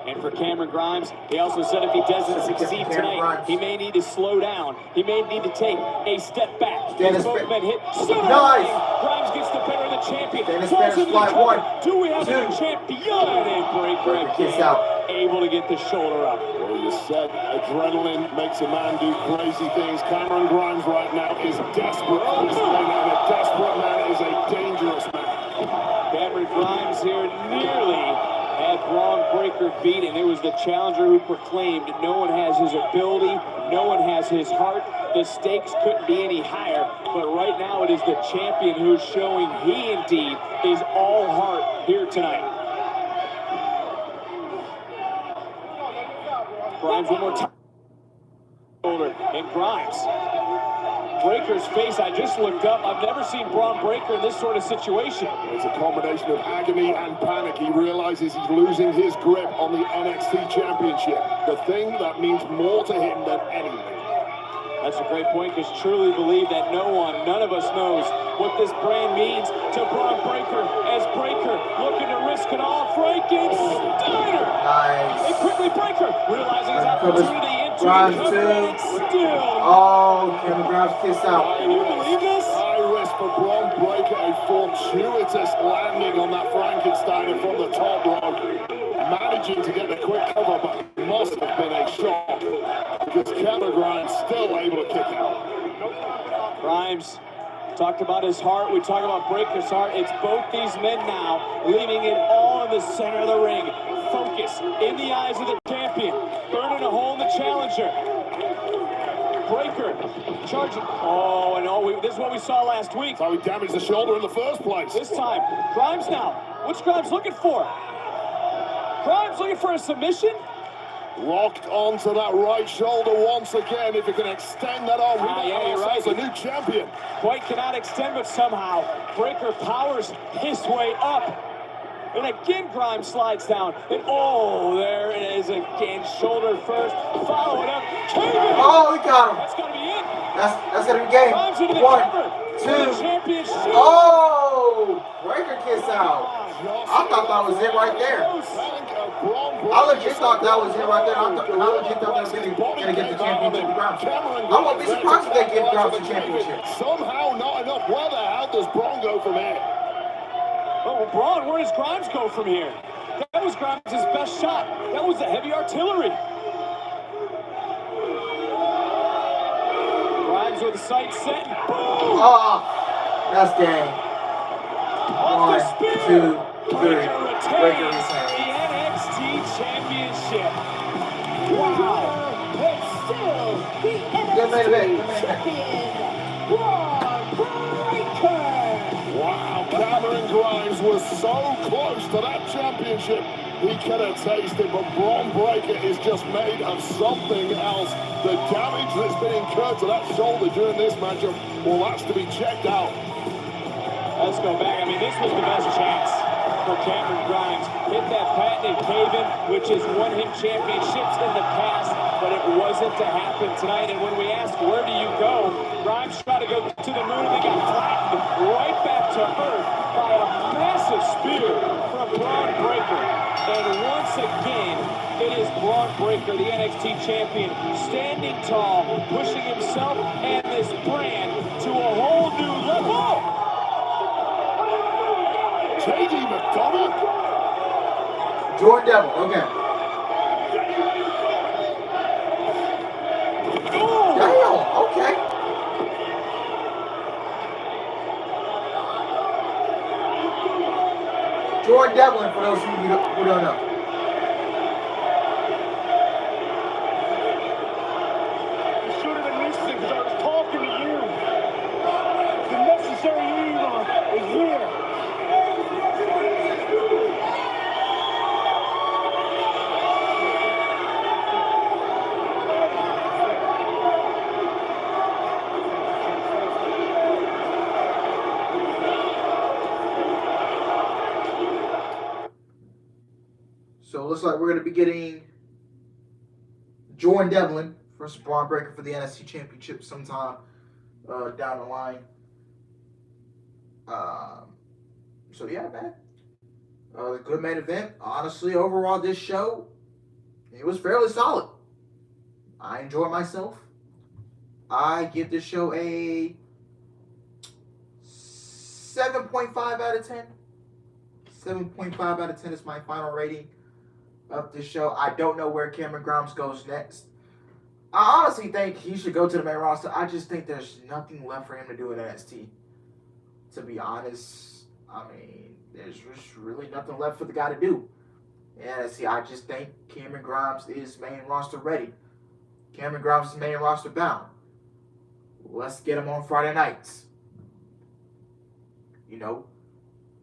And for Cameron Grimes, he also said if he doesn't succeed tonight, he may need to slow down. He may need to take a step back. He's both been hit. Nice! Grimes gets the better of the champion. Falls into the cover. Do we have a new champion? And Breaker kiss out. Able to get the shoulder up. Well, you said adrenaline makes a man do crazy things. Cameron Grimes right now is desperate for this thing, and a desperate man is a dangerous man. Cameron Grimes here nearly had Braun Breaker beaten. It was the challenger who proclaimed no one has his ability, no one has his heart. The stakes couldn't be any higher, but right now it is the champion who's showing he indeed is all heart here tonight. Grimes one more time. Shoulder and Grimes. Breaker's face, I just looked up. I've never seen Braun Breaker in this sort of situation. It's a combination of agony and panic. He realizes he's losing his grip on the NXT Championship. The thing that means more to him than anything. That's a great point, because truly believe that none of us knows what this brand means to Braun Breaker, as Breaker looking to risk it all. Frankensteiner! Nice. And quickly Breaker, realizing his opportunity into Grimes the cover, and still. Oh, Cameron Grimes kiss out. Can you believe this? High risk for Braun Breaker, a fortuitous landing on that Frankensteiner from the top rope. Managing to get the quick cover, but must have been a shock, because Cameron Grimes still able to kick out. Grimes talked about his heart. We talk about Breaker's heart. It's both these men now leaving it all in the center of the ring. Focus in the eyes of the champion. Burning a hole in the challenger. Breaker charging. Oh, and this is what we saw last week. That's how he damaged the shoulder in the first place. This time, Grimes now. What's Grimes looking for? Grimes looking for a submission? Locked onto that right shoulder once again. If he can extend that on, we might have ourselves a new champion. Quite cannot extend, but somehow Breaker powers his way up. And again, Grimes slides down. And oh, there it is again. Shoulder first. Follow it up. Kevin! Oh, he got him. That's gotta be it. That's gonna be game. Grimes into the 1, cover. 2. Championship. Oh, Breaker kiss out. I thought that was it right there. I legit thought that was it right there. I legit thought that was gonna get the championship to Grimes. I won't be surprised if they give Grimes the championship. Somehow not enough. Where the hell does Braun go from here? Oh, well, Braun, where does Grimes go from here? That was Grimes' best shot. That was the heavy artillery. Grimes with the sight set. Boom! Oh, that's game. Off the spear. 1, 2, 3. Breaker Breaker retains retains. the NXT Championship. Wow. It's still the Good main event. NXT champion, Braun Breaker. Wow, Cameron Grimes was so close to that championship. He could have tasted, but Braun Breaker is just made of something else. The damage that's been incurred to that shoulder during this matchup, well, that's to be checked out. Let's go back. I mean, this was the best chance for Cameron Grimes. Hit that patented cave-in, which has won him championships in the past, but it wasn't to happen tonight. And when we asked, where do you go? Grimes tried to go to the moon, and they got flattened right back to earth by a massive spear from Braun Breaker. And once again, it is Braun Breaker, the NXT champion, standing tall, pushing himself and this brand to a whole new level. JD McDonald. Jordan Devil, okay. Ooh. Damn, okay. Jordan Devlin, for those of you who don't know. You should have listened because I was talking to you. The necessary evil is here. So it looks like we're going to be getting Jordan Devlin versus Braun Breaker for the NXT Championship sometime down the line. So yeah, man. Good main event. Honestly, overall, this show, it was fairly solid. I enjoyed myself. I give this show a 7.5 out of 10. 7.5 out of 10 is my final rating of this show. I don't know where Cameron Grimes goes next. I honestly think he should go to the main roster. I just think there's nothing left for him to do in NXT. To be honest, I mean, there's just really nothing left for the guy to do. And see, I just think Cameron Grimes is main roster ready. Cameron Grimes is main roster bound. Let's get him on Friday nights. You know,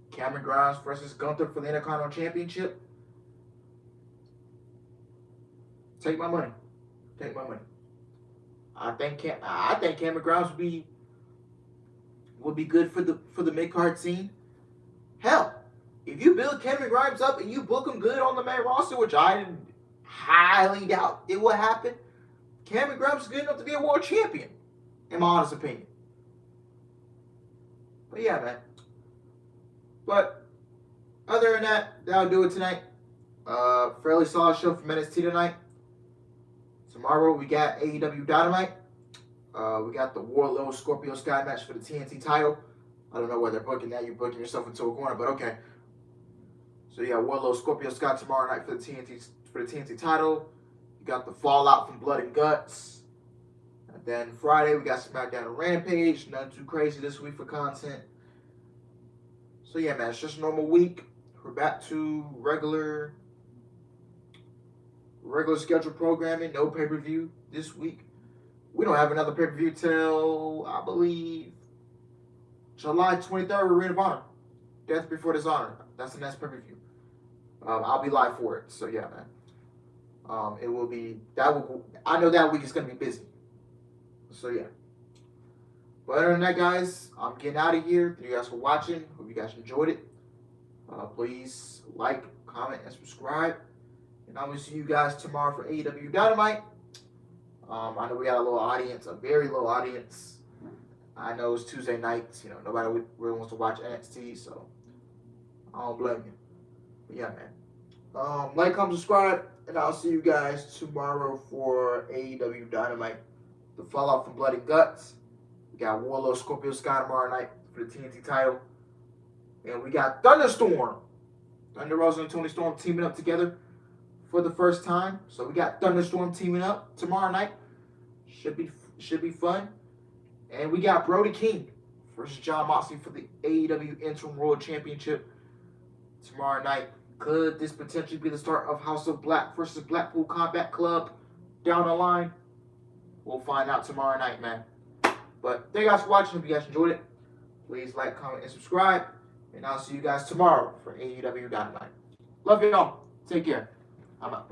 Cameron Grimes versus Gunther for the Intercontinental Championship. Take my money. Take my money. I think Cameron Grimes would be good for the mid-card scene. Hell, if you build Cameron Grimes up and you book him good on the main roster, which I highly doubt it will happen, Cameron Grimes is good enough to be a world champion, in my honest opinion. But yeah, man. But other than that, that'll do it tonight. Fairly solid show from NXT tonight. Tomorrow we got AEW Dynamite. We got the Wardlow Scorpio Sky match for the TNT title. I don't know where they're booking that. You're booking yourself into a corner, but okay. So yeah, Wardlow Scorpio Sky tomorrow night for the TNT title. You got the Fallout from Blood and Guts. And then Friday we got SmackDown and Rampage. Nothing too crazy this week for content. So yeah, man, it's just a normal week. We're back to regular scheduled programming. No pay-per-view this week. We don't have another pay-per-view till, I believe, July 23rd with Ring of Honor. Death Before Dishonor. That's the next pay-per-view. I'll be live for it. So yeah, man. It will be I know that week is gonna be busy. So yeah. But other than that, guys, I'm getting out of here. Thank you guys for watching. Hope you guys enjoyed it. Please like, comment, and subscribe. And I will see you guys tomorrow for AEW Dynamite. I know we got a low audience, a very low audience. I know it's Tuesday nights. You know, nobody really wants to watch NXT, so I don't blame you. But yeah, man. Like, comment, subscribe, and I'll see you guys tomorrow for AEW Dynamite. The Fallout from Blood and Guts. We got Wardlow Scorpio Sky tomorrow night for the TNT title. And we got Thunderstorm. Thunder Rosa and Tony Storm teaming up together for the first time. So we got Thunderstorm teaming up tomorrow night. Should be fun. And we got Brody King versus John Moxley for the AEW Interim World Championship tomorrow night. Could this potentially be the start of House of Black versus Blackpool Combat Club down the line? We'll find out tomorrow night, man. But thank you guys for watching. If you guys enjoyed it, please like, comment, and subscribe. And I'll see you guys tomorrow for AEW Dynamite. Love y'all. Take care. I'm out.